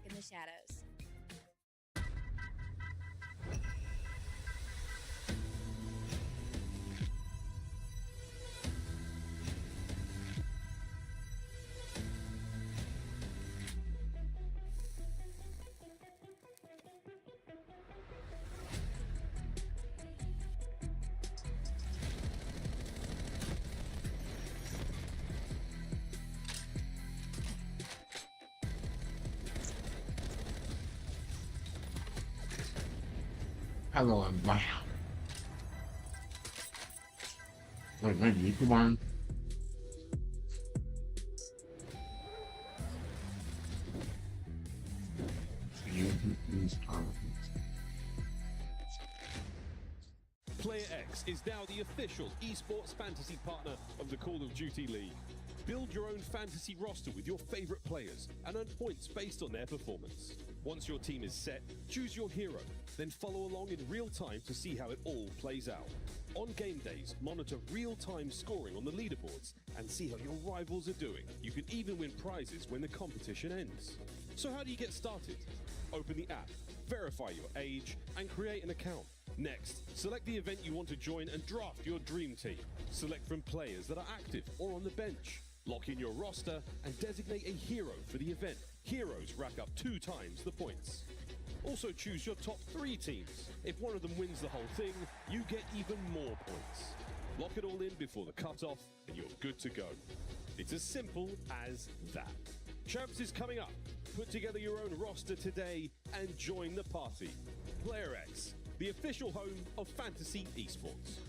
lurk in the shadows. Hello, everybody. Wait, come on. Player X is now the official esports fantasy partner of the Call of Duty League. Build your own fantasy roster with your favorite players and earn points based on their performance. Once your team is set, choose your hero, then follow along in real time to see how it all plays out. On game days, monitor real-time scoring on the leaderboards and see how your rivals are doing. You can even win prizes when the competition ends. So how do you get started? Open the app, verify your age, and create an account. Next, select the event you want to join and draft your dream team. Select from players that are active or on the bench. Lock in your roster and designate a hero for the event. Heroes rack up 2 times the points. Also choose your top 3 teams. If one of them wins the whole thing, you get even more points. Lock it all in before the cutoff and you're good to go. It's as simple as that. Champs is coming up. Put together your own roster today and join the party. Player X, the official home of fantasy esports.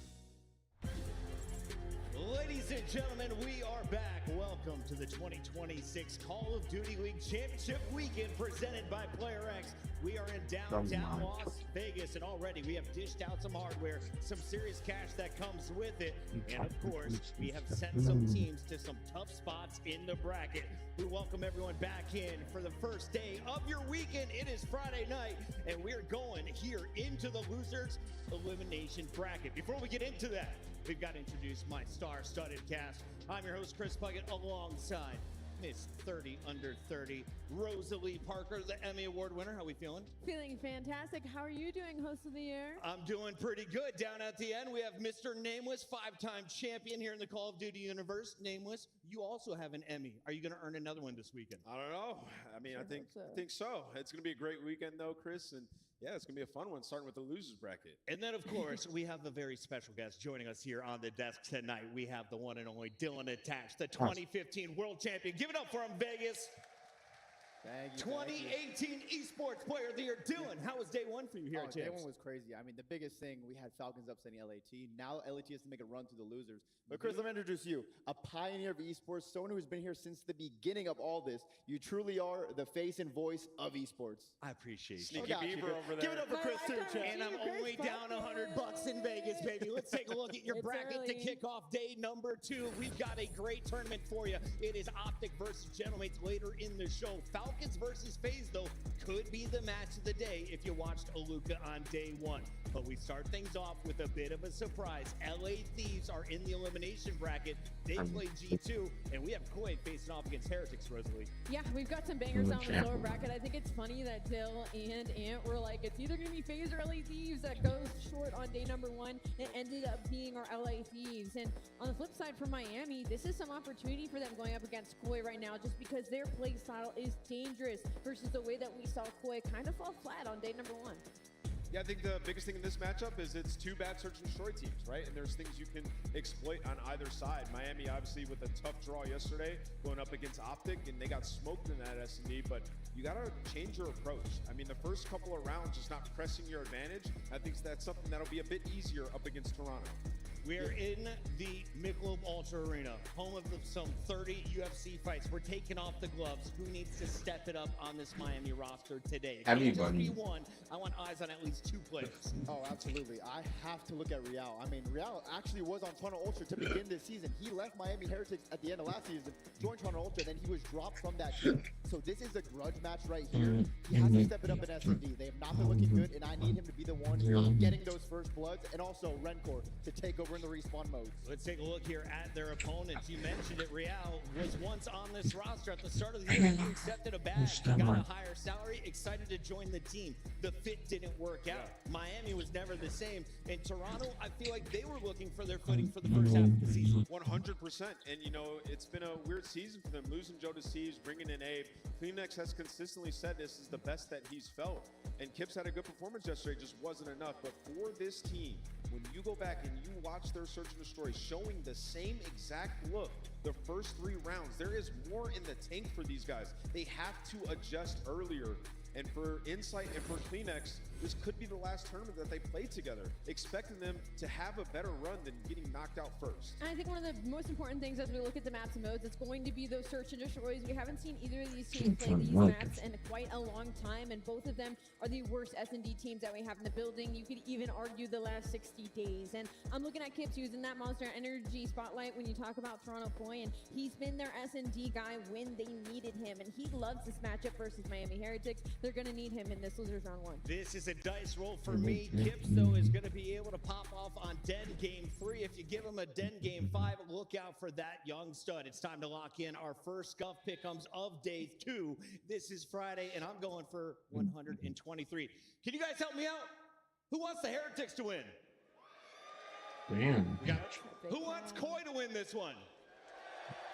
Ladies and gentlemen, we are back. Welcome to the 2026 Call of Duty League Championship Weekend presented by Player X. We are in downtown Las Vegas, and already we have dished out some hardware, some serious cash that comes with it. And of course, we have sent some teams to some tough spots in the bracket. We welcome everyone back in for the first day of your weekend. It is Friday night, and we're going here into the losers elimination bracket. Before we get into that, we've got to introduce my star-studded cast. I'm your host, Chris Puckett, alongside Miss 30 Under 30, Rosalie Parker, the Emmy Award winner. How we feeling? Feeling fantastic. How are you doing, host of the year? I'm doing pretty good. Down at the end, we have Mr. Nameless, 5-time champion here in the Call of Duty universe. Nameless, you also have an Emmy. Are you going to earn another one this weekend? I don't know. I mean, I think so. It's going to be a great weekend, though, Chris. And yeah, it's going to be a fun one, starting with the losers bracket. And then, of course, we have a very special guest joining us here on the desk tonight. We have the one and only Dylan Attach, the 2015 world champion. Give it up for him, Vegas. Thank you. 2018 Esports Player of the Year. Dylan, how was day one for you here at Day Champs? one was crazy. I mean, the biggest thing, we had Falcons upsetting LAT. Now LAT has to make a run through the losers. But Chris, let me introduce you, a pioneer of esports, someone who's been here since the beginning of all this. You truly are the face and voice of esports. I appreciate you. Sneaky Beaver over there. Give it up for Chris, too, champ. And I'm Chris, only down $100 in Vegas, baby. Let's take a look at your It's bracket to early. kick off day number 2. We've got a great tournament for you. It is Optic versus Gentlemates later in the show. Falcons versus FaZe, though, could be the match of the day if you watched Aluka on day 1. But we start things off with a bit of a surprise. LA Thieves are in the elimination bracket. They play G2, and we have Koi facing off against Heretics, Rosalie. Yeah, we've got some bangers down the lower bracket. I think it's funny that Dill and Ant were like, it's either going to be FaZe or LA Thieves that goes short on day number 1. It ended up being our LA Thieves. And on the flip side for Miami, this is some opportunity for them going up against Koi right now just because their play style is dangerous versus the way that we saw Koi kind of fall flat on day number 1. Yeah, I think the biggest thing in this matchup is it's 2 bad search and destroy teams, right? And there's things you can exploit on either side. Miami, obviously, with a tough draw yesterday, going up against Optic, and they got smoked in that S&D, but you got to change your approach. I mean, the first couple of rounds, just not pressing your advantage, I think that's something that'll be a bit easier up against Toronto. We are in the Michelob Ultra Arena, home of some 30 UFC fights. We're taking off the gloves. Who needs to step it up on this Miami roster today? It can't just Everybody. be one. I want eyes on at least 2 players. Oh, absolutely. I have to look at Real. I mean, Real actually was on Toronto Ultra to begin this season. He left Miami Heretics at the end of last season, joined Toronto Ultra, then he was dropped from that team. So this is a grudge match right here. He has to step it up in S&D. They have not been looking good, and I need him to be the one getting those first bloods, and also Rencor to take over we're in the respawn mode. Let's take a look here at their opponents. You mentioned it, Real was once on this roster at the start of the year. He accepted a bag, got a higher salary, excited to join the team. The fit didn't work out. Miami was never the same. In Toronto, I feel like they were looking for their footing for the first half of the season. 100%. And, you know, it's been a weird season for them. Losing Joe Deceives, bringing in Abe. Kleenex has consistently said this is the best that he's felt. And Kips had a good performance yesterday, just wasn't enough. But for this team, when you go back and you watch their search and destroy showing the same exact look the first 3 rounds, there is more in the tank for these guys. They have to adjust earlier. And for Insight and for Kleenex, this could be the last tournament that they play together, expecting them to have a better run than getting knocked out first. And I think one of the most important things as we look at the maps and modes, it's going to be those search and destroys. We haven't seen either of these teams play these maps in quite a long time, and both of them are the worst S&D teams that we have in the building. You could even argue the last 60 days. And I'm looking at Kips using that Monster Energy spotlight when you talk about Toronto Koi, and he's been their S&D guy when they needed him, and he loves this matchup versus Miami Heretics. They're going to need him in this losers round 1. This is a dice roll for me. Kips, though, is going to be able to pop off on Den Game 3. If you give him a Den Game 5, look out for that young stud. It's time to lock in our first scuff pick'ems of day 2. This is Friday, and I'm going for 123. Can you guys help me out? Who wants the Heretics to win? Damn. Who wants Koi to win this one?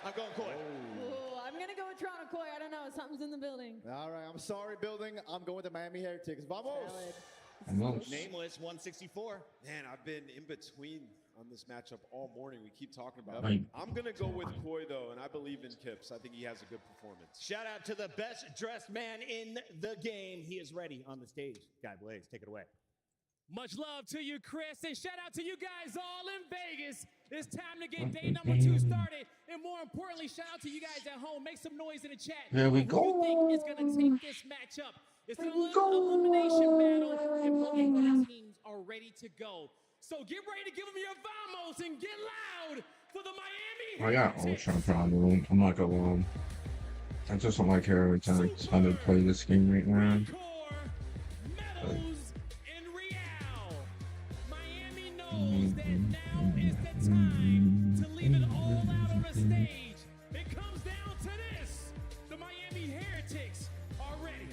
I'm going Koi. Ooh, I'm going to go with Toronto Koi. I don't know. Something's in the building. All right, I'm sorry, building. I'm going with the Miami Heretics. Vamos! Almost. Nameless 164. Man, I've been in between on this matchup all morning. We keep talking about Right. it. I'm going to go with Koi, though, and I believe in Kips. I think he has a good performance. Shout out to the best dressed man in the game. He is ready on the stage. Guy Blaze, take it away. Much love to you, Chris, and shout out to you guys all in Vegas. It's time to get day number 2 started, and more importantly, shout out to you guys at home. Make some noise in the chat. There we Who do you think is going to take this matchup? It's an elimination battle, and both of our teams are ready to go. So get ready to give them your vamos and get loud for the Miami I got Heretics. ultra problem. I'm not gonna lie. I just don't like how every time I try to play this game right now. Medals and Real. Miami knows that now is the time to leave it all out on the stage. It comes down to this. The Miami Heretics are ready.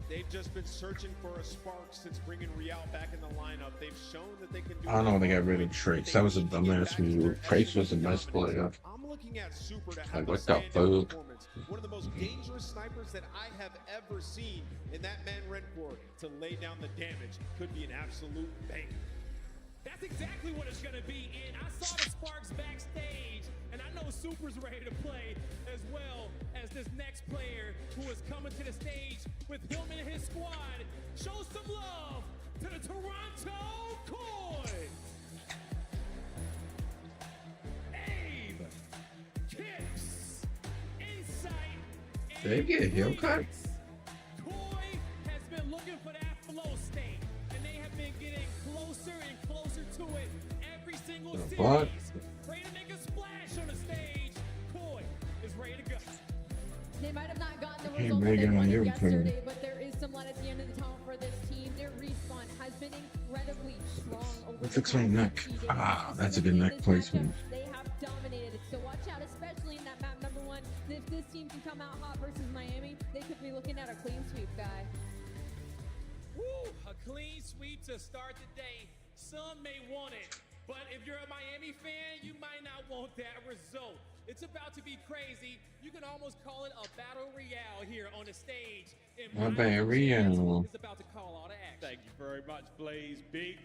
They've just been searching for a spark since bringing Real back in the lineup. They've shown that they can do I don't know when they got rid of Trace. That was a dumbass move. Trace was the best player. I'm looking at Super to Like, have a what the standout fuck? performance. One of the most dangerous snipers that I have ever seen. And that man Renford to lay down the damage could be an absolute banger. That's exactly what it's going to be. And I saw the Sparks backstage, and I know Super's ready to play as well as this next player who is coming to the stage with him and his squad. Show some love to the Toronto Koi. Abe, Kips, Insight, and Did they get a haircut? Koi has been looking for that flow state, and they have been getting closer and closer to it every single The series. fuck? Ready to make a splash on the stage. Koi is ready to go. They might have not gotten the Hey, result that they Megan, on wanted your yesterday, turn. but there is some light at the end of the tunnel for this team. Their respawn has been incredibly strong over Let's the fix my past neck. 60 days. Ah, that's a good Specifically neck in this placement. matchup, they have dominated. So watch out, especially in that map number 1. If this team can come out hot versus Miami, they could be looking at a clean sweep, guy. Woo! A clean sweep to start the day. Some may want it, but if you're a Miami fan, you might not want that result. It's about to be crazy. You can almost call it a battle royale here on the stage. And A Miami battle royale. is about to call all the action. Thank you very much, Blaze. Big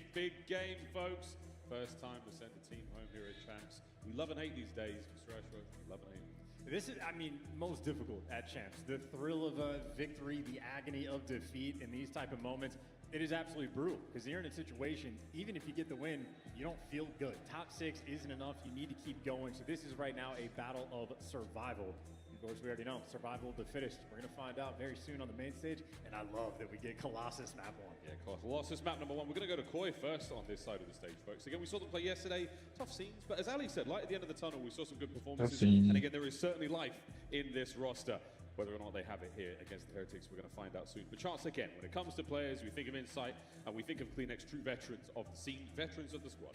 game, folks. First time to send a team home here at Champs. We love and hate these days, Mr. Ashworth. We love and hate. This is, I mean, most difficult at Champs. The thrill of a victory, the agony of defeat in these type of moments, it is absolutely brutal because you're in a situation, even if you get the win, you don't feel good. Top 6 isn't enough. You need to keep going. So this is right now a battle of survival. Of course, we already know, survival of the fittest. We're going to find out very soon on the main stage, and I love that we get Colossus map 1. Yeah, Colossus map number 1. We're going to go to Koi first on this side of the stage, folks. Again, we saw them play yesterday. Tough scenes, but as Ali said, light at the end of the tunnel, we saw some good performances. scenes. And again, there is certainly life in this roster. Whether or not they have it here against the Heretics, we're going to find out soon. But Chance, again, when it comes to players, we think of Insight, and we think of Kleenex, true veterans of the scene, veterans of the squad.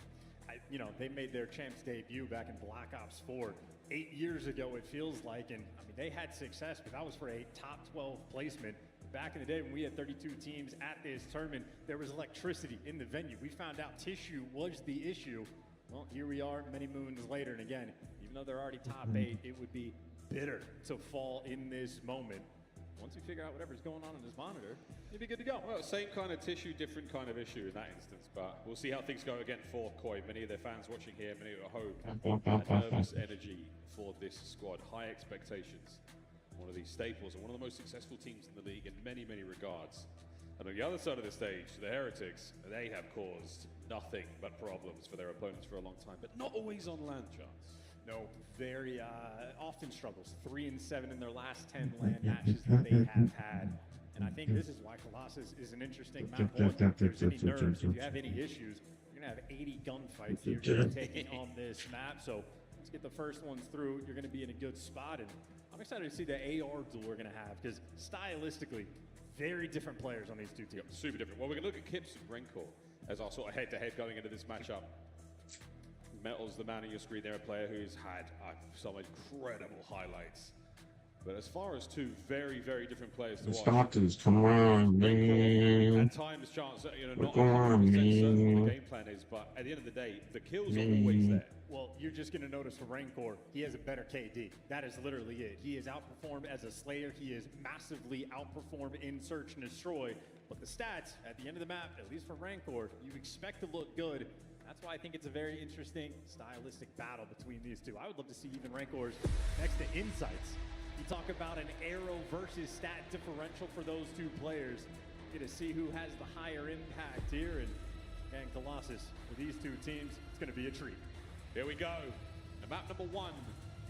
You know, they made their champs debut back in Black Ops 4 8 years ago, it feels like. And I mean, they had success, but that was for a top 12 placement. Back in the day when we had 32 teams at this tournament, there was electricity in the venue. We found out tissue was the issue. Well, here we are many moons later. And again, even though they're already top 8, it would be bitter to fall in this moment. Once you figure out whatever's going on in this monitor, you'd be good to go. Well, same kind of tissue, different kind of issue in that instance, but we'll see how things go again for Koi. Many of their fans watching here, many at home, nervous energy for this squad, high expectations. One of these staples and one of the most successful teams in the league in many, many regards. And on the other side of the stage, the Heretics, they have caused nothing but problems for their opponents for a long time, but not always on land, Chance. No, very often struggles. 3-7 in their last 10 land matches that they have had. And I think this is why Colossus is an interesting map. If there's any nerves, if you have any issues, you're going to have 80 gunfights that you're going to be taking on this map. So let's get the first ones through. You're going to be in a good spot. And I'm excited to see the AR duel we're going to have, because stylistically, very different players on these two teams. Yep, super different. Well, we're going to look at Kips and Renkor as our sort of head-to-head going into this matchup. Metal's the man on your screen there, a player who's had some incredible highlights. But as far as two very, very different players to watch, Starters, come on, man. at times, Chance, you know, not Come on, 100% certain what man. the game plan is, but at the end of the day, the kills are always there. Well, you're just going to notice for Renkor, he has a better KD. That is literally it. He is outperformed as a Slayer. He is massively outperformed in Search and Destroy. But the stats at the end of the map, at least for Renkor, you expect to look good. That's why I think it's a very interesting stylistic battle between these two. I would love to see even Renkor's next to Insights. You talk about an arrow versus stat differential for those two players. Get to see who has the higher impact here. And Colossus, for these two teams, it's going to be a treat. Here we go. And map number 1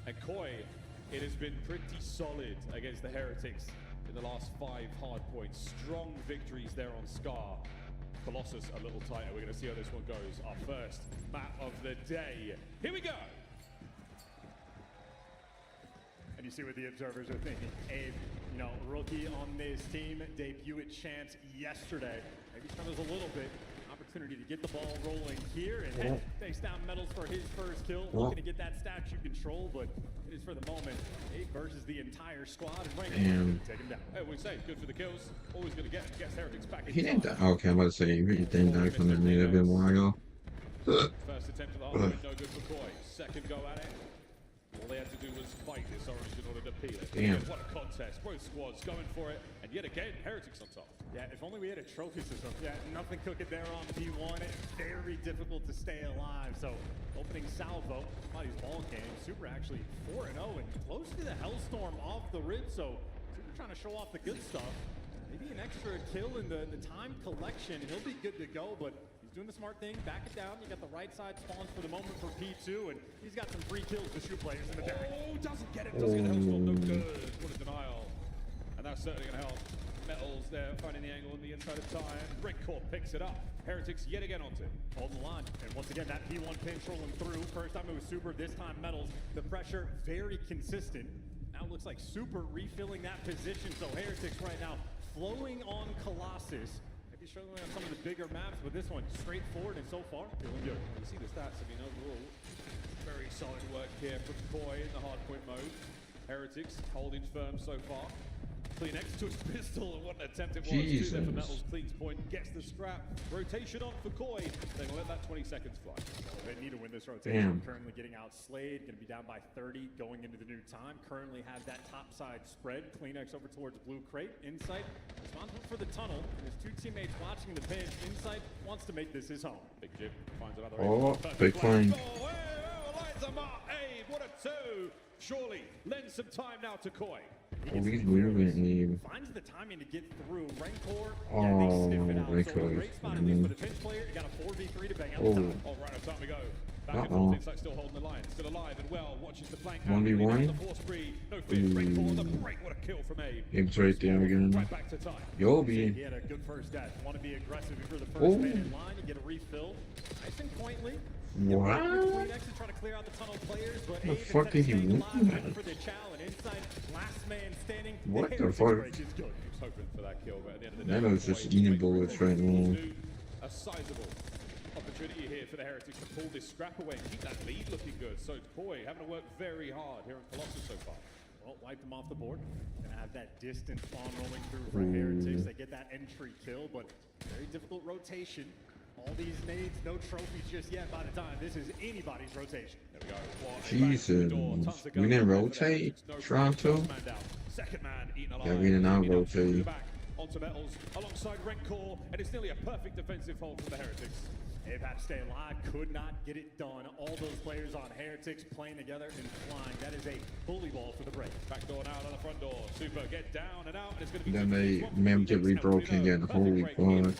at Koi. It has been pretty solid against the Heretics in the last 5 hard points. Strong victories there on Scar. Colossus a little tighter. We're going to see how this one goes. Our first map of the day. Here we go. And you see what the observers are thinking. Abe, you know, rookie on this team, debut at Champs yesterday. Maybe struggles a little bit. Opportunity to get the ball rolling here, and takes down Metals for his first kill. Looking to get that statue control, but it is for the moment. Abe versus the entire squad, and Rank take him down. Hey, we say good for the kills. Always going to get Heretics back in. He didn't die. Okay, I'm about to say, he didn't die from the mid a bit more ago. First attempt at the hard point, no good for Koi. Second go at it. All they had to do was fight this orange in order to peel it. Damn. What a contest. Both squads going for it. And yet again, Heretics on top. Yeah, if only we had a trophy system. Yeah, nothing cooking there on P1. Very difficult to stay alive. So, opening salvo, somebody's ball game. Super actually 4-0 and close to the Hellstorm off the rib. So, Super trying to show off the good stuff. Maybe an extra kill in the time collection. He'll be good to go, but he's doing the smart thing. Back it down. You got the right side spawns for the moment for P2, and he's got some free kills to shoot players in the back. Oh, doesn't get it. Doesn't get Hellstorm. No good. What a denial. And that's certainly going to help. Metals there, finding the angle on the inside of time. Renkor picks it up. Heretics yet again onto. Hold the line. And once again, that P1 pin trolling through. First time it was Super, this time Metals. The pressure very consistent. Now it looks like Super refilling that position. So Heretics right now flowing on Colossus. Maybe struggling on some of the bigger maps, but this one straightforward and so far feeling good. You see the stats. I mean, overall, very solid work here from Koi in the hardpoint mode. Heretics holding firm so far. Clean X to his pistol, and what an attempt it was. Jesus. 2 there for Metals. Clean's point gets the scrap. Rotation on for Koi. They're going to let that 20 seconds fly. They need to win this rotation. Damn. Currently getting outslayed, going to be down by 30 going into the new time. Currently have that top side spread. Kleenex over towards Blue Crate. Insight responsible for the tunnel. His 2 teammates watching the pinch. Insight wants to make this his home. Big Jim finds another. Oh, big flame. Oh, lines them up. Abe, what a 2. Surely lends some time now to Koi. Oh, he's moving, Abe. Finds the timing to get through. Renkor, Oh, they sniff it out. So a Renkor. great spot at least for the pinch player. You got a 4v3 to bang out Oh. the top. All right, on time we go. Back and forth, Insight still holding the line. Still alive and well. Watches the flank. 1v1? The force free. No fear. Renkor, the break. What a kill from Abe. Abe's right there again. Right back to time. Yobi. He had a good first death. Want to be aggressive if you're the first Oh. man in line. You get a refill. Nice and quaintly. What? Kleenex is trying to clear out the tunnel players, but The Abe fuck instead did of he staying want? alive, looking for the chow, and Inside, last man standing. What the Heritage fuck? break is good. He was hoping for that kill, but at the end of the day, Meadows just eating bullets right now. A sizable Opportunity here for the Heretics to pull this scrap away and keep that lead looking good. So Koi having to work very hard here in Colossus so far. Well, wipe them off the board. Gonna have that distant spawn rolling through for Heretics. They get that entry kill, but very difficult rotation. All these nades, no trophies just yet by the time this is anybody's rotation. There we go. Jesus, we didn't rotate Toronto. Second man eating alive. Yeah, we did not rotate. Onto Metals alongside Rencor, and it's nearly a perfect defensive hold for the Heretics. They've had to stay alive, could not get it done. All those players on Heretics playing together and flying. That is a bully ball for the break. Back door now on the front door. Super get down and out, and it's going to be. Then they mem get rebroken again. Holy fuck.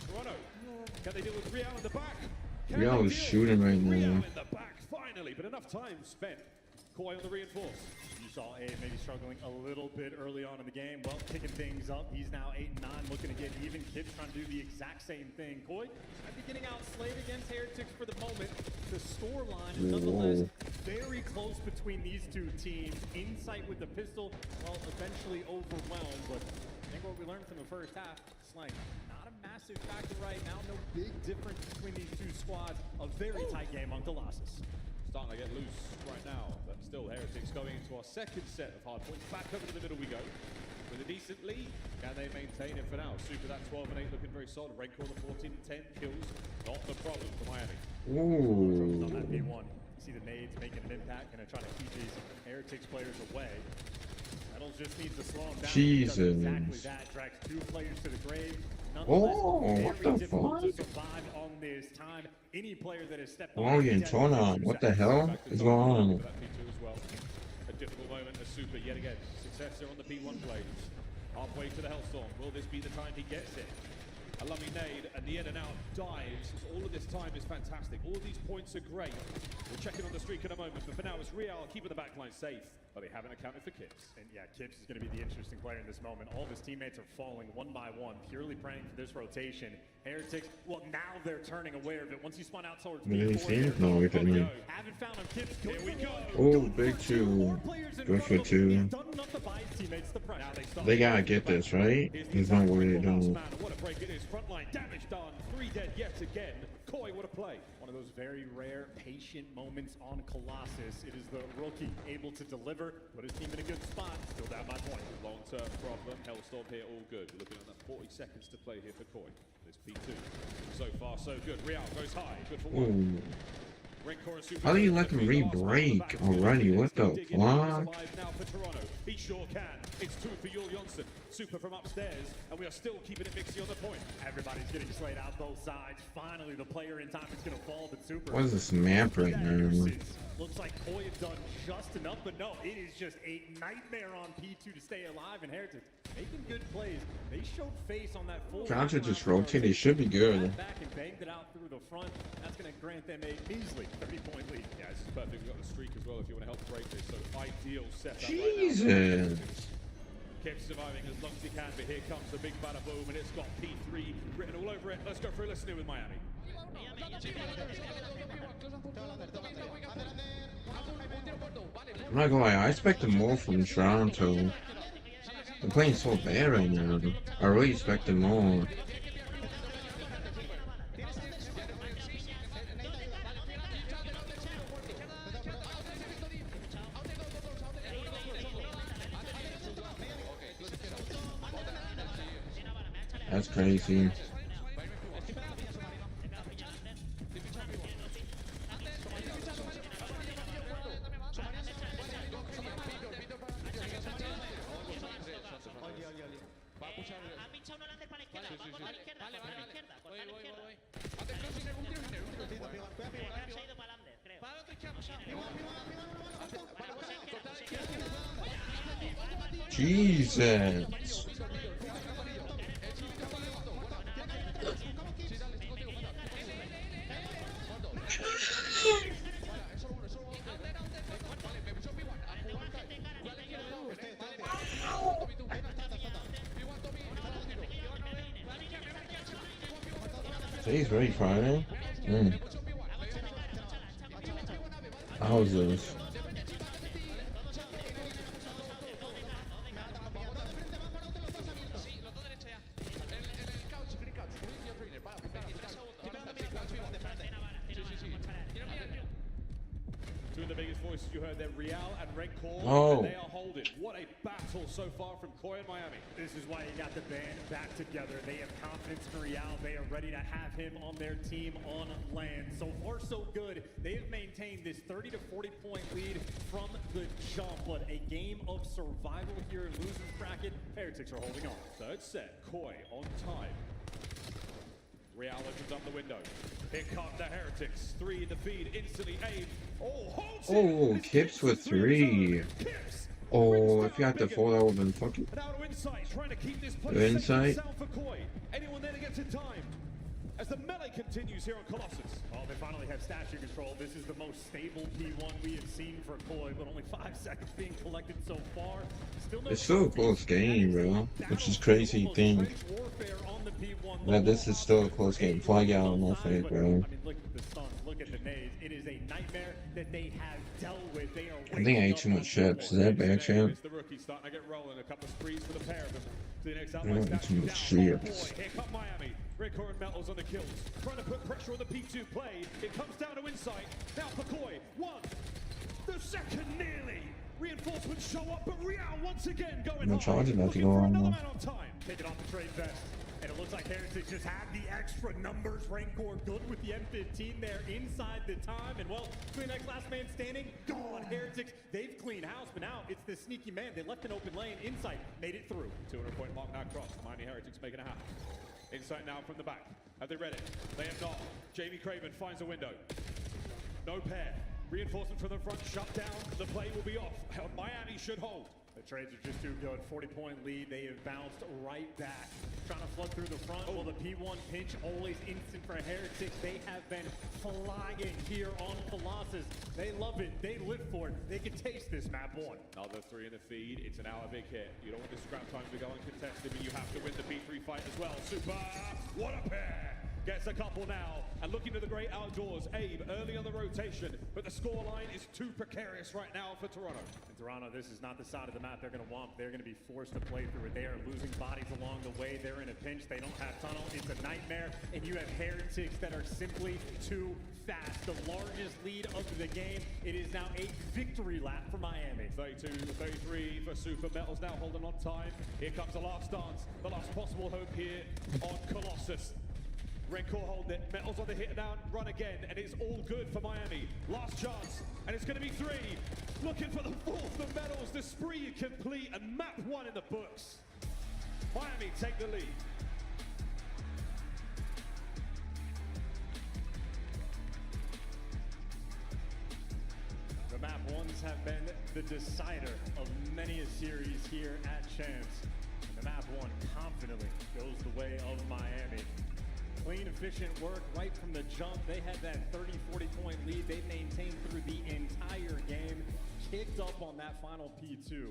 Can they deal with Real in the back? Real is shooting right Real now. in the back finally, but enough time spent. Koi on the reinforce. You saw A maybe struggling a little bit early on in the game. Well, picking things up. He's now 8-9, looking to get even. Kip's trying to do the exact same thing. Koi might be getting outslayed against Heretics for the moment. The scoreline is nonetheless very close between these two teams. Insight with the pistol, well, eventually overwhelmed. But I think what we learned from the first half, Slang, not a massive factor right now. No big difference between these two squads. A very tight game on Colossus. Starting to get loose right now, but still Heretics going into our second set of hard points. Back over to the middle we go. With a decent lead, can they maintain it for now? Super, that 12 and 8 looking very solid. Rencor, the 14 and 10 kills, not the problem for Miami. Ooh. On that P1, you see the nades making an impact, gonna try to keep these Heretics players away. Metals just needs to slow them down. Jesus. Exactly that, drags two players to the grave. Oh, what the difficult to fuck? survive on this time. Any player that has stepped Oh, you're in Tonan. What the hell is going on? That P2 as well. A difficult moment as Super yet again. Success there on the P1 plays. Halfway to the Hellstorm. Will this be the time he gets it? A lovely nade and the in and out dives. All of this time is fantastic. All of these points are great. We're checking on the streak in a moment, but for now it's Real keeping the backline safe. But they haven't accounted for Kips. And yeah, Kips is going to be the interesting player in this moment. All of his teammates are falling one by one, purely praying for this rotation. Heretics, well, now they're turning aware of it. Once you spawn out towards P4, No, we couldn't. haven't found him. Kips, here we go. Oh, big two. Good for two. They gotta get this, right? There's no way they don't. What a break it is. Frontline damage done. 3 dead yet again. Koi, what a play. One of those very rare, patient moments on Colossus. It is the rookie able to deliver, put his team in a good spot, still down by point. Long-term problem. Hellstorm here, all good. We're looking at that 40 seconds to play here for Koi. This P2. So far, so good. Real goes high. Good for one. How do you let them re-break already? What the fuck? Now for Toronto. He sure can. It's 2 for Yul Johnson. Super from upstairs, and we are still keeping it mixy on the point. Everybody's getting slayed out both sides. Finally, the player in time is going to fall, but Super. What is this map right now? Looks like Koi had done just enough, but no, it is just a nightmare on P2 to stay alive, and Heretics making good plays. They showed face on that full. Contra just rotate. They should be good. Back and banged it out through the front. That's going to grant them a measly 30-point lead. Yeah, this is perfect. We've got the streak as well if you want to help break this. So ideal setup Jesus. right now. Kept surviving as long as he can, but here comes the big bada boom, and it's got P3 written all over it. Let's go for a listen with Miami. I'm not gonna lie, I expected more from Toronto. They're playing so bad right now. I really expected more. That's crazy. Jesus. Today's very Friday. How's this? biggest voices you heard there, Real and Rencor. Oh. And they are holding. What a battle so far from Koi and Miami. This is why you got the band back together. They have confidence in Real. They are ready to have him on their team on land. So far, so good. They have maintained this 30 to 40 point lead from the jump. But a game of survival here in losers bracket. Heretics are holding on. Third set, Koi on time. Real opens up the window. Here come the Heretics. 3 in the feed, instantly aimed. Oh, holds it. Oh, It's Kips with through the 3. zone. Kips Oh, brings if you down had to Biggin. fall, that would have been fucking. And out to Insight, trying to keep this place The safe and Insight. sound for Koi. Anyone there to get to time? As the melee continues here on Colossus. Oh, they finally have statue control. This is the most stable P1 we have seen for Koi, but only 5 seconds being collected so far. It's still a close game, bro. Which is crazy to think that this is still a close game. Flag out on my face, bro. I mean, look at the stuns, look at the nades. It is a nightmare that they have dealt with. They are I think I ate too much chips. Is that bad, champ? It's the rookie starting to get rolling. A couple of sprees for the pair of them. To the next I outline ate too statue much down. Oh, chips. boy. Here come Miami. Rencor and Metals on the kills. Trying to put pressure on the P2 play. It comes down to Insight. Now for Koi. 1. The second nearly. Reinforcements show up, but Real once again going No high. charge about to Looking go for on another now. man on time. Take it off the trade vest. And it looks like Heretics just had the extra numbers. Rancor good with the M15 there inside the time. And well, to the next last man standing, gone. Heretics, they've cleaned house, but now it's the sneaky man. They left an open lane. Insight made it through. 200-point mark now crossed. Miami Heretics making it happen. Insight now from the back. Have they read it? They have not. Jamie Craven finds a window. No pair. Reinforcement from the front shut down. The play will be off. Miami should hold. The trades are just too good. 40-point lead. They have bounced right back. Trying to flood through the front. Well, the P1 pinch always instant for Heretics. They have been flying here on Colossus. They love it. They live for it. They can taste this map 1. Another 3 in the feed. It's an hour big hit. You don't want the scrap time to go uncontested, but you have to win the P3 fight as well. Super. What a pair. Gets a couple now, and looking to the great outdoors. Abe early on the rotation, but the scoreline is too precarious right now for Toronto. In Toronto, this is not the side of the map they're going to want. They're going to be forced to play through it. They are losing bodies along the way. They're in a pinch. They don't have tunnel. It's a nightmare, and you have Heretics that are simply too fast. The largest lead of the game. It is now a victory lap for Miami. 32-33 for Super. Metals now holding on time. Here comes the last dance, the last possible hope here on Colossus. Rencor holding it, Metals on the hit down, run again, and it's all good for Miami. Last chance, and it's going to be 3. Looking for the 4th for Metals, the spree complete, and map 1 in the books. Miami take the lead. The map 1s have been the decider of many a series here at Chance. And the map 1 confidently goes the way of Miami. Clean, efficient work right from the jump. They had that 30, 40-point lead. They maintained through the entire game. Kicked up on that final P2.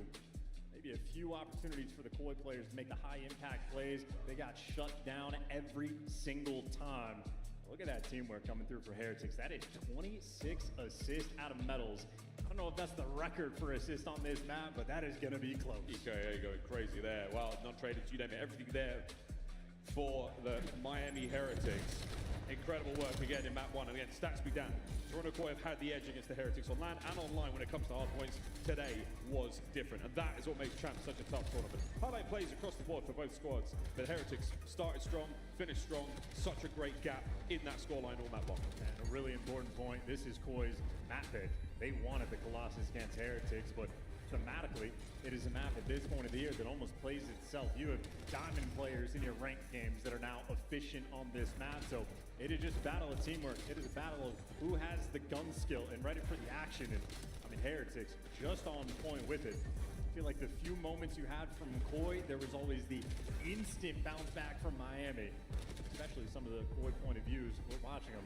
Maybe a few opportunities for the Koi players to make the high-impact plays. They got shut down every single time. Look at that teamwork coming through for Heretics. That is 26 assists out of Metals. I don't know if that's the record for assists on this map, but that is going to be close. EKA going crazy there. Well, non-traded, you name it, everything there for the Miami Heretics. Incredible work again in map 1. And again, stats be damned. Toronto Koi have had the edge against the Heretics on land and online when it comes to hard points. Today was different, and that is what makes Champs such a tough tournament. Highlight plays across the board for both squads. The Heretics started strong, finished strong. Such a great gap in that scoreline all map long. And a really important point, this is Koi's map pick. They wanted the Colossus against Heretics, but thematically, it is a map at this point of the year that almost plays itself. You have diamond players in your ranked games that are now efficient on this map, so it is just a battle of teamwork. It is a battle of who has the gun skill and ready for the action. And I mean, Heretics just on point with it. I feel like the few moments you had from Koi, there was always the instant bounce back from Miami, especially some of the Koi point of views. We're watching them.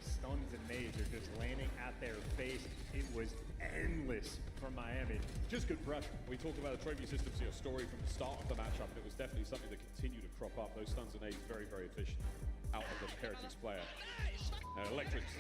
Stuns and nades are just landing at their face. It was endless from Miami. Just good pressure. We talked about the trophy systems here, story from the start of the matchup, and it was definitely something that continued to crop up. Those stuns and nades very, very efficient out of the Heretics player. Electrics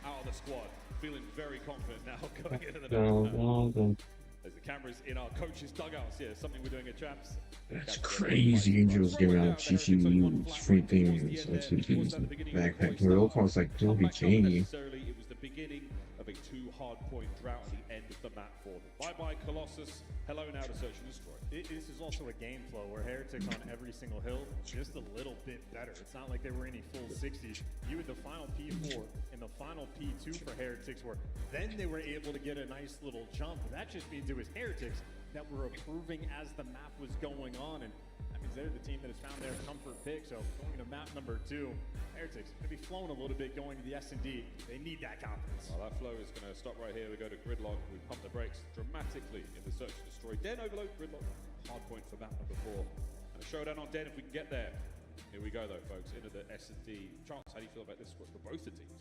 out of the squad, feeling very confident now going into the next. As the cameras in our coaches' dugouts, yeah, something we're doing at Champs. That's crazy. Angels giving out GCUs, free things, SCPs, backpack. Real cost like 200K. Necessarily, it was the beginning of a too hard hard point drought at the end of the map for them. Bye-bye, Colossus. Hello now to Search and Destroy. This is also a game flow where Heretics on every single hill just a little bit better. It's not like they were any full 60s. You had the final P4 and the final P2 for Heretics where then they were able to get a nice little jump. That just means it was Heretics that were improving as the map was going on, and that means they're the team that has found their comfort pick. So going to map number 2, Heretics going to be flowing a little bit going to the S&D. They need that confidence. Well, that flow is going to stop right here. We go to Gridlock. We pump the brakes dramatically in the Search and Destroy. Den overload, Gridlock. Hard point for map number 4. And a showdown on Den if we can get there. Here we go, though, folks, into the S&D. Chance, how do you feel about this squad for both the teams?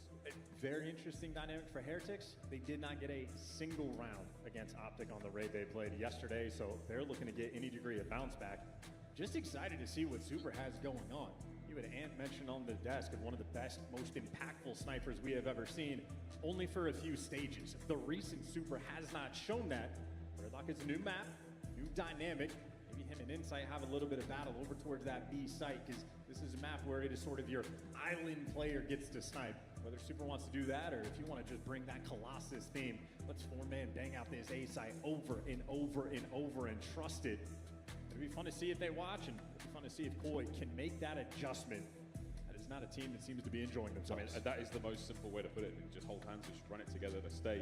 Very interesting dynamic for Heretics. They did not get a single round against Optic on the raid they played yesterday, so they're looking to get any degree of bounce back. Just excited to see what Super has going on. You had Ant mentioned on the desk of one of the best, most impactful snipers we have ever seen, only for a few stages. The recent Super has not shown that. Gridlock is a new map, new dynamic. Maybe him and Insight have a little bit of battle over towards that B site, because this is a map where it is sort of your island player gets to snipe. Whether Super wants to do that, or if you want to just bring that Colossus theme, let's 4-man bang out this A site over and over and over and trust it. It'll be fun to see if they watch, and it'll be fun to see if Koi can make that adjustment. That is not a team that seems to be enjoying themselves. I mean, that is the most simple way to put it. Just hold hands, just run it together to stay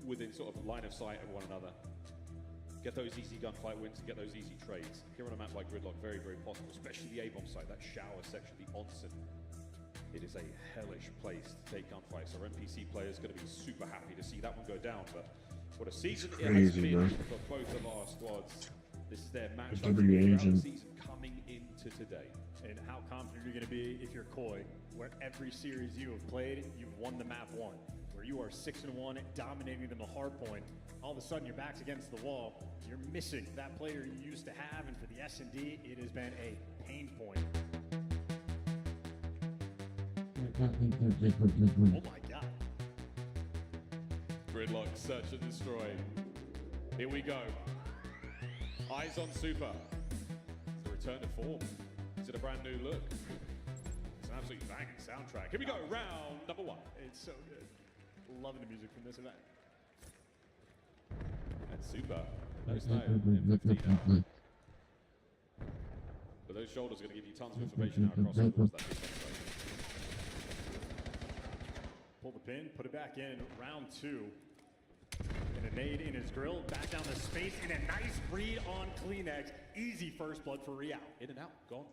within sort of line of sight of one another. Get those easy gunfight wins and get those easy trades. Here on a map like Gridlock, very, very possible, especially the A-bomb site, that shower section, the onsen. It is a hellish place to take gunfights. Our NPC players going to be super happy to see that one go down. But what a season it has been for both of our squads. This is their match throughout the season coming into today. And how confident are you going to be if you're Koi, where every series you have played, you've won the map 1, where you are 6-1, dominating them a hard point. All of a sudden, your back's against the wall. You're missing that player you used to have, and for the S&D, it has been a pain point. Oh my God. Gridlock, Search and Destroy. Here we go. Eyes on Super. It's a return to form. Is it a brand new look? It's an absolutely banging soundtrack. Here we go, round number 1. It's so good. Loving the music from this event. And Super. No snow. M50 now. But those shoulders are going to give you tons of information now across that defense. Pull the pin, put it back in, round 2. And a nade in his grill, back down the space, and a nice read on Kleenex. Easy first blood for Real. In and out, gone.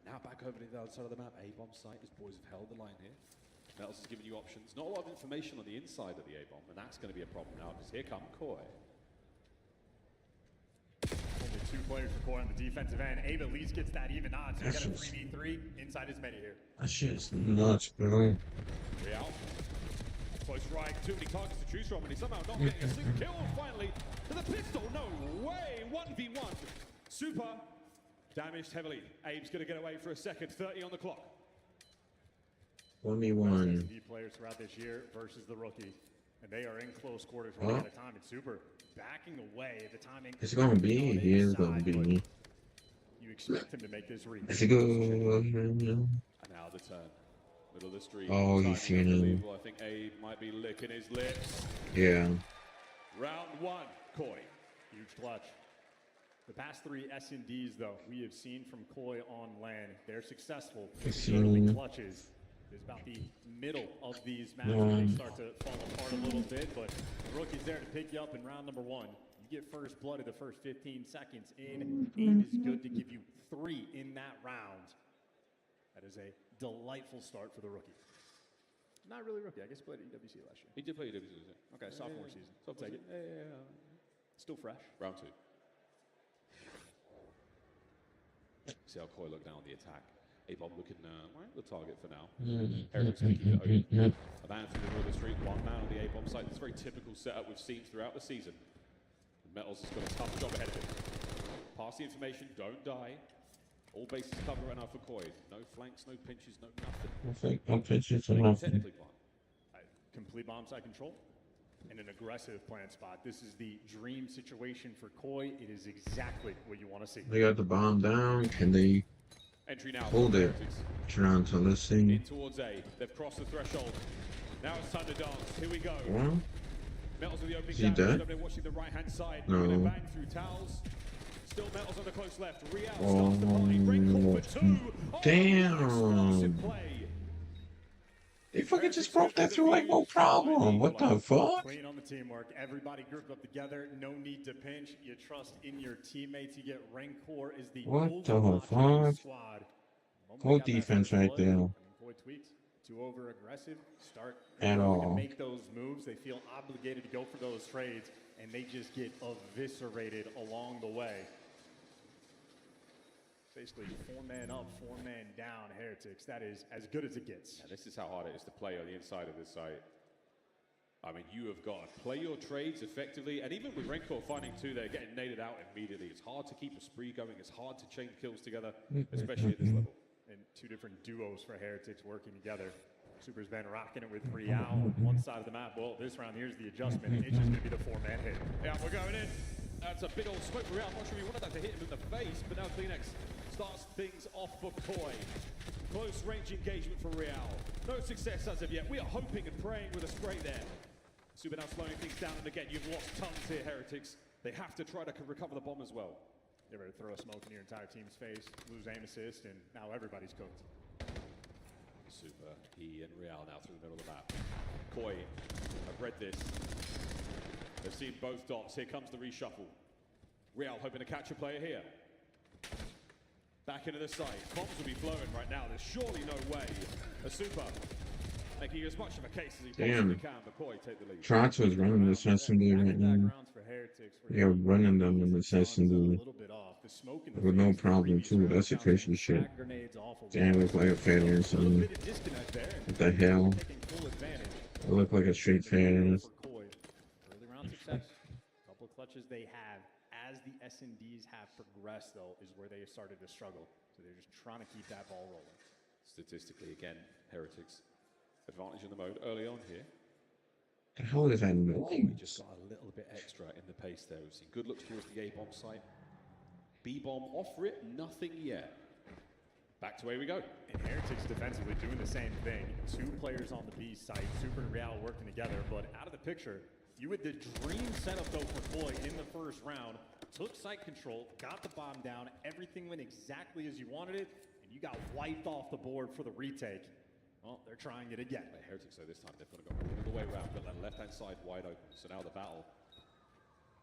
Now back over to the other side of the map. A-bomb site, his boys have held the line here. Metals is giving you options. Not a lot of information on the inside of the A-bomb, and that's going to be a problem now, because here come Koi. Only 2 players for Koi on the defensive end. Abe at least gets that even odds. So get a 3v3 inside his many here. That shit's nuts, bro. Real. Close right, too many targets to choose from, and he's somehow not getting a single kill. Finally, to the pistol. No way. 1v1. Super damaged heavily. Abe's going to get away for a second. 30 on the clock. 1v1. Players throughout this year versus the rookie, and they are in close quarters running out of time. It's Super backing away at the timing. It's gonna be. He is gonna be. You expect him to make this read. Let's go. And now the turn. Middle of the street. Oh, he's feeling. I think Abe might be licking his lips. Yeah. Round 1, Koi. Huge clutch. The past 3 S&Ds, though, we have seen from Koi on land. They're successful. Early clutches. It's about the middle of these matches where they start to fall apart a little bit, but the rookie's there to pick you up in round number 1. You get first blood in the first 15 seconds in. Aim is good to give you 3 in that round. That is a delightful start for the rookie. Not really rookie. I guess he played at EWC last year. He did play EWC. Okay, sophomore season. So I'll take it. Still fresh. Round 2. See how Koi look now on the attack. A-bomb looking right at the target for now. Heretics going to keep it open. A man through the middle of the street, 1 man on the A-bomb site. It's a very typical setup we've seen throughout the season. Metals has got a tough job ahead of him. Pass the information, don't die. All bases covered right now for Koi. No flanks, no pinches, no nothing. No pinches or nothing. Technically fine. Complete bomb site control and an aggressive plant spot. This is the dream situation for Koi. It is exactly what you want to see. They got the bomb down. Can they entry now? Hold it. Toronto, let's see. In towards A. They've crossed the threshold. Now it's time to dance. Here we go. Well, Metals with the opening Is he down. dead? They're watching the right-hand side. No. Moving it back through towels. Still Metals on the close left. Real Oh, starts the party. Ring for two. damn. Explosive play. They fucking just broke that through like no problem. What the fuck? Clean on the teamwork. Everybody grouped up together. No need to pinch. You trust in your teammates. You get Rancor is the What the ultimate fuck? squad. Whole defense right there. Boy tweaks. Too over aggressive. Start At to all. make those moves. They feel obligated to go for those trades, and they just get eviscerated along the way. Basically, 4-man up, 4-man down, Heretics. That is as good as it gets. And this is how hard it is to play on the inside of this site. I mean, you have got to play your trades effectively, and even with Rancor finding two, they're getting naded out immediately. It's hard to keep a spree going. It's hard to chain kills together, especially at this level. And two different duos for Heretics working together. Super's been rocking it with Real on one side of the map. Well, this round, here's the adjustment. It's just going to be the 4-man hit. Yeah, we're going in. That's a big old smoke for Real. I'm not sure he wanted that to hit him in the face, but now Kleenex starts things off for Koi. Close range engagement for Real. No success as of yet. We are hoping and praying with a spray there. Super now slowing things down, and again, you've lost tons here, Heretics. They have to try to recover the bomb as well. They're ready to throw a smoke in your entire team's face, lose aim assist, and now everybody's cooked. Super, he and Real now through the middle of the map. Koi, I've read this. They've seen both dots. Here comes the reshuffle. Real hoping to catch a player here. Back into the site. Bombs will be flowing right now. There's surely no way. A Super making as much of a case as he possibly can, but Koi take the lead. Trots was running this assembly right now. They are running them in this assembly with no problem too. That's a crazy shit. Damn, look like a fader or something. What the hell? I look like a straight fader. Early round success. A couple of clutches they have. As the S&Ds have progressed, though, is where they started to struggle. So they're just trying to keep that ball rolling. Statistically, again, Heretics advantage in the mode early on here. The hell is that We noise? just got a little bit extra in the pace there. We've seen good looks towards the A-bomb site. B-bomb off rip, nothing yet. Back to where we go. And Heretics defensively doing the same thing. Two players on the B site, Super and Real working together, but out of the picture, you had the dream setup though for Koi in the first round. Took site control, got the bomb down, everything went exactly as you wanted it, and you got wiped off the board for the retake. Well, they're trying it again. But Heretics, though, this time they've got to go all the way around, got that left-hand side wide open. So now the battle.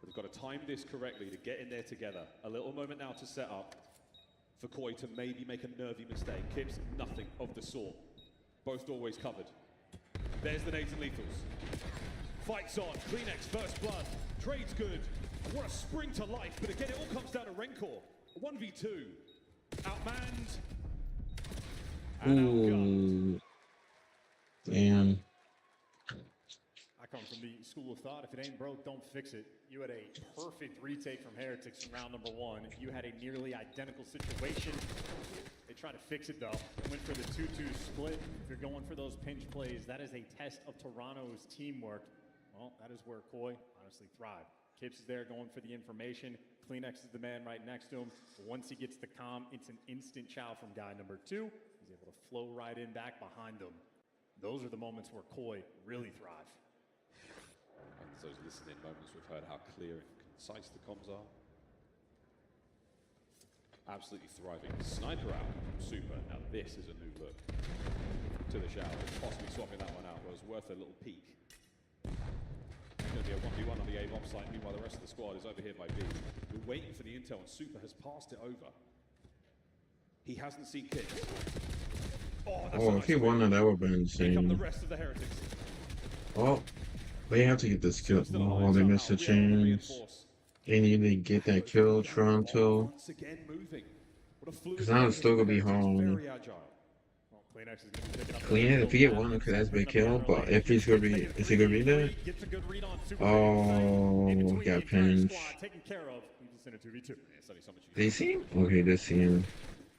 But they've got to time this correctly to get in there together. A little moment now to set up for Koi to maybe make a nervy mistake. Kips, nothing of the sort. Both doorways covered. There's the nades and lethals. Fights on. Kleenex, first blood. Trade's good. What a spring to life. But again, it all comes down to Rancor. 1v2. Outmanned. And outgunned. Ooh. Damn. I come from the school of thought, if it ain't broke, don't fix it. You had a perfect retake from Heretics in round number 1. You had a nearly identical situation. They tried to fix it though. Went for the 2-2 split. If you're going for those pinch plays, that is a test of Toronto's teamwork. Well, that is where Koi honestly thrived. Kips is there going for the information. Kleenex is the man right next to him. Once he gets the comm, it's an instant chow from guy number 2. He's able to flow right in back behind them. Those are the moments where Koi really thrive. And those listening moments, we've heard how clear and concise the comms are. Absolutely thriving. Sniper out from Super. Now this is a new look to the shower. Possibly swapping that one out was worth a little peek. It's going to be a 1v1 on the A-bomb site. Meanwhile, the rest of the squad is over here by B. We're waiting for the intel, and Super has passed it over. He hasn't seen Kit. Oh, if he won that, that would have been Here come the insane. rest of the Heretics. Oh, they have to get this kill. Oh, they missed a chance. They need to get that kill, Toronto. Once again moving. What a fluid Because now it's still going to be hard. very agile. Well, Kleenex is going to be picking up Clean it. If he get one, because that's a big kill. But if he's going to be, is he going to be there? Gets a good read on Super. Oh, In between got the entire pinched. squad taken care of. He's just in a 2v2. It's only so much you Did he see him? Okay, they see him.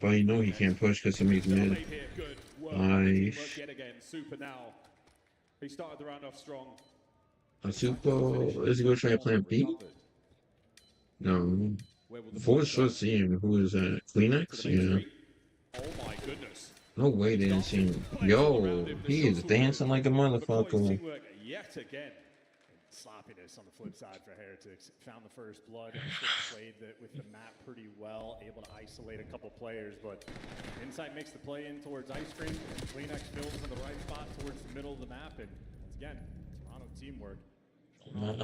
But you know he can't push because somebody's can mid. here. Good work. Nice. Work yet again. Super now. He started the round off strong. A Super, is he going to try to plant B? No. Where will the Before ball sure go? see him. Who is that? Kleenex? To the main Yeah. street. Oh my goodness. No way they didn't see him. Yo, he is dancing like a motherfucker. Yet again. sloppiness on the flip side for Heretics. Found the first blood, sort of played with the map pretty well, able to isolate a couple players, but Insight makes the play in towards Ice Cream. Kleenex fills in the right spot towards the middle of the map, and once again, Toronto teamwork.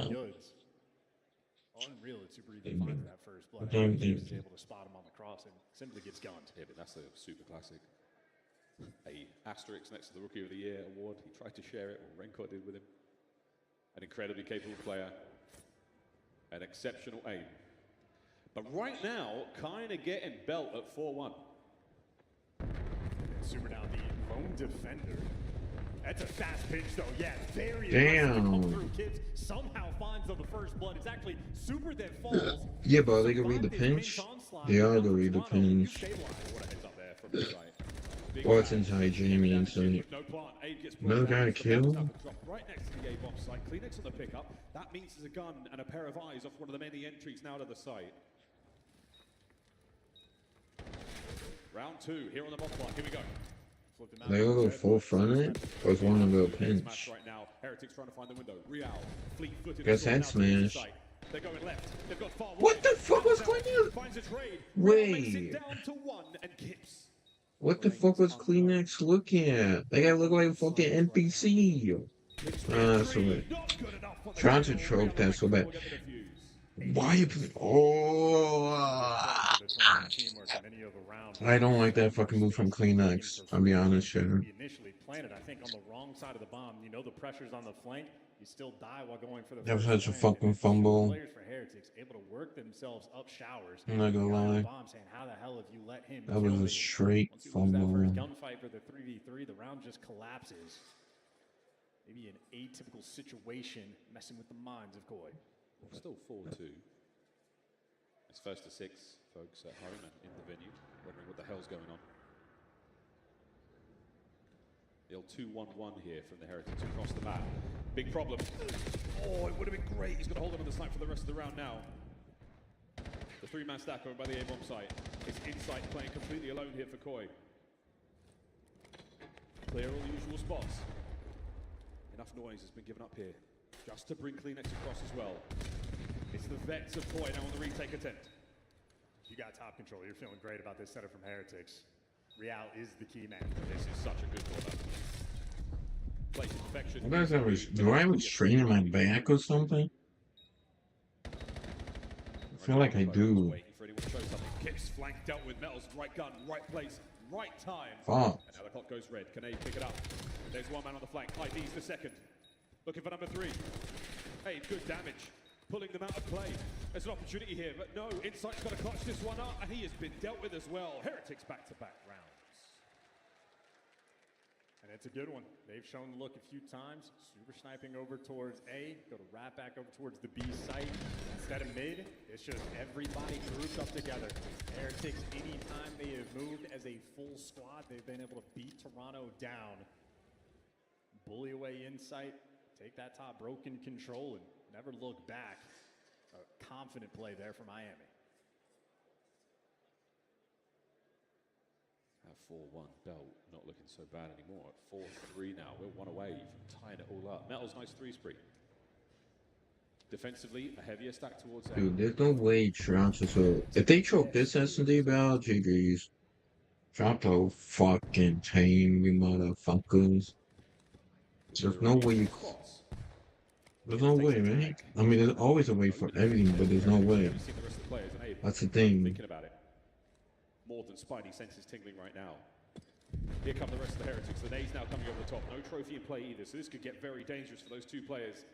Goods. Unreal that Super even finds that first blood. Heretics is able to spot him on the cross and simply gets gunned. Yeah, but that's a super classic. A asterisk next to the Rookie of the Year award. He tried to share it, or Renko did with him. An incredibly capable player. An exceptional aim. But right now, kind of getting belt at 4-1. Super now the lone defender. That's a fast pitch, though. Yeah, very damn. Through. Kids somehow finds the first blood. It's actually Super that falls. Yeah, but they can read the pinch. They are to read the pinch. Oh, it's inside Jamie inside. Another guy killed. Right next to the A-bomb site. Kleenex on the pickup. That means there's a gun and a pair of eyes off one of the many entries now to the site. Round 2 here on the bomb block. Here we go. They go full front it, or is one of the pinch? Right now, Heretics trying to find the window. Real, fleet-footed. Guess head smash. They're going left. They've got far What the fuck was Kleenex? Finds a trade. Wait. Down to 1 and Kips. What the fuck was Kleenex looking at? They gotta look like a fucking NPC. So bad. Trying to choke that so bad. Why you play? Oh. I don't like that fucking move from Kleenex. I'll be honest, yeah. He initially planted, I think, on the wrong side of the bomb. You know the pressure's on the flank. You still die while going for the. That was such a fucking fumble. Players for Heretics able to work themselves up showers. I'm not gonna lie. Saying, how the hell have you let him? That was a straight fumble. That first gunfight for the 3v3, the round just collapses. Maybe an atypical situation, messing with the minds of Koi. Still 4-2. It's first to 6, folks at home and in the venue, wondering what the hell's going on. The old 2-1-1 here from the Heretics across the map. Big problem. Oh, it would have been great. He's got to hold on to the snipe for the rest of the round now. The 3-man stack over by the A-bomb site. It's Insight playing completely alone here for Koi. Clear all the usual spots. Enough noise has been given up here, just to bring Kleenex across as well. It's the vets of Koi now on the retake attempt. You got top control. You're feeling great about this setup from Heretics. Real is the key man. This is such a good corner. Place perfection. Do I have a strain in my back or something? I feel like I do. Waiting for anyone to show something. Kips flanked out with Metals. Right gun, right place, right time. Fuck. And now the clock goes red. Can they pick it up? There's one man on the flank. ID's the second. Looking for number 3. Hey, good damage. Pulling them out of play. There's an opportunity here, but no, Insight's got to clutch this one up, and he has been dealt with as well. Heretics back-to-back rounds. And it's a good one. They've shown the look a few times. Super sniping over towards A, go to wrap back over towards the B site. Instead of mid, it's just everybody grouped up together. Heretics, anytime they have moved as a full squad, they've been able to beat Toronto down. Bully away Insight, take that top broken control, and never look back. A confident play there for Miami. That 4-1 belt not looking so bad anymore. At 4-3 now. We're 1 away from tying it all up. Metals, nice 3 spree. Defensively, a heavier stack towards A. Dude, there's no way Toronto. So if they choke this S&D belt, GG's. Toronto fucking tame, you motherfuckers. There's no way you. There's no way, man. I mean, there's always a way for everything, but there's no way. That's the thing. Thinking about it. More than Spidey senses tingling right now. Here come the rest of the Heretics. The nades now coming over the top. No trophy in play either, so this could get very dangerous for those 2 players.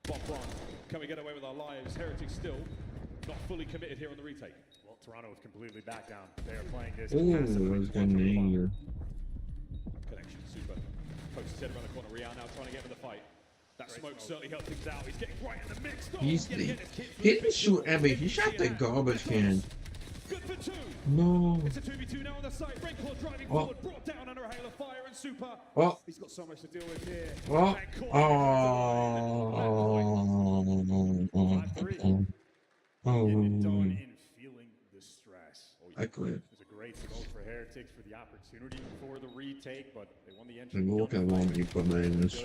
Bomb run. Can we get away with our lives? Heretics still not fully committed here on the retake. Well, Toronto is completely back down. They are playing this. Ooh, that was good name. Connection, super. Pokes his head around the corner. Real now trying to get in the fight. That smoke certainly helped things out. He's getting right in the mix. He didn't shoot Emmy. He shot the garbage can. Good for 2. No. It's a 2v2 now on the side. Rancor driving forward, brought down under a hail of fire, and Super. He's got so much to deal with here. Getting done and feeling the stress. I quit. It was a great smoke for Heretics for the opportunity for the retake, but they won the entry. Look how long you put my in this.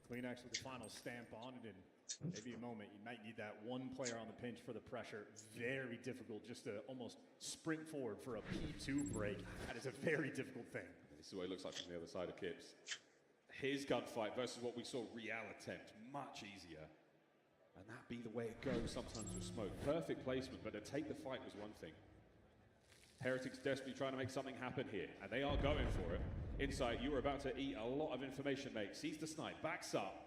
Kleenex with the final stamp on it, and maybe a moment you might need that one player on the pinch for the pressure. Very difficult just to almost sprint forward for a P2 break. That is a very difficult thing. This is what it looks like from the other side of Kips. His gunfight versus what we saw Real attempt, much easier. And that be the way it goes sometimes with smoke. Perfect placement, but to take the fight was one thing. Heretics desperately trying to make something happen here, and they are going for it. Insight, you were about to eat a lot of information, mate. Sees the snipe, backs up.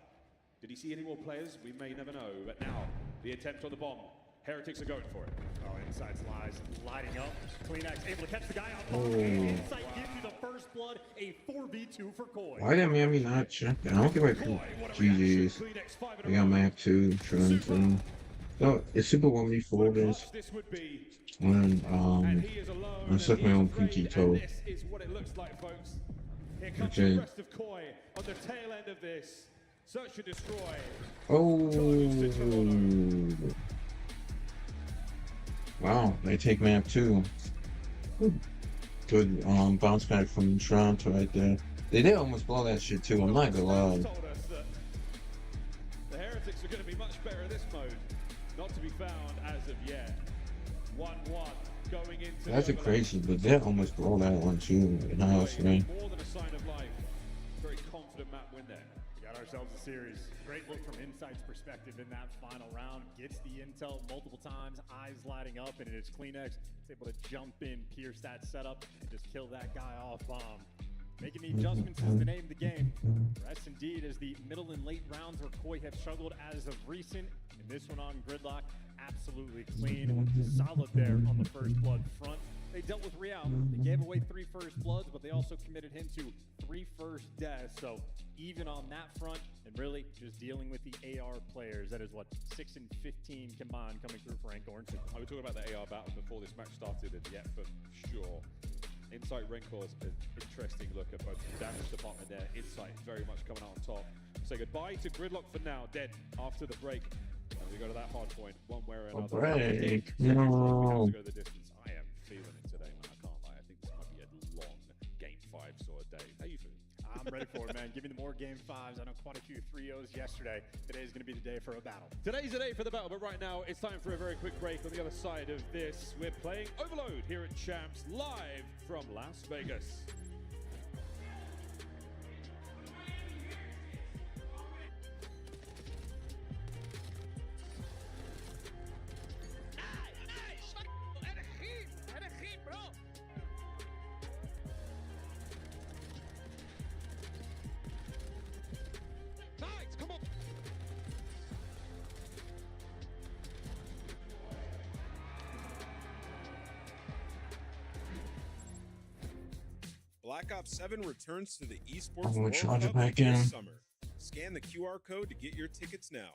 Did he see any more players? We may never know, but now the attempt on the bomb. Heretics are going for it. Oh, Insight's lies lighting up. Kleenex able to catch the guy out. Oh. Insight gives you the first blood, a 4v2 for Koi. Why did Miami not check that? I don't give a GG's. They got map 2, trying to. No, it's Super 1v4 this. And I suck my own pinky toe. This is what it looks like, folks. Here comes Okay. the rest of Koi on the tail end of this. Search and destroy. Oh. Wow, they take map 2. Good bounce back from Toronto right there. They did almost blow that shit too, I'm not gonna lie. Told us that the Heretics are going to be much better in this mode. Not to be found as of yet. 1-1 going into That's a crazy, but they almost blow that one too. In house, man. More than a sign of life. Very confident map win there. We got ourselves a series. Great look from Insight's perspective in that final round. Gets the intel multiple times, eyes lighting up, and it is Kleenex. It's able to jump in, pierce that setup, and just kill that guy off bomb. Making the adjustments is the name of the game. Rest indeed as the middle and late rounds where Koi have struggled as of recent. And this one on Gridlock, absolutely clean. Solid there on the first blood front. They dealt with Real. They gave away 3 first bloods, but they also committed him to 3 first deaths. So even on that front, and really just dealing with the AR players. That is what, 6 and 15 combined coming through for Rank Orange. I was talking about the AR battle before this match started, and yeah, for sure. Insight Renkor's an interesting look at both the damage department there. Insight very much coming out on top. Say goodbye to Gridlock for now, dead after the break. And we go to that hard point, one way or another. Break. No. No. To go the distance. I am feeling it today, man. I can't lie. I think this might be a long game 5 sort of day. How you feeling? I'm ready for it, man. Give me the more game 5s. I know quite a few 3-0s yesterday. Today's going to be the day for a battle. Today's the day for the battle, but right now it's time for a very quick break. On the other side of this, we're playing Overload here at Champs, live from Las Vegas. Black Ops 7 returns to the I'm Esports gonna World charge it Cup back this in. summer. Scan the QR code to get your tickets now.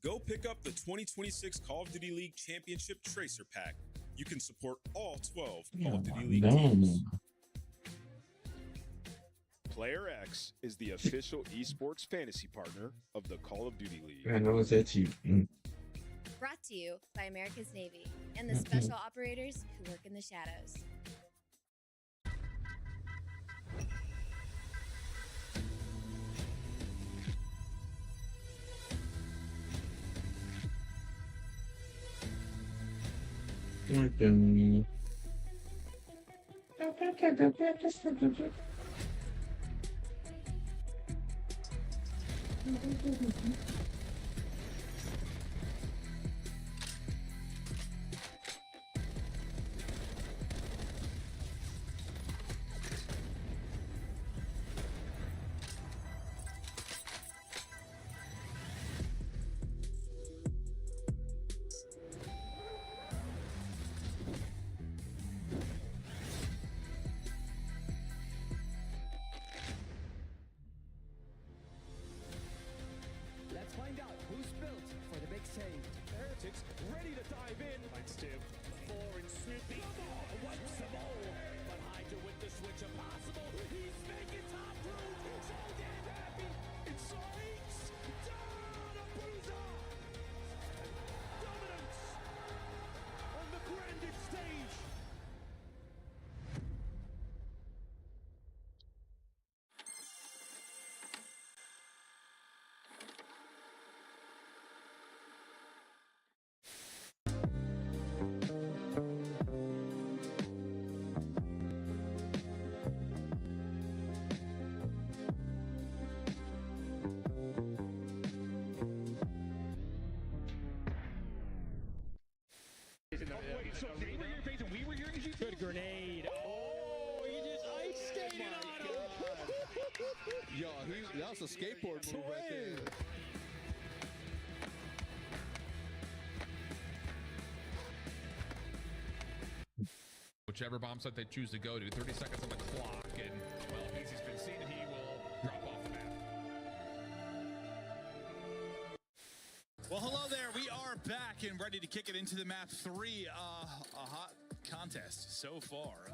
Go pick up the 2026 Call of Duty League Championship Tracer Pack. You can support all 12 Call of Duty League teams. Player X is the official esports fantasy partner of the Call of Duty League. I know it's itchy. Brought to you by America's Navy and the special operators who work in the shadows. Let's find out who's built for the big save. Heretics ready to dive in. Fights two. 4 and Snoopy. Wipes them all. But Hydra with the switch impossible. He's making top room. So damn happy. It's Saints. Down a bruiser. Dominance on the grandest stage. So if they were here facing, we were here in GT. Good grenade. Oh, he just ice skated on him. Yo, that was a skateboard move right there. Whichever bomb site they choose to go to, 30 seconds on the clock, and well, since he's been seen, he will drop off the map. Well, hello there. We are back and ready to kick it into the map 3. A hot contest so far.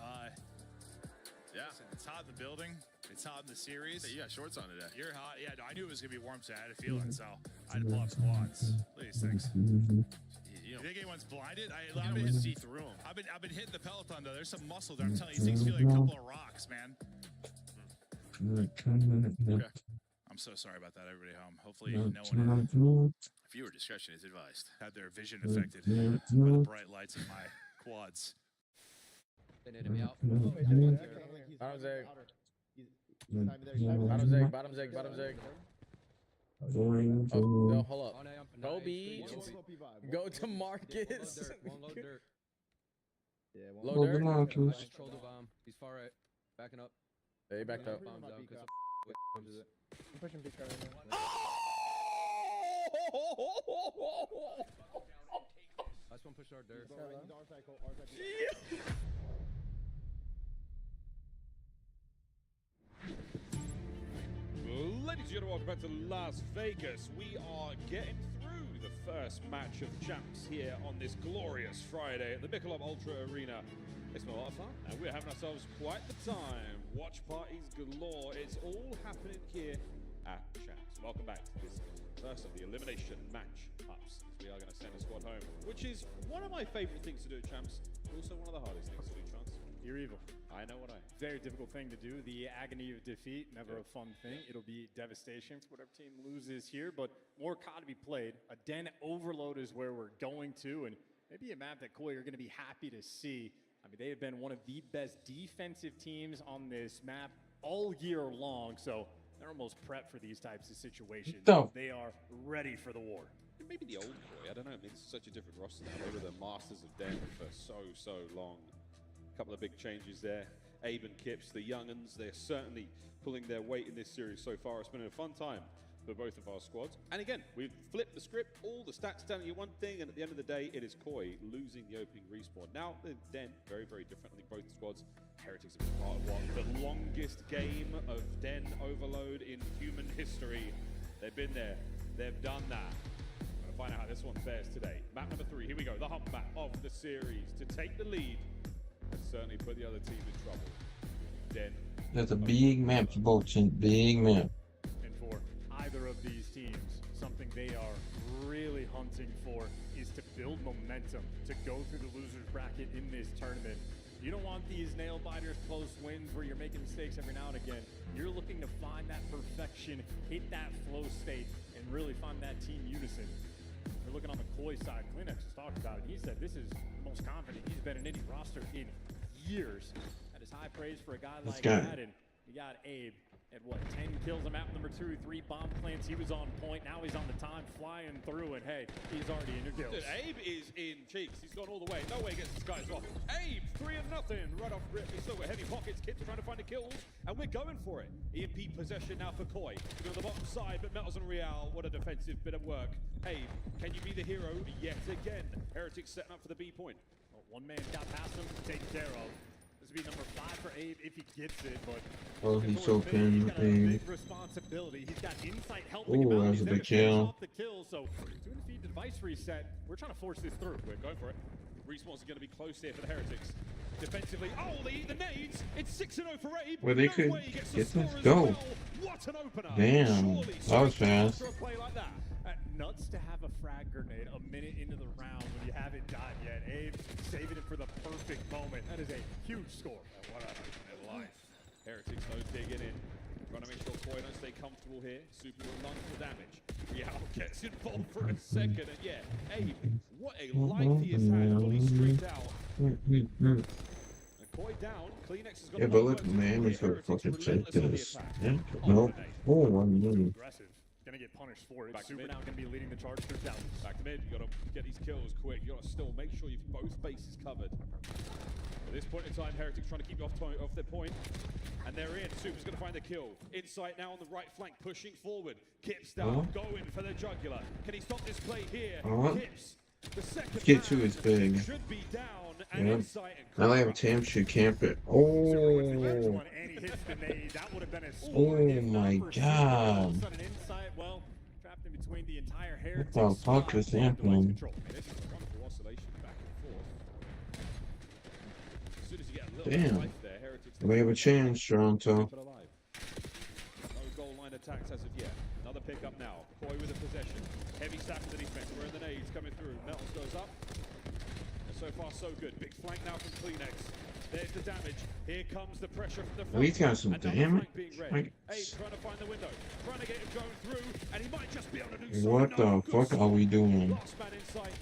Yeah, it's hot in the building. It's hot in the series. Hey, you got shorts on today. You're hot. Yeah, no, I knew it was gonna be warm, so I had a feeling. So I had to pull up squads. Look at these things. You think anyone's blinded? I've been see through them. I've been hitting the peloton though. There's some muscle there. I'm telling you, these things feel like a couple of rocks, man. Okay. I'm so sorry about that, everybody home. Hopefully, no one. Viewer discretion is advised. Had their vision affected by the bright lights of my quads. They needed me out. Bottom's egg. Bottom's egg. Going Oh, to no, hold up. Go beach. Go to Marcus. One low dirt. Yeah, Low go dirt. to Marcus. Control the bomb. He's far right. Backing up. Hey, backed up. Bombs down. I'm pushing big car right now. Last one pushed our dirt. Ladies and gentlemen, welcome back to Las Vegas. We are getting through the first match of champs here on this glorious Friday at the Michelob Ultra Arena. It's been a lot of fun, and we're having ourselves quite the time. Watch parties galore. It's all happening here at champs. Welcome back to this first of the elimination match ups. We are going to send a squad home, which is one of my favorite things to do at champs, but also one of the hardest things to do, Chance. You're evil. I know what I am. Very difficult thing to do. The agony of defeat, never a fun thing. It'll be devastation for whatever team loses here, but more COD to be played. A Den Overload is where we're going to, and maybe a map that Koi, you're going to be happy to see. I mean, they have been one of the best defensive teams on this map all year long, so they're almost prepped for these types of situations. They are ready for the war. Maybe the old Koi, I don't know. I mean, it's such a different roster now. They were the masters of Den for so long. A couple of big changes there. Abe and Kips, the young'uns, they're certainly pulling their weight in this series so far. It's been a fun time for both of our squads. And again, we've flipped the script, all the stats telling you one thing, and at the end of the day, it is Koi losing the opening respawn. Now, Den, very differently, both squads. Heretics have been part of what? The longest game of Den Overload in human history. They've been there, they've done that. We're gonna find out how this one fares today. Map number 3, here we go, the hump map of the series. To take the lead, and certainly put the other team in trouble. Den. That's a big map to both teams. Big map. And for either of these teams, something they are really hunting for is to build momentum, to go through the loser's bracket in this tournament. You don't want these nail biters close wins where you're making mistakes every now and again. You're looking to find that perfection, hit that flow state, and really find that team unison. We're looking on the Koi side. Kleenex just talked about it. He said this is the most confident he's been in any roster in years. That is high praise for a guy like that. And you got Abe at what, 10 kills on map number 2, 3 bomb plants. He was on point. Now he's on the time flying through, and hey, he's already in your kills. Dude, Abe is in cheeks. He's gone all the way. No way against this guy as well. Abe, 3-0 right off rip. He's still got heavy pockets. Kids trying to find the kills, and we're going for it. EMP possession now for Koi. We're on the bottom side, but Metals and Real, what a defensive bit of work. Abe, can you be the hero yet again? Heretics setting up for the B point. Well, one man got past him, taken care of. This would be number 5 for Abe if he gets it, but Oh, he's open. he's got a big responsibility. He's got insight helping him Oh, out. that's He's a there big to finish kill. off the kill, so doing the feed device reset. We're trying to force this through. We're going for it. Respawns are going to be close here for the Heretics. Defensively, oh, the nades! It's 6-0 for Abe. Well, they No could way he gets the get score this as go. well. What an opener! Damn, Surely that was straight fast. after a play like that. Nuts to have a frag grenade a minute into the round when you haven't died yet. Abe saving it for the perfect moment. That is a huge score. What a life. Heretics though digging in. Trying to make sure Koi don't stay comfortable here. Super will none for damage. Real gets involved for a second, and yeah, Abe, what a life he has had, fully streaked out. And Koi down. Kleenex has got Yeah, but look, man, he's gonna fucking take this. Yeah, no. Oh, 1 minute. Aggressive. Gonna get punished punished for it. Back to Super mid. now going to be leading the charge through towers. Back to mid. You got to get these kills quick. You got to still make sure you've both bases covered. At this point in time, Heretics trying to keep you off their point. And they're in. Super's going to find the kill. Insight now on the right flank, pushing forward. Kips down, going for the jugular. Can he stop this play here? Kips. The second Get to is big. should be down. And Yep. Insight and Now they have Tam should camp it. Oh. And he hits the nade. That would have been a score. Oh my god. Insight, well, trapped in between the entire What Heretics the fuck squad is and happening? This is a wonderful oscillation back and forth. As soon as you get a little bit of Damn. life there, Heretics. We have a chance, Toronto. Keep it alive. No goal line attacks as of yet. Another pickup now. Koi with a possession. Heavy stack in the defense. We're in the nades coming through. Metals goes up. And so far, so good. Big flank now from Kleenex. There's the damage. Here comes the pressure from the front. We've got some Another damage. flank being read. Like- Abe trying to find the window. Trying to get him going through. And he might just be able to do so. What No, the good fuck are we doing? Last man in sight.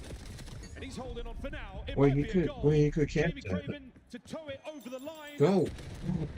And he's holding on for now. It Wait, might he be a could. goal. Wait, he could Jamie catch that. Craven to tow it over the line. Go.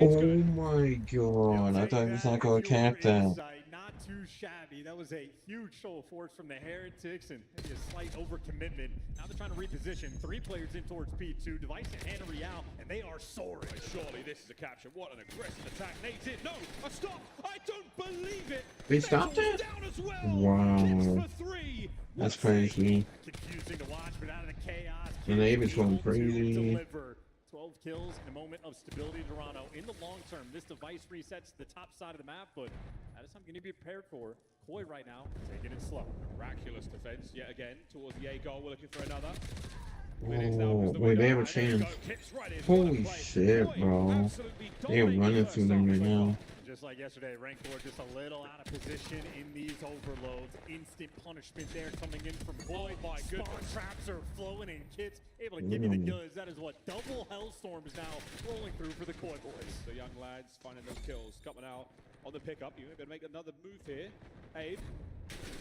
Oh my god! I thought he was not gonna cap that. Not too shabby. That was a huge show of force from the Heretics and maybe a slight overcommitment. Now they're trying to reposition. 3 players in towards P2. Device and Hannah Real, and they are soaring. Surely this is a capture. What an aggressive attack. Nate's in. No, a stop. I don't believe it. They stopped Metal's it? down as well. Wow. Kips for 3. That's crazy. Confusing to watch, but out of the chaos. And Abe is able going to crazy. deliver 12 kills in a moment of stability. Toronto in the long term. This device resets the top side of the map, but that is something to be prepared for. Koi right now taking it slow. Miraculous defense yet again towards the A goal. We're looking for another. Oh, wait, they have a chance. Holy shit, bro. They're running through them right now. Just like yesterday, Rancor just a little out of position in these overloads. Instant punishment there coming in from Koi. Oh my Spawn goodness. traps are flowing in. Kits able to give you the goods. That is what double Hellstorms now rolling through for the Koi boys. The young lads finding those kills coming out on the pickup. You may make another move here. Abe,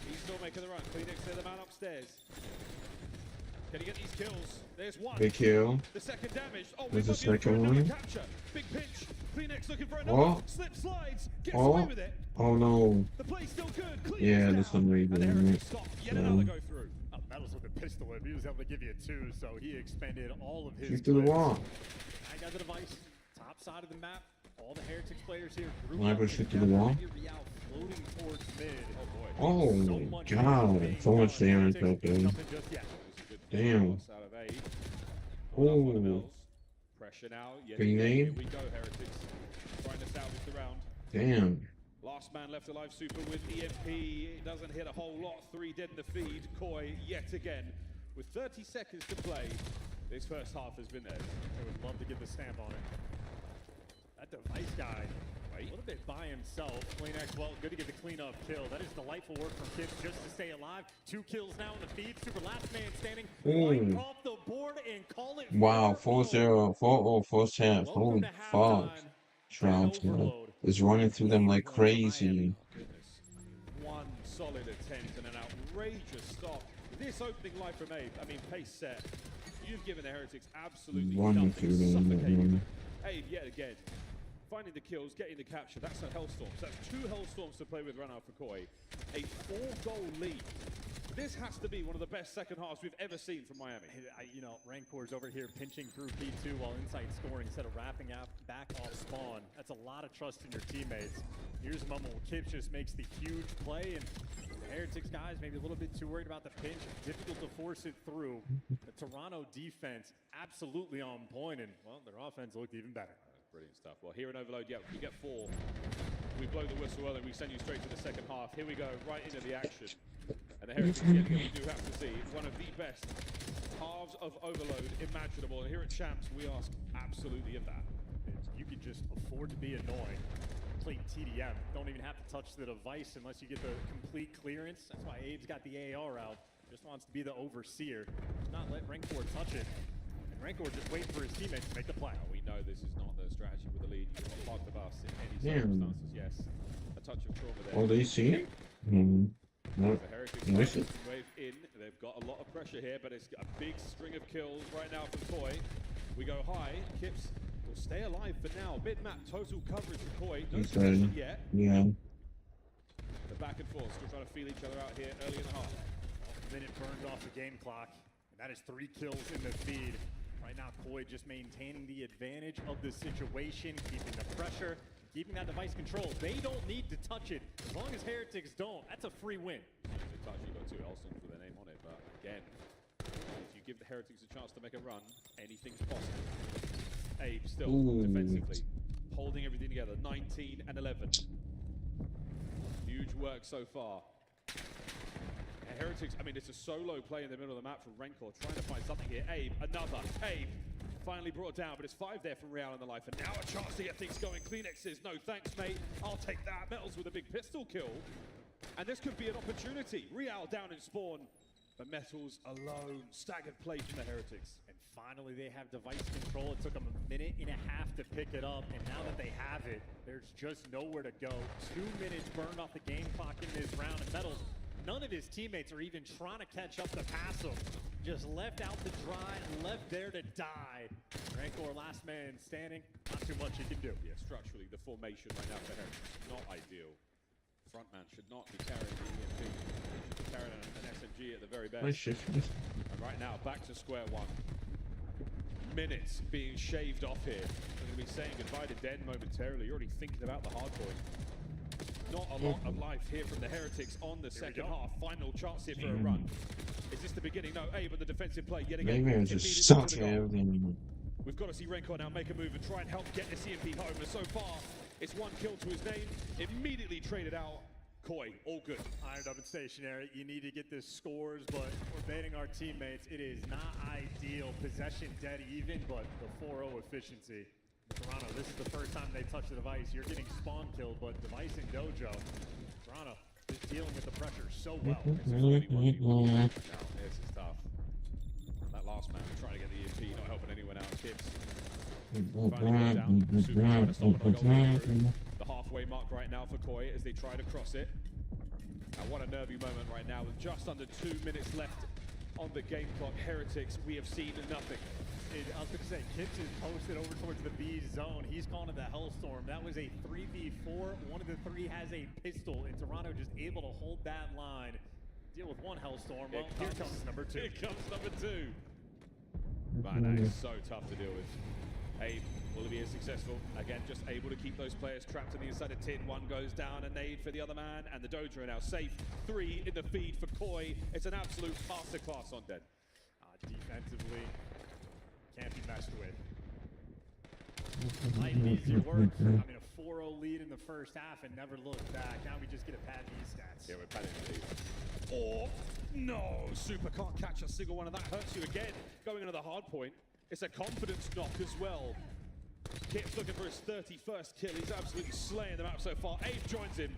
he's still making the run. Kleenex, they're the man upstairs. Can he get these kills? There's one. Big kill. The second damage. Oh, There's we the second one. capture. Big pinch. Kleenex looking for another. Oh. Slip slides. Gets away Oh. with it. Oh no. The play's still good. Kleenex Yeah, down. there's some reason And the in Heretics it. stop. Yet another So, go through. Metals with the pistol whip. He was able to give you 2, so he expended all of his shoot through the clips. wall. I got the device. Top side of the map. All the Heretics players here. group Wanna up go shoot through together. the wall? Real floating towards mid. Oh So my much god. being So much done. damage Heretics out there. nothing just yet. Damn. Out of Abe. Oh. Pressure now. Yet Grenade. again. Here we go, Heretics. Trying to salvage the round. Damn. Last man left alive, Super with EMP. It doesn't hit a whole lot. 3 dead in the feed. Koi yet again. With 30 seconds to play, this first half has been theirs. I would love to get the stamp on it. That device guy, a little bit by himself. Kleenex, well, good to get the cleanup kill. That is delightful work from Kips just to stay alive. 2 kills now in the feed. Super last man standing. Ooh. Wipe off the board and call it Wow, 4-0. 4-0, 4-0, first half. Welcome Holy to fuck. halftime. Toronto is running through them like crazy. Goodness. One solid attempt and an outrageous stop. This opening life from Abe, I mean, pace set. You've given the Heretics absolutely Running nothing. through them. Suffocating. Abe, yet again, finding the kills, getting the capture. That's a Hellstorm. So that's 2 Hellstorms to play with right now for Koi. A 4-goal lead. This has to be one of the best second halves we've ever seen from Miami. You know, Rancor's over here pinching through P2 while Insight scoring instead of wrapping out back off spawn. That's a lot of trust in your teammates. Here's a moment where Kips just makes the huge play, and the Heretics guys maybe a little bit too worried about the pinch. Difficult to force it through. The Toronto defense absolutely on point, and, well, their offense looked even better. Brilliant stuff. Well, here in Overload, yeah, we get 4. We blow the whistle early, we send you straight to the second half. Here we go, right into the action. And the Heretics, yet again, we do have to see one of the best halves of Overload imaginable. And here at Champs, we ask absolutely of that. You could just afford to be annoying. Play TDM. Don't even have to touch the device unless you get the complete clearance. That's why Abe's got the AR out. Just wants to be the overseer. Just not let Rancor touch it. And Rancor just waiting for his teammates to make the play. We know this is not the strategy with the lead. You can park the bus in any Damn. circumstances. Yes, a touch of trauma there. Oh, they see it? No. The Heretics Nice. wave in. They've got a lot of pressure here, but it's a big string of kills right now from Koi. We go high. Kips will stay alive for now. Mid-map total coverage for Koi. No He's position dead. yet. Yeah. The back and forth, still trying to feel each other out here early in the half. A minute burned off the game clock, and that is 3 kills in the feed. Right now, Koi just maintaining the advantage of the situation, keeping the pressure, keeping that device controlled. They don't need to touch it. As long as Heretics don't, that's a free win. They touch, you've got 2 Elstons with their name on it, but again, if you give the Heretics a chance to make a run, anything's possible. Abe still defensively, holding everything together, 19 and 11. Huge work so far. And Heretics, I mean, it's a solo play in the middle of the map from Rencor, trying to find something here. Abe, another. Abe finally brought down, but it's 5 there from Real in the life, and now a chance to get things going. Kleenex says, no thanks, mate. I'll take that. Metals with a big pistol kill. And this could be an opportunity. Real down in spawn, but Metals alone. Staggered play from the Heretics. And finally, they have device control. It took them a minute and a half to pick it up, and now that they have it, there's just nowhere to go. 2 minutes burned off the game clock in this round, and Metals, none of his teammates are even trying to catch up to pass him. Just left out to dry, left there to die. Rancor, last man standing, not too much he can do. Yeah, structurally, the formation right now for Heretics is not ideal. Frontman should not be carrying the EMP. He should be carrying an SMG at the very best. And right now, back to square one. Minutes being shaved off here. We're going to be saying goodbye to Den momentarily. You're already thinking about the hard point. Not a lot of life here from the Heretics on the second half. Final chance here for a run. Is this the beginning? No, Abe with the defensive play yet again. Maybe I'm just stuck here. We've got to see Rencor now make a move and try and help get the CMP home. And so far, it's 1 kill to his name. Immediately traded out. Koi, all good. Ironed up and stationary. You need to get the scores, but we're baiting our teammates. It is not ideal. Possession dead even, but the 4-0 efficiency. Toronto, this is the first time they touch the device. You're getting spawn killed, but device and dojo. Toronto is dealing with the pressure so well. Now, this is tough. That last man trying to get the EMP, not helping anyone out. Kips finally down. Super trying to stop the goal through the halfway mark right now for Koi as they try to cross it. And what a nervy moment right now with just under 2 minutes left on the game clock. Heretics, we have seen nothing. I was going to say, Kips is posted over towards the B zone. He's calling it the Hellstorm. That was a 3v4. One of the 3 has a pistol, and Toronto just able to hold that line. Deal with 1 Hellstorm. Well, here comes number 2. Here comes number 2. Man, that is so tough to deal with. Abe, will he be as successful? Again, just able to keep those players trapped on the inside of tin. 1 goes down, a nade for the other man, and the Dojo are now safe. 3 in the feed for Koi. It's an absolute masterclass on Den. Defensively, can't be messed with. Might be easier work. I mean, a 4-0 lead in the first half and never looked back. Now we just get a pad these stats. Yeah, we're padding the lead. Oh, no. Super can't catch a single one, and that hurts you again. Going into the hard point. It's a confidence knock as well. Kip's looking for his 31st kill. He's absolutely slaying the map so far. Abe joins him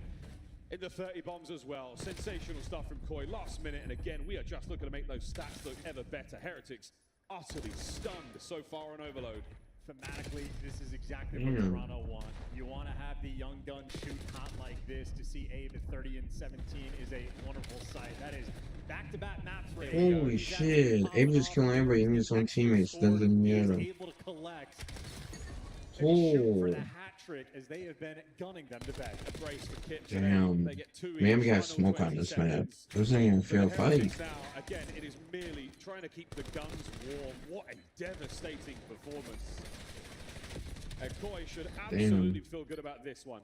in the 30 bombs as well. Sensational stuff from Koi last minute. And again, we are just looking to make those stats look ever better. Heretics utterly stunned so far on Overload. Thematically, this is exactly what Toronto want. You want to have the young gun shoot hot like this. To see Abe at 30 and 17 is a wonderful sight. That is back-to-back maps for Abe. Holy shit. Abe just killing everybody, even his own teammates. Doesn't matter. Able to collect and shoot for the hat trick as they have been gunning them to bed. A brace for Kip. Damn. Man, we got smoke on this map. Doesn't even feel fight. Now, again, it is merely trying to keep the guns warm. What a devastating performance. And Koi should absolutely feel good about this one.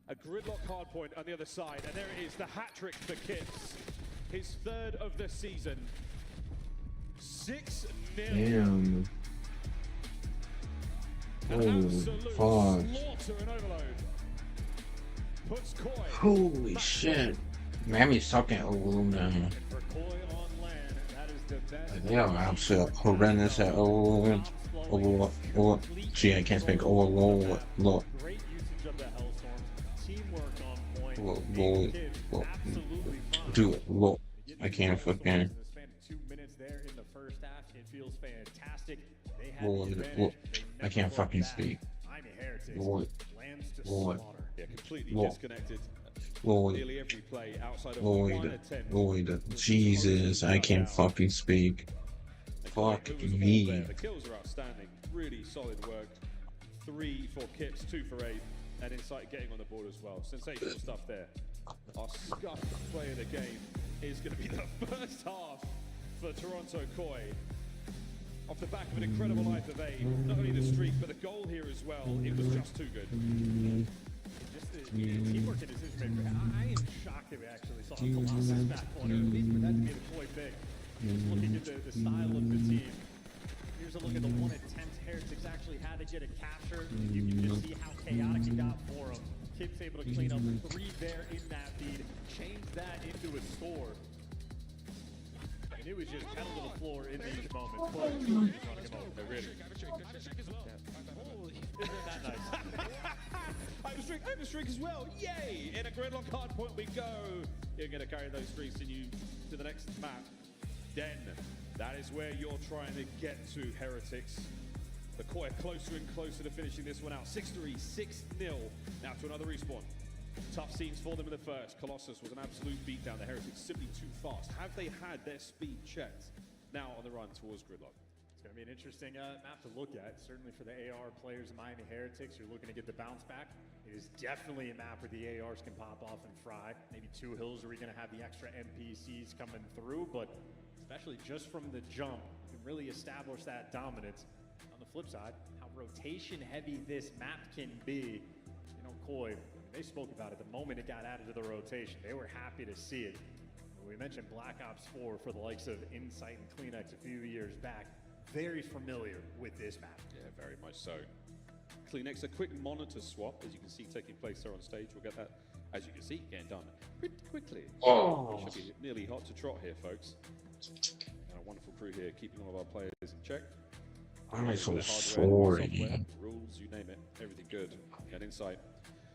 A gridlock hardpoint on the other side, and there it is, the hat trick for Kips. His 3rd of the season. 6-0. Damn. Holy fuck. Slaughter and Overload. Puts Koi. Holy shit. Miami's sucking Overload now. For Koi on land, that is the best. They are absolutely horrendous at Overload. Gee, I can't speak Overload. Look. Great usage of the Hellstorm. Teamwork on point. Dude, look. I can't fucking. 2 minutes there in the first half. It feels fantastic. They have Look. I can't fucking speak. Lord. Yeah, completely disconnected. Lord. Nearly every play outside of 1 attempt. Lord. Jesus, I can't fucking speak. Fuck me. The kills are outstanding. Really solid work. 3 for Kips, 2 for Abe. and Insight getting on the board as well. Sensational stuff there. Our scuffed play of the game is going to be the first half for Toronto Koi. Off the back of an incredible life of eight, not only the streak, but the goal here as well. It was just too good. Just the teamwork and decision maker. I am shocked that we actually saw Colossus back corner, at least for that to be the Koi pick. Just looking at the style of the team. Here's a look at the one attempt Heretics actually had to get a capture. You can just see how chaotic it got for them. Kip's able to clean up 3 there in that feed, change that into a score. And it was just pedal to the floor in these moments. But just running him over. Really. Oh, isn't that nice? I have a streak as well. Yay! In a gridlock hard point we go. You're going to carry those streaks in you to the next map. Den. That is where you're trying to get to, Heretics. The Koi are closer and closer to finishing this one out. 6-3, 6-0. Now to another respawn. Tough scenes for them in the first. Colossus was an absolute beatdown. The Heretics simply too fast. Have they had their speed checked? Now on the run towards gridlock. It's going to be an interesting map to look at. Certainly for the AR players of Miami Heretics, you're looking to get the bounce back. It is definitely a map where the ARs can pop off and fry. Maybe 2 hills where you're going to have the extra NPCs coming through, but especially just from the jump, you can really establish that dominance. On the flip side, how rotation heavy this map can be. You know, Koi, they spoke about it the moment it got added to the rotation. They were happy to see it. We mentioned Black Ops 4 for the likes of Insight and Kleenex a few years back. Very familiar with this map. Yeah, very much so. Kleenex, a quick monitor swap, as you can see taking place there on stage. We'll get that, as you can see, getting done pretty quickly. Oh. It should be nearly hot to trot here, folks. And a wonderful crew here, keeping all of our players in check. I'm so Hardware, sorry. software, rules, you name it, everything good. And Insight.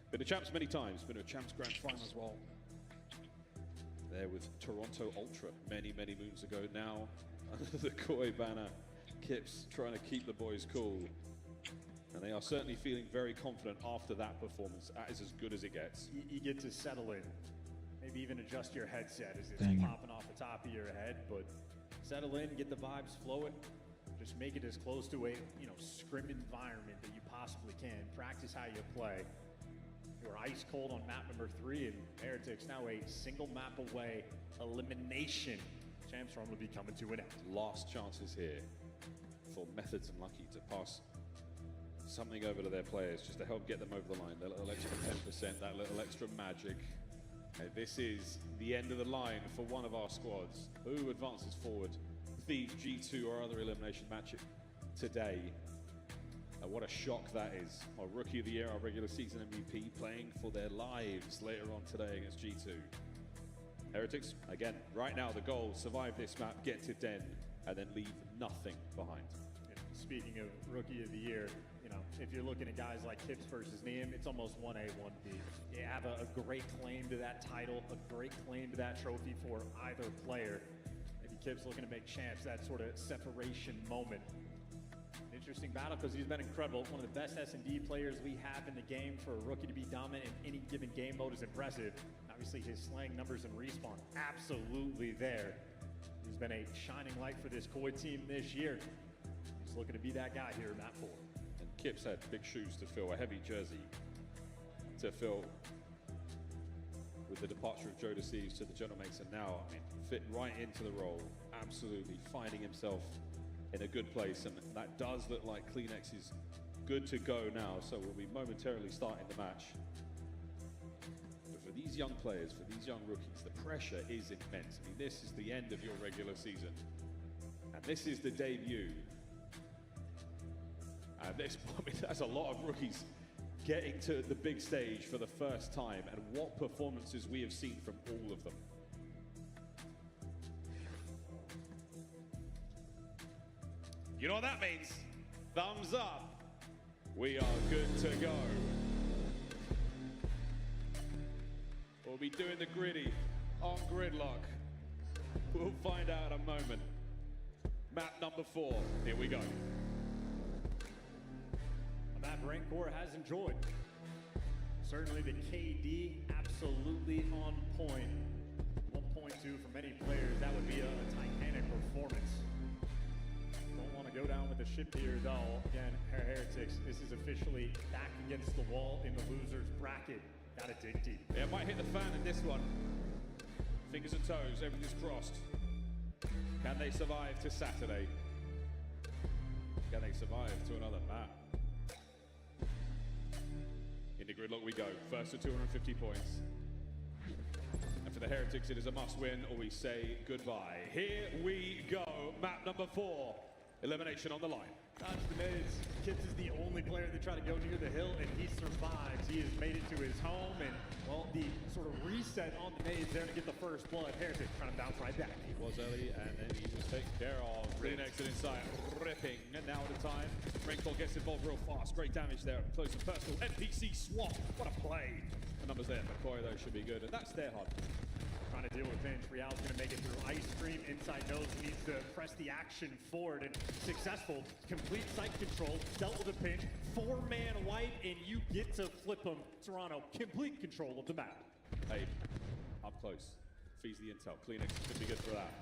Been to champs many times, been to a champs grand final as well. There with Toronto Ultra many moons ago. Now under the Koi banner, Kips trying to keep the boys cool. And they are certainly feeling very confident after that performance. That is as good as it gets. You get to settle in. Maybe even adjust your headset as it's Dang it. popping off the top of your head, but settle in, get the vibes flowing. Just make it as close to a scrim environment that you possibly can. Practice how you play. You're ice cold on map number 3, and Heretics now a single map away. Elimination. Champs run will be coming to an end. Last chances here for Methods and Lucky to pass something over to their players just to help get them over the line. That little extra 10%, that little extra magic. And this is the end of the line for one of our squads. Who advances forward? Thieves, G2, or other elimination match today. What a shock that is. Our Rookie of the Year, our regular season MVP, playing for their lives later on today against G2. Heretics, again, right now the goal, survive this map, get to Den, and then leave nothing behind. And speaking of Rookie of the Year, if you're looking at guys like Kips versus Neum, it's almost 1A, 1B. You have a great claim to that title, a great claim to that trophy for either player. Maybe Kips looking to make champs, that sort of separation moment. Interesting battle because he's been incredible. One of the best S&D players we have in the game. For a rookie to be dominant in any given game mode is impressive. Obviously his slang numbers and respawn, absolutely there. He's been a shining light for this Koi team this year. He's looking to be that guy here in map 4. And Kips had big shoes to fill, a heavy jersey to fill with the departure of Joe Deceives to the General Mates, and now fit right into the role, absolutely finding himself in a good place, and that does look like Kleenex is good to go now, so we'll be momentarily starting the match. But for these young players, for these young rookies, the pressure is immense. This is the end of your regular season, and this is the debut. And this, that's a lot of rookies getting to the big stage for the first time, and what performances we have seen from all of them. You know what that means? Thumbs up. We are good to go. We'll be doing the gritty on gridlock. We'll find out in a moment. Map number 4. Here we go. A map Rancor has enjoyed. Certainly the KD absolutely on point. 1.2 for many players. That would be a titanic performance. Don't want to to go down with the ship here, though. Again, Heretics, this is officially back against the wall in the loser's bracket. Gotta dig deep. Yeah, might hit the fan in this one. Fingers and toes, everything's crossed. Can they survive to Saturday? Can they survive to another map? Into gridlock we go. First to 250 points. And for the Heretics, it is a must-win, or we say goodbye. Here we go. Map number 4. Elimination on the line. Dodge the nades. Kips is the only player that tried to go near the hill, and he survives. He has made it to his home, and, well, the sort of reset on the nades there to get the first blood. Heretic trying to bounce right back. He was early, and then he was taken care of. Clean exit inside. Ripping. And now at a time. Rainfall gets involved real fast. Great damage there. Close and personal. NPC swap. What a play. The numbers there for Koi, though, should be good. And that's their hard. Trying to deal with pinch. Real's going to make it through Ice Cream. Inside nose needs to press the action forward, and successful. Complete sight control. Dealt with a pinch. 4-man wipe, and you get to flip him. Toronto, complete control of the map. Hey, up close. Fees the intel. Kleenex could be good for that.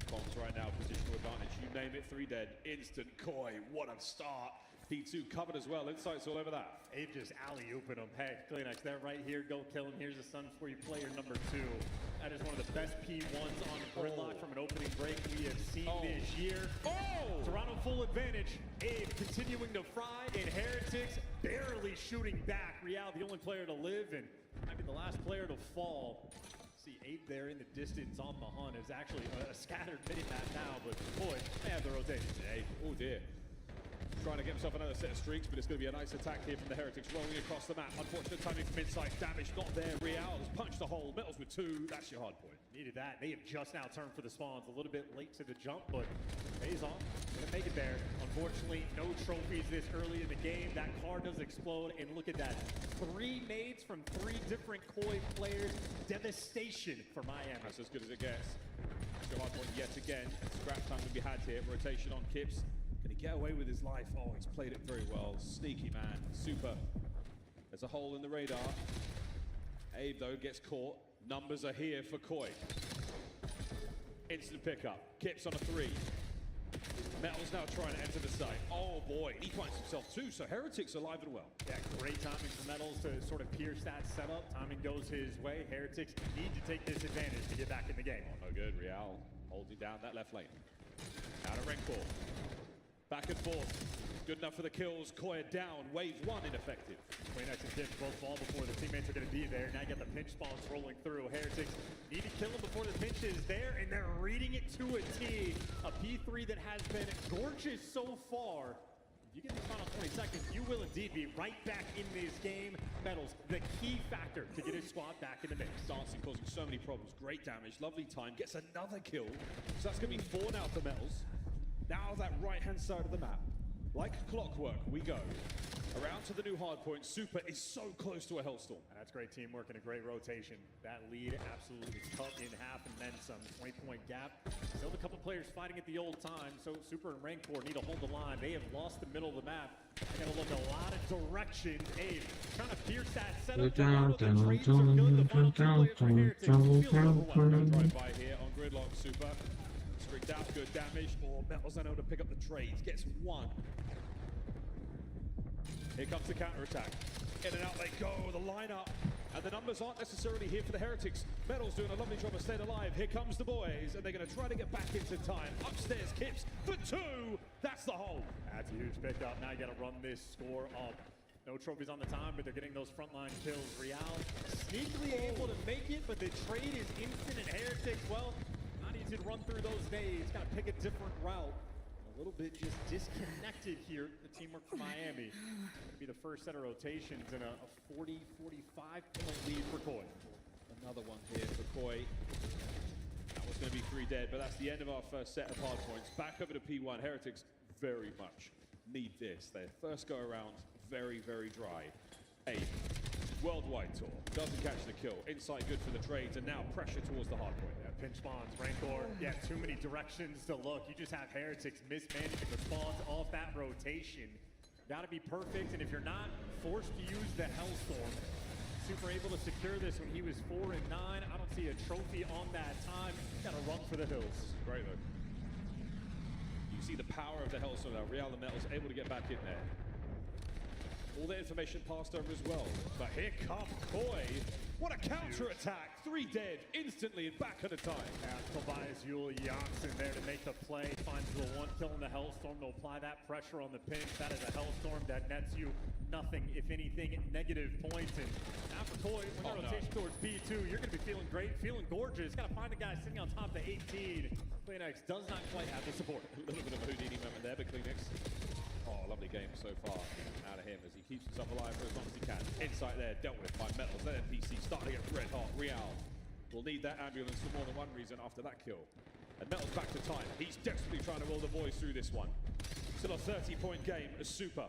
Bombs right now, positional advantage. You name it, 3 dead. Instant Koi. What a start. P2 covered as well. Insights all over that. Abe just alley-ooping him. Hey, Kleenex, they're right here. Go kill him. Here's the sun for you, player number 2. That is one of the best P1s on gridlock from an opening break we have seen this year. Toronto full advantage. Abe continuing to fry, and Heretics barely shooting back. Real, the only player to live, and maybe the last player to fall. See Abe there in the distance on the hunt. Is actually a scattered mini-map now, but boy, they have the rotation. Abe, oh dear. Trying to get himself another set of streaks, but it's going to be a nice attack here from the Heretics, rolling across the map. Unfortunate timing from inside. Damage not there. Real has punched a hole. Metals with 2. That's your hard point. Needed that. They have just now turned for the spawns. A little bit late to the jump, but pays off. Gonna make it there. Unfortunately, no trophies this early in the game. That car does explode, and look at that. 3 nades from 3 different Koi players. Devastation for Miami. That's as good as it gets. That's your hard point yet again. Scrap time to be had here. Rotation on Kips. Can he get away with his life? Oh, he's played it very well. Sneaky man. Super. There's a hole in the radar. Abe, though, gets caught. Numbers are here for Koi. Instant pickup. Kips on a 3. Metal's now trying to enter the site. Oh, boy. He finds himself, too. So Heretics alive and well. Yeah, great timing for Metals to sort of pierce that setup. Timing goes his way. Heretics need to take this advantage to get back in the game. Oh, no good. Real holding down that left lane. Out of Rainfall. Back and forth. Good enough for the kills. Koi down. Wave 1 ineffective. Kleenex and Kips both fall before the teammates are going to be there. Now you got the pinch spawns rolling through. Heretics need to kill him before the pinch is there, and they're reading it to a T. A P3 that has been gorgeous so far. If you get the final 20 seconds, you will indeed be right back in this game. Metals, the key factor to get his squad back in the mix. Dancing causing so many problems. Great damage. Lovely time. Gets another kill. So that's going to be 4 now for Metals. Now that right-hand side of the map. Like clockwork, we go. Around to the new hardpoint. Super is so close to a hellstorm. And that's great teamwork and a great rotation. That lead absolutely cut in half and then some. 20-point gap. Still a couple players fighting at the old time, so Super and Rancor need to hold the line. They have lost the middle of the map. They're going to look a lot of directions. Abe trying to pierce that setup. The trades are good. The final 2 players for Heretics feel overwhelmed. Drive by here on gridlock. Super. Streaked out, good damage. Or Metals unable to pick up the trades. Gets 1. Here comes the counterattack. In and out they go, the lineup. And the numbers aren't necessarily here for the Heretics. Metals doing a lovely job of staying alive. Here comes the boys, and they're going to try to get back into time. Upstairs, Kips for 2. That's the hole. That's a huge pickup. Now you got to run this score up. No trophies on the time, but they're getting those frontline kills. Real sneakily able to make it, but the trade is instant, and Heretics, well, not easy to run through those days. Got to pick a different route. A little bit just disconnected here. The teamwork for Miami. Going to be the first set of rotations and a 40-45 point lead for Koi. Another one here for Koi. That was going to be 3 dead, but that's the end of our first set of hard points. Back over to P1. Heretics very much need this. Their first go around, very, very dry. Abe, worldwide tour, doesn't catch the kill. Inside good for the trades, and now pressure towards the hard point. Yeah, pinch spawns, Rancor. Yeah, too many directions to look. You just have Heretics mismanaging the spawns off that rotation. Got to be perfect, and if you're not, forced to use the Hellstorm. Super able to secure this when he was 4 and 9. I don't see a trophy on that time. Got to run for the hills. Great though. You You see the power of the Hellstorm now. Real and Metals able to get back in there. All the information passed over as well. But here comes Koi. What a counter attack. 3 dead instantly and back at a time. Tobias Yule Janssen there to make the play. Finds the 1 kill in the Hellstorm to apply that pressure on the pinch. That is a Hellstorm that nets you nothing, if anything, negative points. And now for Koi, when the rotation towards P2, you're going to be feeling great, feeling gorgeous. Got to find a guy sitting on top of 18. Kleenex does not quite have the support. A little bit of a Houdini moment there, but Kleenex. Oh, lovely game so far out of him as he keeps himself alive for as long as he can. Insight there, dealt with by Metals. That NPC starting to get red hot. Real will need that ambulance for more than one reason after that kill. And Metals back to time. He's desperately trying to roll the boys through this one. Still a 30-point game as Super.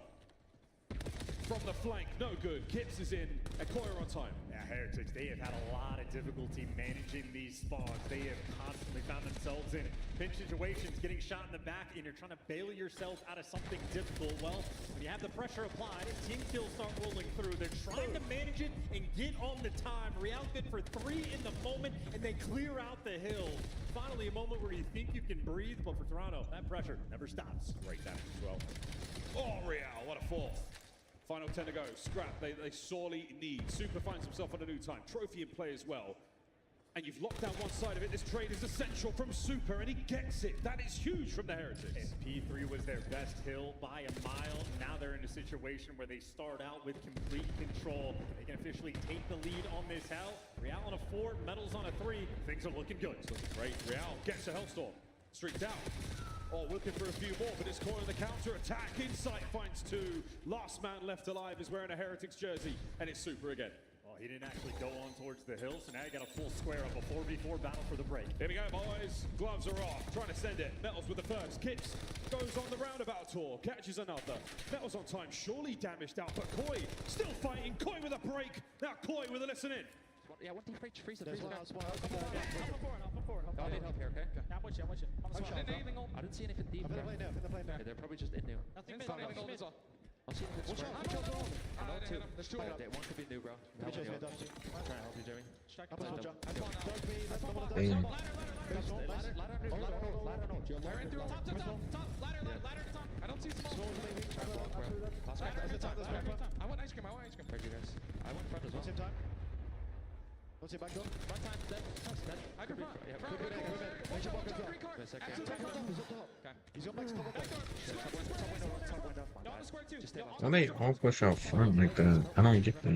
From the flank, no good. Kips is in, and Koi are on time. Yeah, Heretics, they have had a lot of difficulty managing these spawns. They have constantly found themselves in pinch situations, getting shot in the back, and you're trying to bail yourself out of something difficult. Well, when you have the pressure applied, team kills start rolling through. They're trying to manage it and get on the time. Real good for 3 in the moment, and they clear out the hill. Finally, a moment where you think you can breathe, but for Toronto, that pressure never stops. Great damage as well. Oh, Real, what a fourth. Final 10 to go. Scrap, they sorely need. Super finds himself on a new time. Trophy in play as well. And you've locked down one side of it. This trade is essential from Super, and he gets it. That is huge from the Heretics. And P3 was their best hill by a mile. Now they're in a situation where they start out with complete control. They can officially take the lead on this hell. Real on a 4, Metals on a 3. Things are looking good. It's looking great. Real gets a Hellstorm. Streaked out. Oh, looking for a few more, but it's Koi on the counter attack. Insight finds 2. Last man left alive is wearing a Heretics jersey, and it's Super again. Well, he didn't actually go on towards the hill, so now you got a full square up, a 4v4 battle for the break. Here we go, boys. Gloves are off. Trying to send it. Metals with the first. Kips goes on the roundabout tour. Catches another. Metals on time. Surely damaged out, but Koi still fighting. Koi with a break. Now Koi with a listen in. Yeah, what the freeze the There's one, I'll come forward. I need help here, okay? Yeah, I'm with you. I'm shot, bro. I didn't see anything deep. I'm in the plane now. Yeah, they're probably just in new. Nothing I'll see if it's square. There's 2 of them. One could be new, bro. I'm trying to help you, Jeremy. Damn. I don't see small. I want ice cream. Where'd you guys? I went front as well. Same time. What's your back door? Front time, dead. Dead. I can front. He's got back to top window. Why they all push out front like that? I don't get that.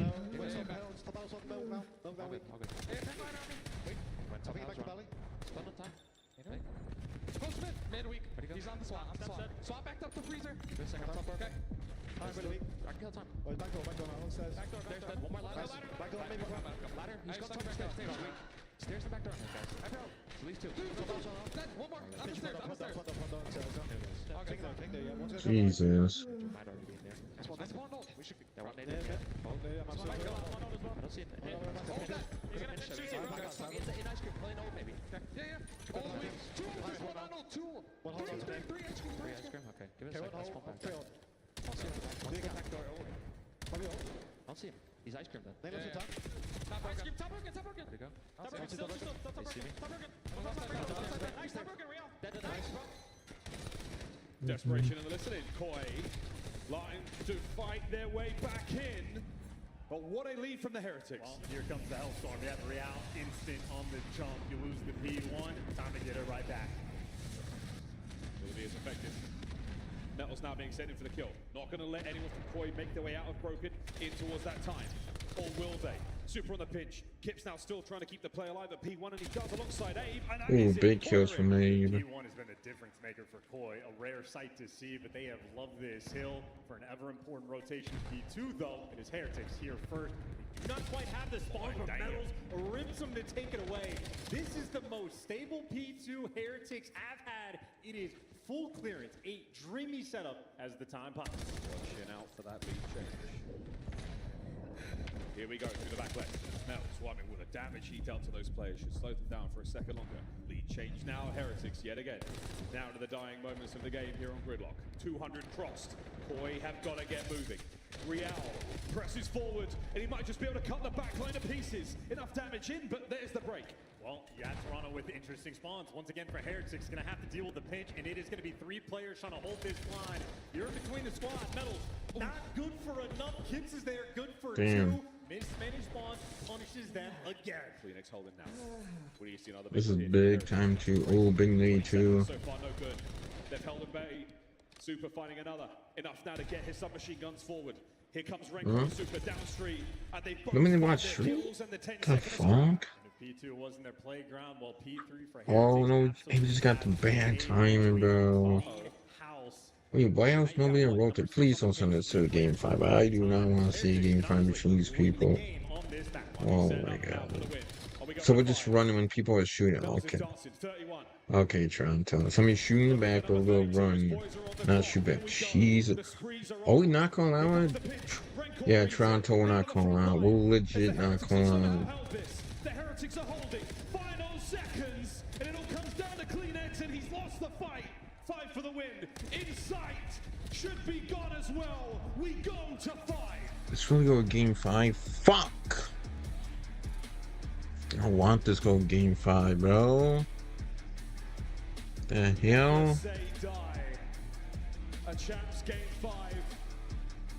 Midweek. He's on the swap. Swap backed up the freezer. Okay. I can kill time. Back door now. Stairs. Back door. One more ladder. Back door, maybe one. Ladder. He's got time. Stairs the back door. Guys. At least 2. One more. Upstairs. Jesus. Might already be in there. That's one ult. We should be. Yeah, one nade in there. I don't see it. In ice cream, play an ult maybe. Yeah. All the way. 2 ults. 1 on ult. 2. 3 ice cream. 3 ice cream. Okay. Give it a second. Let's pump back. Back door. I don't see him. He's ice cream then. Top broken. Where'd he go? They see me? Top broken, Real. Dead and ice. Desperation in the listening. Koi lying to fight their way back in. But what a lead from the Heretics. Well, here comes the Hellstorm. You have Real instant on the jump. You lose the P1. Time to get it right back. Will be as effective. Metals now being sent in for the kill. Not going to let anyone from Koi make their way out of Broken in towards that time. Or will they? Super on the pinch. Kip's now still trying to keep the play alive at P1, and he does alongside Abe. And that is Big it. kills from Abe. P1 has been a difference maker for Koi. A rare sight to see, but they have loved this hill for an ever important rotation. P2, though, it is Heretics here first. Do not quite have the spawn from Metals. Rips them to take it away. This is the most stable P2 Heretics have had. It is full clearance, a dreamy setup as the time passes. Watching out for that lead change. Here we go through the back left. Metals swarming with a damage he dealt to those players should slow them down for a second longer. Lead change now, Heretics yet again. Now to the dying moments of the game here on Gridlock. 200 crossed. Koi have got to get moving. Real presses forward, and he might just be able to cut the back line to pieces. Enough damage in, but there's the break. Well, yeah, Toronto with interesting spawns. Once again for Heretics, going to have to deal with the pinch, and it is going to be 3 players trying to hold this line. You're in between the squad. Metals, not good for enough. Kips is there, good for 2. Mismanaged spawns, punishes them again. Phoenix holding now. What do you see another This is big time to big lead too. So far, no good. They've held a bay. Super finding another. Enough now to get his submachine guns forward. Here comes Renko Super down street. And they both watch street? The fuck? P2 was in their playground, while P3 for Oh no, he just got the bad timing, bro. Wait, why else nobody wrote it? Please don't send this to Game 5. I do not want to see Game 5 between these people. Oh my god. So we're just running when people are shooting. Okay. Okay, Toronto. Somebody shooting the back, but we'll run. Not shoot back. Jesus. Oh, we not calling out? Yeah, Toronto, we're not calling out. We'll legit not calling out. The Heretics are holding. Final seconds. And it all comes down to Kleenex, and he's lost the fight. 5 for the win. In sight. Should be gone as well. We go to 5. Let's really go Game 5. Fuck! I don't want this go Game 5, bro. The hell? Say die. A champ's Game 5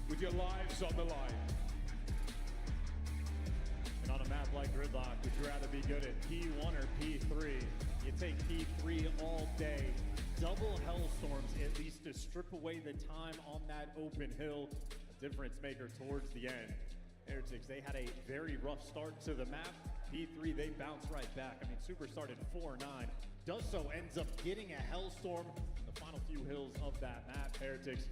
with your lives on the line. And on a map like Gridlock, would you rather be good at P1 or P3? You take P3 all day. Double Hellstorms, at least to strip away the time on that open hill. A difference maker towards the end. Heretics, they had a very rough start to the map. P3, they bounce right back. I mean, Super started 4-9. Does so, ends up getting a Hellstorm in the final few hills of that map. Heretics,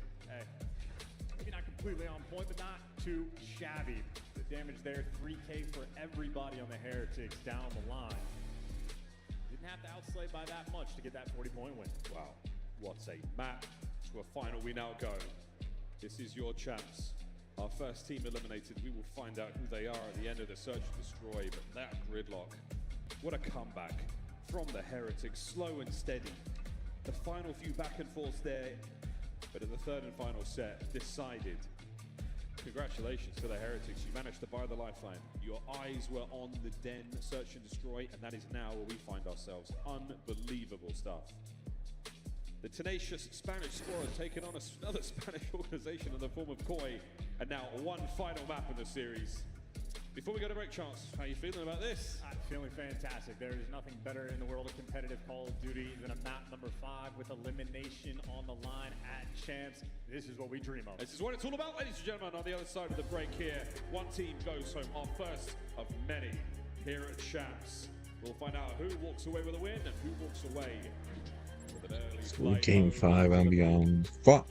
maybe not completely on point, but not too shabby. The damage there, 3K for everybody on the Heretics down the line. Didn't have to outslay by that much to get that 40-point win. Wow, what a map. To a final we now go. This is your chance. Our first team eliminated. We will find out who they are at the end of the Search and Destroy, but that Gridlock, what a comeback from the Heretics, slow and steady. The final few back and forths there, but in the third and final set, decided. Congratulations to the Heretics. You managed to buy the lifeline. Your eyes were on the Den, Search and Destroy, and that is now where we find ourselves. Unbelievable stuff. The tenacious Spanish squad taking on another Spanish organization in the form of Koi, and now one final map in the series. Before we go to break, Chance, how are you feeling about this? I'm feeling fantastic. There is nothing better in the world of competitive Call of Duty than a map number 5 with elimination on the line at Champs. This is what we dream of. This is what it's all about, ladies and gentlemen. On the other side of the break here, one team goes home, our first of many here at Champs. We'll find out who walks away with a win and who walks away with an early Game 5 and beyond. Fuck.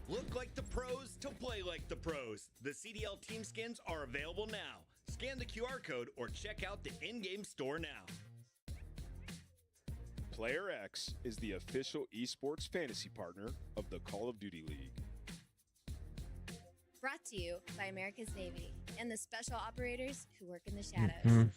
Look like the pros to play like the pros. The CDL team skins are available now. Scan the QR code or check out the in-game store now. Player X is the official esports fantasy partner of the Call of Duty League. Brought to you by America's Navy and the special operators who work in the shadows.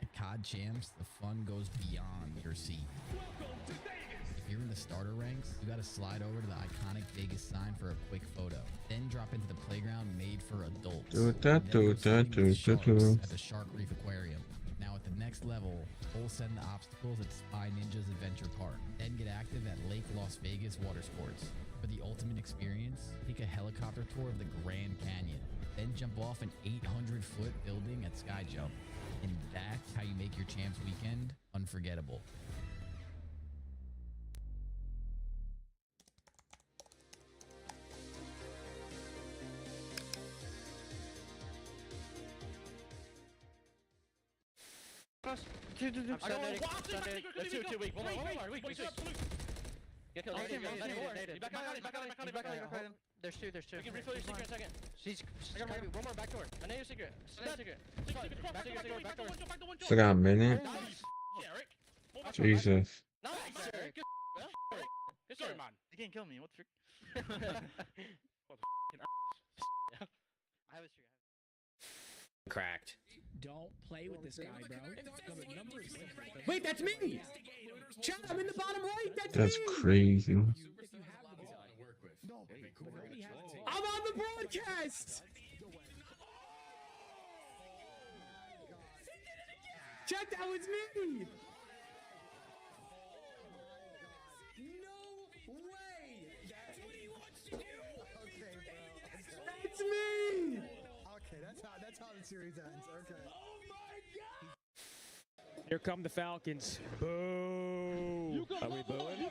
At COD Champs, the fun goes beyond your seat. If you're in the start starter ranks, you gotta slide over to the iconic Vegas sign for a quick photo. Then drop into the playground made for adults. At the Shark Reef Aquarium. Now at the next level, full send the obstacles at Spy Ninjas Adventure Park. Then get active at Lake Las Vegas Water Sports. For the ultimate experience, take a helicopter tour of the Grand Canyon. Then jump off an 800-foot building at Sky Jump. And that's how you make your Champs weekend unforgettable. I'm Sunday. That's too weak. Hold on. Weak. Get killed. Back out. There's two. We can refill your secret in a second. She's one more back door. I know your secret. Back door. Still got a minute. Jesus. Nice, Eric. Good story, man. You can't kill me. What's your... I have a secret. Cracked. Don't play with this guy, bro. Wait, that's me! Chat, I'm in the bottom right! That's crazy. I'm on the broadcast! Chat, that was me! No way! That's what he wants to do! That's me! Okay, that's how the series ends. Okay. Oh my God! Here come the Falcons. Boo! Are we booing?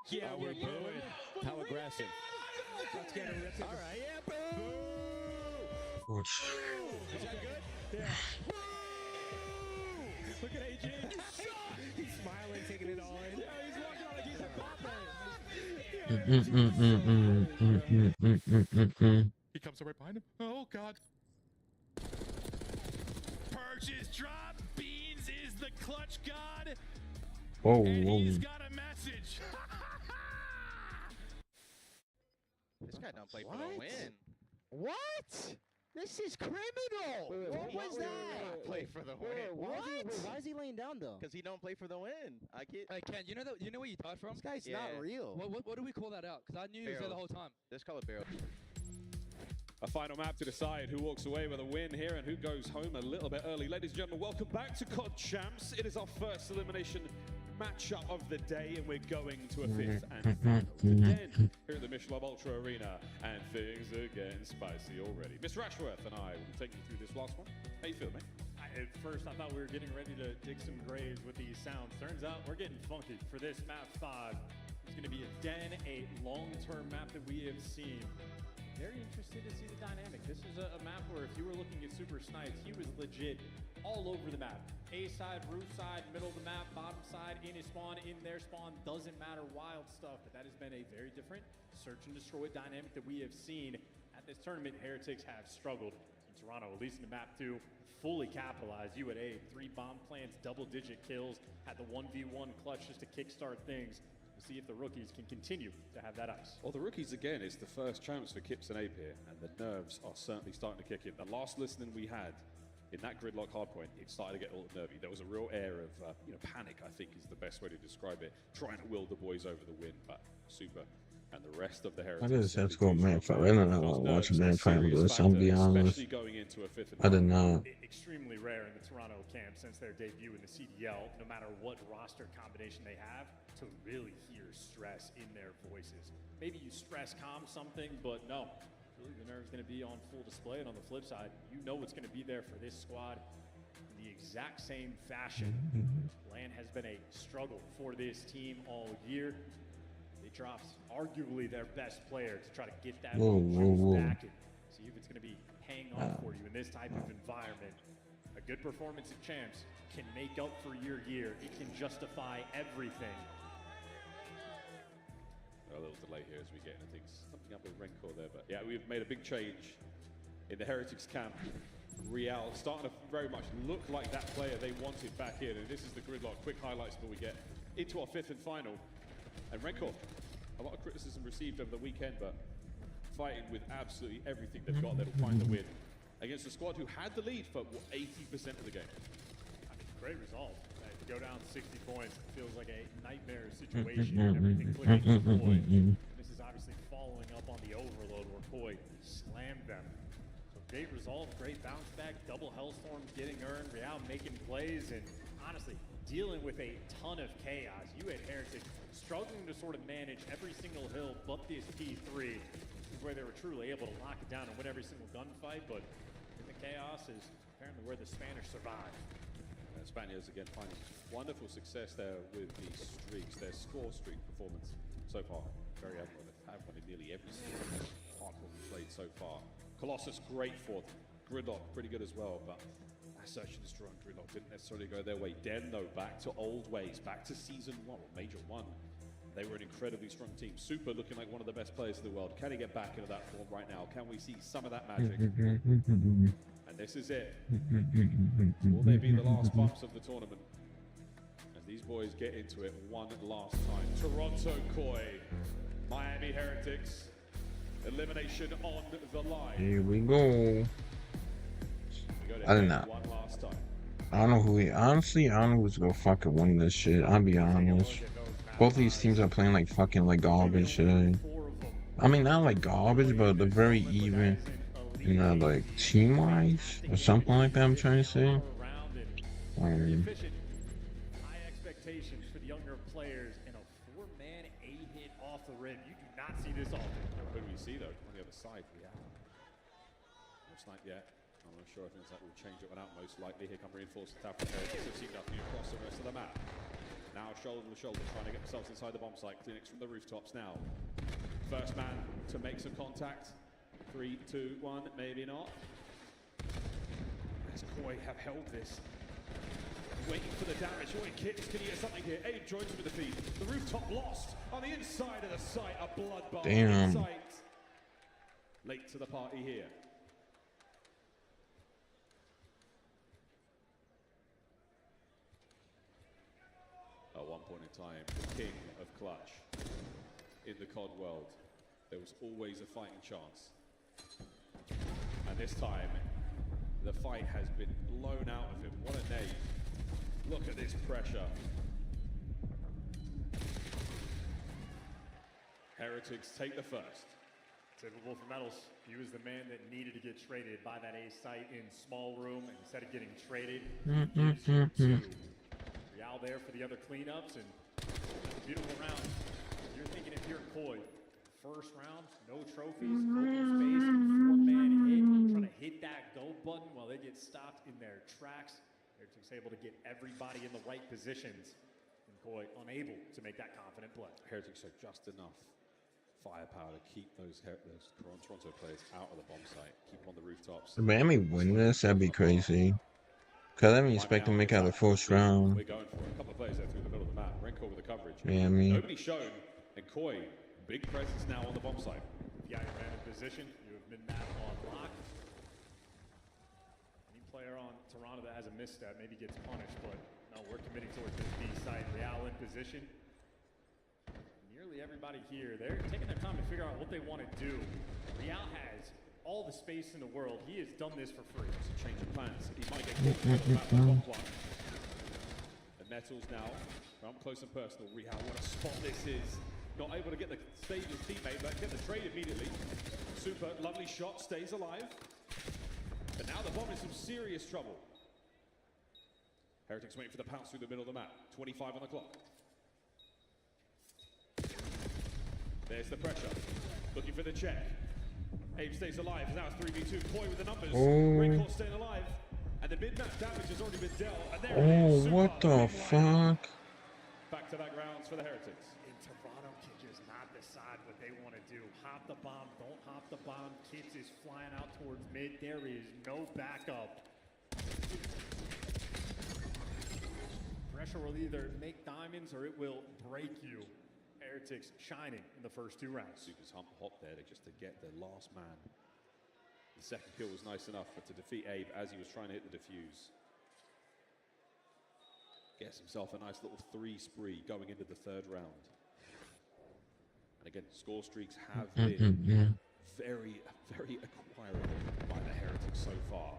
Yeah, we're booing. How aggressive? Let's get it. All right, yeah, boo! Ouch. Is that good? Yeah. Boo! Look at AJ. He's smiling, taking it all in. Yeah, he's walking like he's a He comes right behind him. Oh, God. Purchase drop. Beans is the clutch god. Whoa. He's got a message. This guy don't play for the win. What? This is criminal. What was that? Play for the win. What? Why is he laying down though? Because he don't play for the win. I get. Hey Ken, you know where you thought from? This guy's Yeah. not real. What do we call that out? Because I knew he was there the whole time. Let's call it barrel. A final map to decide who walks away with a win here and who goes home a little bit early. Ladies and gentlemen, welcome back to COD Champs. It is our first elimination matchup of the day, and we're going to a fifth and final again here at the Michelin Ultra Arena, and things are getting spicy already. Mr. Ashworth and I will take you through this last one. How you feel, mate? At first, I thought we were getting ready to dig some graves with these sounds. Turns out we're getting funky for this map 5. It's going to be a den, a long-term map that we have seen. Very interested to see the dynamic. This is a map where if you were looking at Super Snipes, he was legit all over the map. A side, roof side, middle of the map, bottom side, in his spawn, in their spawn, doesn't matter, wild stuff. But that has been a very different search and destroy dynamic that we have seen at this tournament. Heretics have struggled in Toronto, at least in the map 2, fully capitalized. You had 3 bomb plants, double-digit kills, had the 1v1 clutch just to kickstart things. See if the rookies can continue to have that ice. Well, the rookies, again, it's the first chance for Kips and Ape here, and the nerves are certainly starting to kick in. The last listening we had in that gridlock hardpoint, it started to get a little nervy. There was a real air of panic, I think is the best way to describe it, trying to will the boys over the win, but super. And the rest of the Heretics. I just have to go man fight. I don't know watch man fight with this. I'm be honest. I did not. Extremely rare in the Toronto camp since their debut in the CDL, no matter what roster combination they have, to really hear stress in their voices. Maybe you stress calm something, but no. Really, the nerve's going to be on full display. And on the flip side, you know what's going to be there for this squad in the exact same fashion. LAN has been a struggle for this team all year. They dropped arguably their best player to try to get that back and see if it's going to be paying off for you in this type of environment. A good performance at Champs can make up for your year. It can justify everything. A little delay here as we get into things. Something up with Rencor there, but yeah, we've made a big change in the Heretics camp. Real starting to very much look like that player they wanted back in, and this is the gridlock. Quick highlights before we get into our 5th and final. And Rencor, a lot of criticism received over the weekend, but fighting with absolutely everything they've got, they'll find the win against a squad who had the lead for 80% of the game. I mean, great resolve. go down 60 points. It feels like a nightmare situation. Everything clicking for Koi. This is obviously following up on the overload where Koi slammed them. So great resolve, great bounce back, double Hellstorm getting earned, Real making plays, and honestly, dealing with a ton of chaos. You had Heretic struggling to sort of manage every single hill but this P3. This is where they were truly able to lock it down and win every single gunfight, but in the chaos is apparently where the Spanish survive. Spaniards again finding wonderful success there with the streaks. Their score streak performance so far very admirable. They've had one in nearly every single hardcore we've played so far. Colossus great for them. Gridlock pretty good as well, but Search and Destroy and Gridlock didn't necessarily go their way. Den though back to old ways, back to season 1 or Major 1. They were an incredibly strong team. Super looking like one of the best players in the world. Can he get back into that form right now? Can we see some of that magic? And this is it. Will they be the last bumps of the tournament? As these boys get into it one last time. Toronto Koi, Miami Heretics, elimination on the line. Here we go. I don't know. One last time. I don't know who he. Honestly, I don't know who's gonna fucking win this shit. I'll be honest. Both of these teams are playing like fucking like garbage shit. I mean, not like garbage, but they're very even. You know, like team-wise or something like that. I'm trying to say. High expectations for the younger players and a 4-man A-hit off the rim. You do not see this often. Who do we see though on the other side? Yeah. Looks like I'm not sure if that will change it one out most likely. Here come reinforced attack from Heretics. They've seen nothing across the rest of the map. Now shoulder to shoulder trying to get themselves inside the bomb site. Clinics from the rooftops now. First man to make some contact. 3, 2, 1, maybe not. As Koi have held this. Waiting for the damage. Oi, Kits, can you get something here? Abe joins him with the feed. The rooftop lost on the inside of the site. A bloodbath. Damn. Sight. Late to the party here. At one point in time, the king of clutch in the COD world. There was always a fighting chance. And this time, the fight has been blown out of him. What a name. Look at this pressure. Heretics take the first. Typical for Metals. He was the man that needed to get traded by that A site in small room, and instead of getting traded, he gives you 2. Real there for the other cleanups, and beautiful round. You're thinking if you're Koi, first round, no trophies, open space, 4-man hit, trying to hit that go button while they get stopped in their tracks. Heretics able to get everybody in the right positions, and Koi unable to make that confident play. Heretics have just enough firepower to keep those Toronto players out of the bomb site, keep them on the rooftops. If Miami win this, that'd be crazy. Cause I didn't expect to make out the first round. We're going for it. A couple of players there through the middle of the map. Renko with the coverage. Miami. Nobody shown, and Koi, big presence now on the bomb site. Yeah, you're in position. You have been map on lock. Any player on Toronto that has a misstep maybe gets punished, but no, we're committing towards this B side. Real in position. Nearly everybody here, they're taking their time to figure out what they want to do. Real has all the space in the world. He has done this for free. It's a change of plans. He might get caught. The Metals now, from close and personal. Real, what a spot this is. Not able to get the stage his teammate, but get the trade immediately. Super, lovely shot, stays alive. But now the bomb is in some serious trouble. Heretics waiting for the pounce through the middle of the map. 25 on the clock. There's the pressure. Looking for the check. Abe stays alive. Now it's 3v2. Koi with the numbers. Raincore staying alive. And the mid-map damage has already been dealt. And there it is. What the fuck? Back-to-back rounds for the Heretics. In Toronto, can just not decide what they want to do. Hop the bomb, don't hop the bomb. Kids is flying out towards mid. There is no backup. Pressure will either make diamonds or it will break you. Heretics shining in the first 2 rounds. Super's hump hot there just to get the last man. The second kill was nice enough, but to defeat Abe as he was trying to hit the defuse. Gets himself a nice little 3 spree going into the 3rd round. And again, score streaks have been very, very acquirable by the Heretics so far.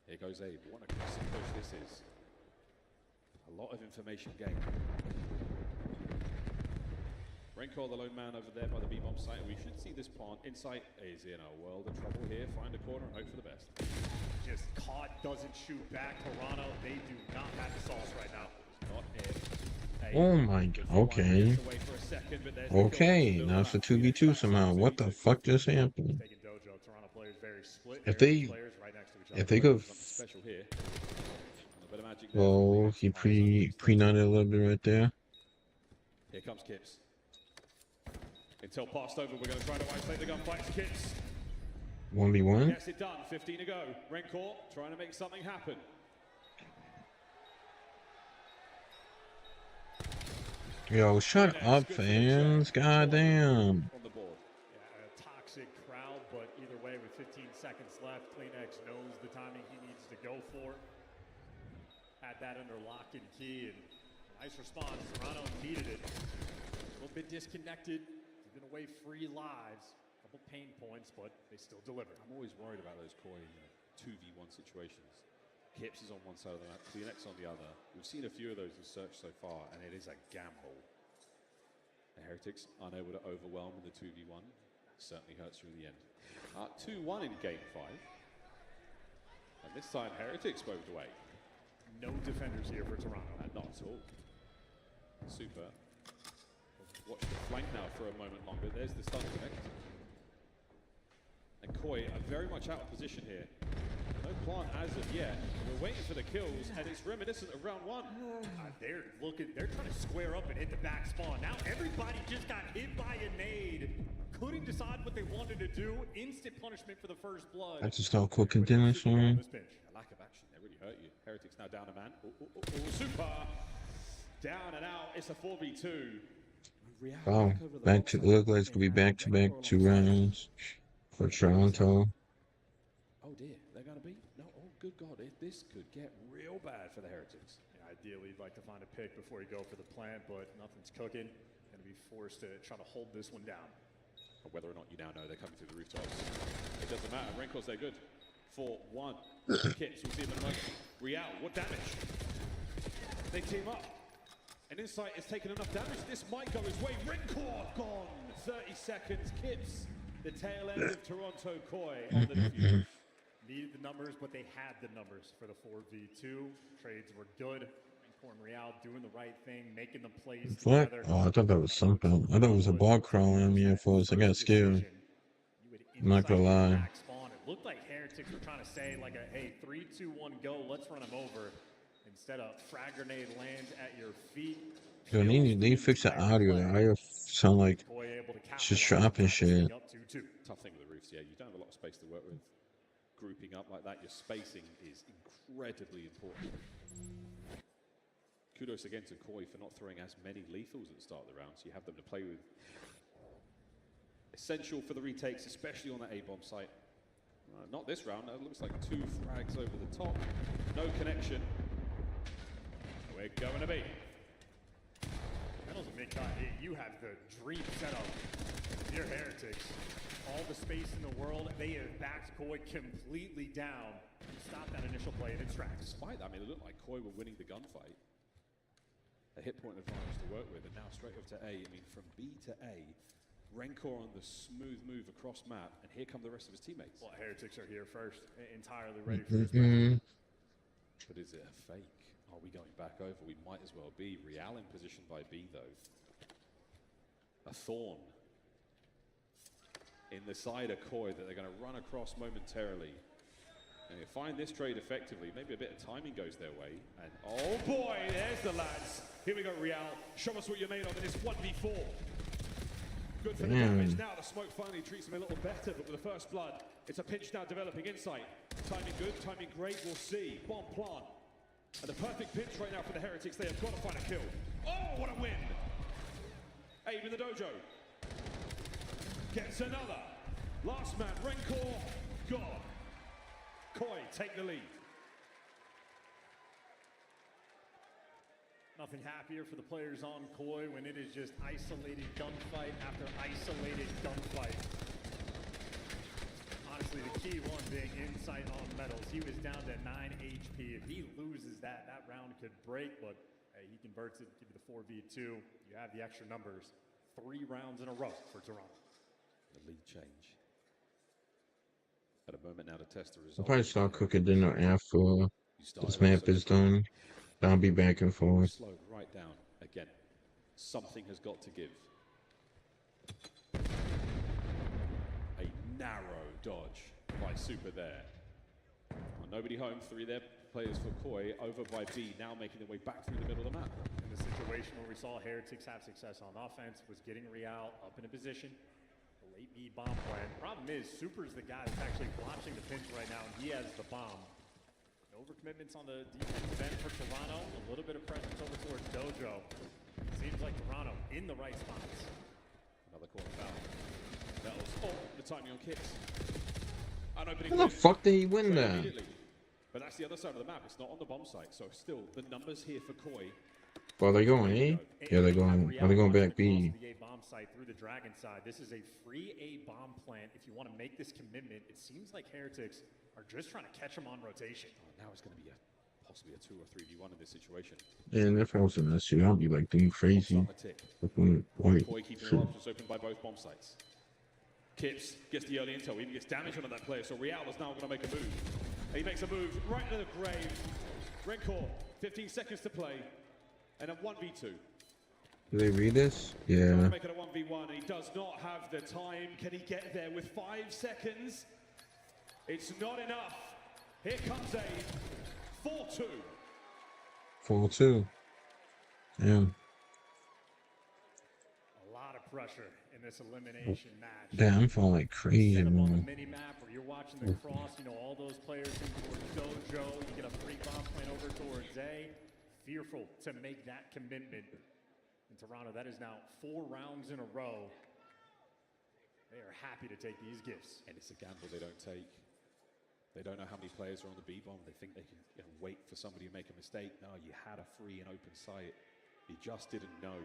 Here goes Abe. What a aggressive push this is. A lot of information gained. Rencor, the lone man over there by the B-bomb site. We should see this pawn. Insight is in a world of trouble here. Find a corner and hope for the best. Just caught, doesn't shoot back. Toronto, they do not have the sauce right now. Not in. Oh my god. Okay. Okay. Now it's a 2v2 somehow. What the fuck just happened? If they go. Oh, he pre-nutted a little bit right there. Here comes Kips. Until passed over, we're going to try to isolate the gunfights. Kips 1v1. gets it done. 15 to go. Rencor trying to make something happen. Yo, shut up, fans. Goddamn. On the board. Yeah, a toxic crowd, but either way, with 15 seconds left, CleanX knows the timing he needs to go for. Had that under lock and key, and nice response. Toronto needed it. A little bit disconnected, giving away free lives. A couple pain points, but they still deliver. I'm always worried about those Koi 2v1 situations. Kips is on one side of the map, CleanX on the other. We've seen a few of those in Search so far, and it is a gamble. The Heretics unable to overwhelm in the 2v1. Certainly hurts you in the end. 2-1 in game 5. And this time, Heretics moved away. No defenders here for Toronto. Not at all. Super. Watch the flank now for a moment longer. There's the stun connect. And Koi are very much out of position here. No plant as of yet. We're waiting for the kills, and it's reminiscent of round 1. They're trying to square up and hit the back spawn. Now everybody just got hit by a nade. Couldn't decide what they wanted to do. Instant punishment for the first blood. That's just how quick continuous one. A lack of action, they really hurt you. Heretics now down a man. Super. Down and out. It's a 4v2. Wow. Back to look like it's gonna be back-to-back 2 rounds for Toronto. Oh dear, they're going to be? No, oh good God, this could get real bad for the Heretics. Yeah, ideally, you'd like to find a pick before you go for the plant, but nothing's cooking. Going to be forced to try to hold this one down. Or whether or not you now know they're coming through the rooftops. It doesn't matter. Renkor's they're good. 4-1. Kips, we'll see them in a moment. Real, what damage? They team up. And Insight has taken enough damage. This might go his way. Rencor gone. 30 seconds. Kips, the tail end of Toronto Koi on the defuse. Needed the numbers, but they had the numbers for the 4v2. Trades were good. Rencor and Real doing the right thing, making the plays What? together. Oh, I thought that was something. I thought it was a ball crawling on me at first. I got scared. I'm not gonna lie. It looked like Heretics were trying to say, like, hey, 3, 2, 1, go. Let's run them over. Instead of frag grenade lands at your feet. Yo, they need to fix the audio. The audio sound like just dropping shit. Tough thing with the roofs, yeah. You don't have a lot of space to work with. Grouping up like that, your spacing is incredibly important. Kudos again to Koi for not throwing as many lethals at the start of the round, so you have them to play with. Essential for the retakes, especially on that A-bomb site. Not this round, it looks like 2 frags over the top. No connection. We're going to be. Metals and Midcon, you have the dream setup. Dear Heretics, all the space in the world, they have backed Koi completely down. Stop that initial play and it tracks. Despite that, I mean, it looked like Koi were winning the gunfight. A hit point advantage to work with, and now straight up to A. I mean, from B to A, Rencor on the smooth move across map, and here come the rest of his teammates. Well, Heretics are here first, entirely ready for this match. But is it a fake? Are we going back over? We might as well be. Real in position by B, though. A thorn in the side of Koi that they're going to run across momentarily. And you find this trade effectively. Maybe a bit of timing goes their way. And oh boy, there's the lads. Here we go, Real. Show us what you're made of in this 1v4. Good for the damage. Now the smoke finally treats him a little better, but with the first blood, it's a pinch now developing. Insight. Timing good, timing great. We'll see. Bomb plant. And the perfect pinch right now for the Heretics. They have got to find a kill. Oh, what a win! Abe in the dojo. Gets another. Last man, Rencor, gone. Koi take the lead. Nothing happier for the players on Koi when it is just isolated gunfight after isolated gunfight. Honestly, the key one being Insight on Metals. He was down to 9 HP. If he loses that, that round could break, but right? He converts it, give you the 4v2. You have the extra numbers. 3 rounds in a row for Toronto. The lead change. At a moment now to test the I'll result. probably start cooking dinner after this map is done. I'll be back and forth. Slow right down again. Something has got to give. A narrow dodge by Super there. Well, nobody home. 3 there. Players for Koi over by B, now making their way back through the middle of the map. In the situation where we saw Heretics have success on offense was getting Real up in a position. The late B bomb plan. Problem is, Super's the guy that's actually watching the pinch right now, and he has the bomb. Overcommitments on the defensive end for Toronto. A little bit of presence over towards Dojo. Seems like Toronto in the right spots. Another corner foul. That was the timing on kicks. How the fuck did he win that? But that's the other side of the map. It's not on the bomb site. So still, the numbers here for Koi. Well, they're going A? Yeah, they're going. Are they going back B? The A bomb site through the Dragon side. This is a free A bomb plant. If you want to make this commitment, it seems like Heretics are just trying to catch them on rotation. Now it's going to be possibly a 2 or 3v1 in this situation. Yeah, and if I was in that shit, I'll be like doing crazy. Wait. Koi keeping their options open by both bomb sites. Kips gets the early intel, even gets damage onto that player, so Real is now going to make a move. And he makes a move right into the grave. Rencor, 15 seconds to play, and a 1v2. Do they read this? Yeah. Make it a 1v1, and he does not have the time. Can he get there with 5 seconds? It's not enough. Here comes a 4-2. 4-2. Yeah. A lot of pressure in this elimination match. Damn, I'm falling like crazy, Set up on the man. mini map where you're watching the cross, you know, all those players in towards Dojo. You get a free bomb plant over towards A. Fearful to make that commitment. In Toronto, that is now 4 rounds in a row. They are happy to take these gifts. And it's a gamble they don't take. They don't know how many players are on the B-bomb. They think they can wait for somebody to make a mistake. No, you had a free and open site. You just didn't know.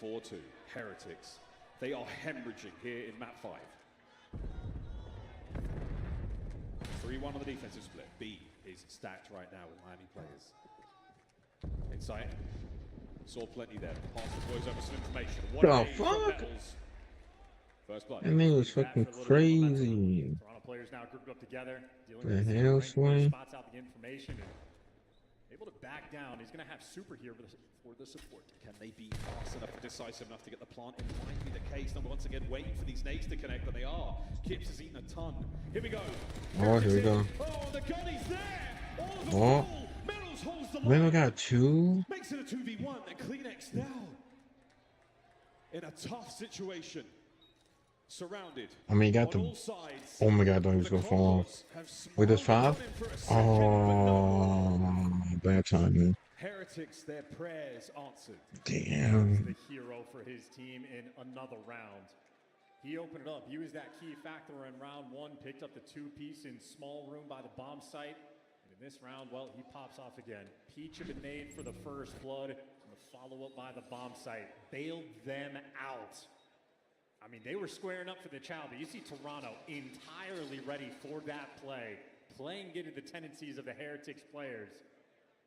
4-2, Heretics. They are hemorrhaging here in map 5. 3-1 on the defensive split. B is stacked right now with Miami players. Inside. Saw plenty there. Pass the boys over some information. What The a game from fuck? Metals. First blood. That man was fucking crazy. Toronto players now grouped up together, dealing The with hell, ranked Sway? spots out the information and able to back down. He's going to have Super here for the support. Can they be fast enough and decisive enough to get the plant? It might be the case. Number once again, waiting for these nades to connect, and they are. Kips has eaten a ton. Here we go. Oh, here we go. Oh, the gun is there. All of the Oh. Metals holds the Man, we line. got 2. Makes it a 2v1, and Kleenex now in a tough situation. Surrounded. I mean, he got the. Oh my god, I thought he was gonna fall off. Wait, there's 5? Oh, bad time, man. Heretics, their prayers answered. Damn. The hero for his team in another round. He opened it up. He was that key factor in round 1, picked up the 2-piece in small room by the bomb site. And in this round, well, he pops off again. Peach of a nade for the first blood, and the follow-up by the bomb site. Bailed them out. I mean, they were squaring up for the chow, but you see Toronto entirely ready for that play, playing into the tendencies of the Heretics players.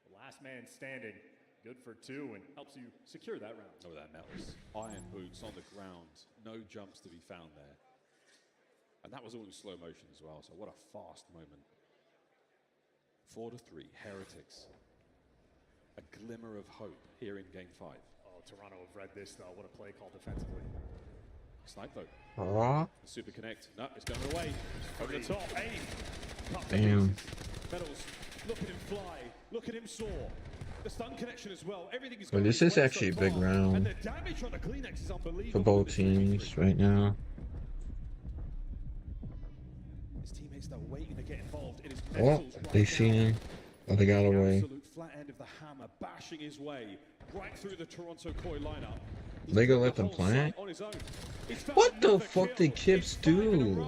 The last man standing, good for 2, and helps you secure that round. Oh, that Metals. Iron boots on the ground. No jumps to be found there. And that was all in slow motion as well, so what a fast moment. 4-3, Heretics. A glimmer of hope here in Game 5. Oh, Toronto have read this, though. What a play call defensively. Snipe though. Oh. Super connect. No, it's going away. Over the top. Aim. Damn. Metals. Look at him fly. Look at him soar. The stun connection as well. Everything is Well, going this is so actually a big far. round And the damage on the Kleenex is unbelievable. for both teams right now. His teammates though waiting to get involved. It is Oh, Metals they right see now. him. Oh, they got away. Absolute flat end of the hammer, bashing his way right through the Toronto Koi lineup. They gonna let them plant? What the fuck did Kips do?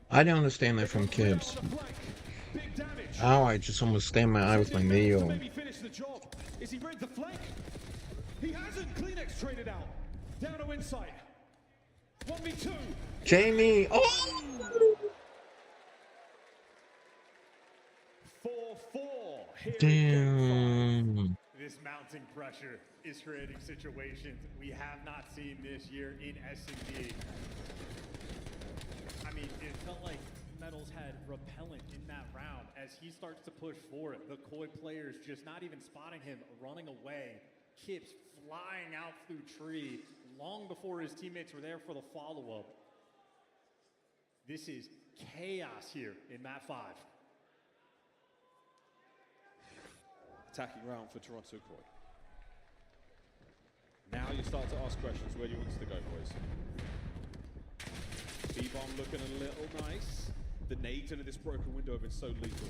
I don't understand that from Kips. Ow, I just almost stabbed my eye with my nail. Maybe finish the job. Is he read the flank? He hasn't. Kleenex traded out. Down to inside. 1v2. Jamie! Oh! 4-4. Damn. this mounting pressure is creating situations we have not seen this year in S&D. I mean, it felt like Metals had repellent in that round as he starts to push forward. The Koi players just not even spotting him, running away. Kips flying out through tree long before his teammates were there for the follow-up. This is chaos here in map 5. Attacking round for Toronto Koi. Now you start to ask questions. Where do you want us to go, boys? B-bomb looking a little nice. The nades into this broken window have been so lethal.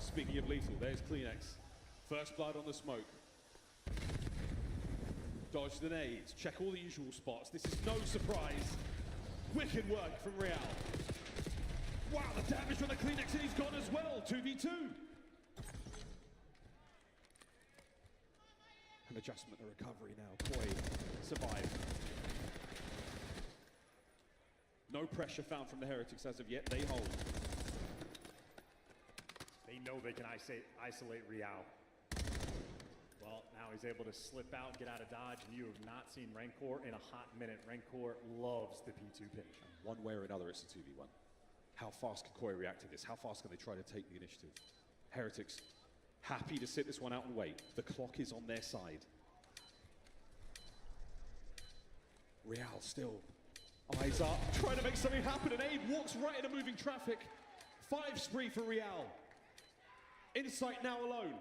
Speaking of lethal, there's Kleenex. First blood on the smoke. Dodge the nades. Check all the usual spots. This is no surprise. Wicked work from Real. Wow, the damage from the Kleenex, and he's gone as well. 2v2. An adjustment, a recovery now. Koi survived. No pressure found from the Heretics as of yet. They hold. They know they can isolate Real. Well, now he's able to slip out, get out of dodge, and you have not seen Rancor in a hot minute. Rancor loves the P2 pitch. One way or another, it's a 2v1. How fast can Koi react to this? How fast can they try to take the initiative? Heretics happy to sit this one out and wait. The clock is on their side. Real still eyes up, trying to make something happen, and Abe walks right into moving traffic. 5 spree for Real. Insight now alone.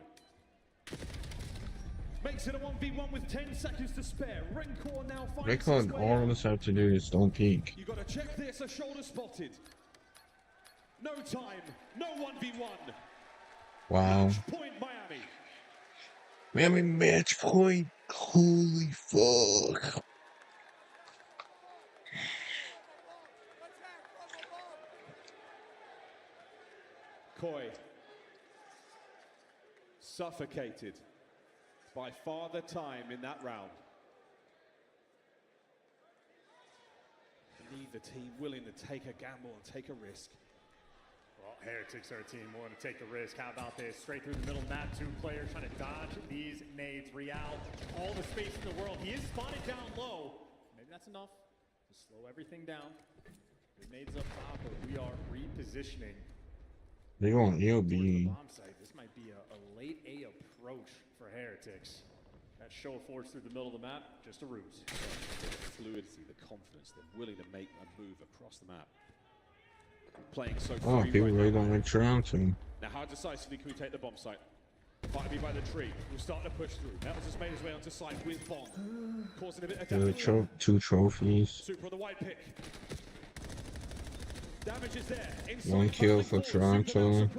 Makes it a 1v1 with 10 seconds to spare. Rancor now finds his way all out. this have to do is don't peek. You got to check this, a shoulder spotted. No time, no 1v1. Wow. Match point Miami. Miami match point. Holy fuck. Koi suffocated by Father Time in that round. Neither team willing to take a gamble and take a risk. Well, Heretics are a team willing to take the risk. How about this? Straight through the middle map, 2 players trying to dodge these nades. Real, all the space in the world. He is spotted down low. Maybe that's enough to slow everything down. The nades up top, but we are repositioning. They going EOB. Bomb site. This might be a late A approach for Heretics. That show of force through the middle of the map, just a ruse. The fluidity, the confidence, they're willing to make a move across the map. Playing so free Oh, people right really now. don't like Toronto. Now, how decisively can we take the bomb site? Fight me by the tree. We're starting to push through. Metals has made his way onto site with bomb, causing a bit of damage. 2 trophies. Super on the white pick. Damage is there. 1 kill for Toronto.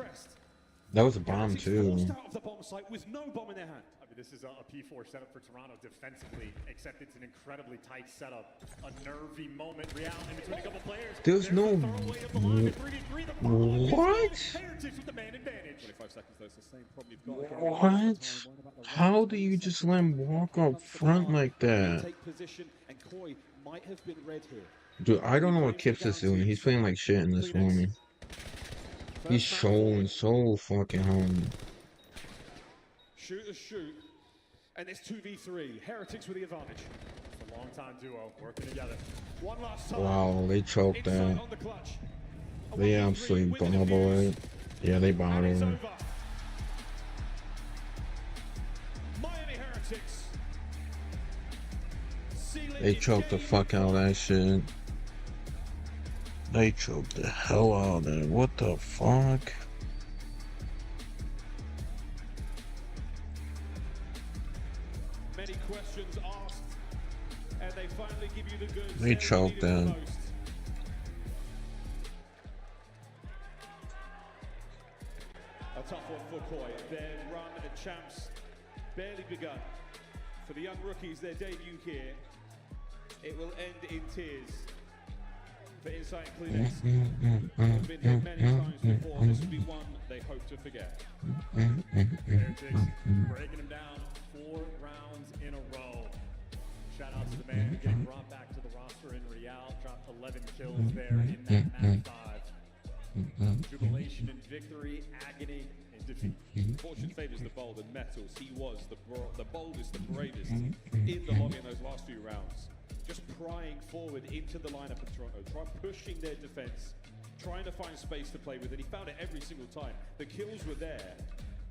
That was a bomb too. Forced out of the bomb site with no bomb in their hand. I mean, this is a P4 setup for Toronto defensively, except it's an incredibly tight setup. A nervy moment. Real in between a couple players. There's no. What? Heretics with the man advantage. 25 seconds though, it's the same problem you've got again. What? How do you just let him walk up front like that? Take position, and Koi might have been red here. Dude, I don't know what Kips is doing. He's playing like shit in this moment. He's showing so fucking home. Shoot, and it's 2v3. Heretics with the advantage. It's a long time duo working together. One last time. Wow, they choked that. They absolutely bubble it. Yeah, they bottled it. Miami Heretics. They choked the fuck out of that shit. They choked the hell out of it. What the fuck? Many questions asked, and they finally give you the goods. They choked that. A tough one for Koi. Their run at champs barely begun. For the young rookies, their debut here, it will end in tears. For Insight and Kleenex, have been hit many times before. This will be one they hope to forget. Heretics breaking them down 4 rounds in a row. Shout out to the man getting brought back to the roster in Real. Dropped 11 kills there in that map 5. Jubilation. combination in victory, agony, and defeat. Fortune favors the bold, and Metals, he was the boldest, the bravest in the lobby in those last few rounds. Just prying forward into the lineup of Toronto, pushing their defense, trying to find space to play with, and he found it every single time. The kills were there,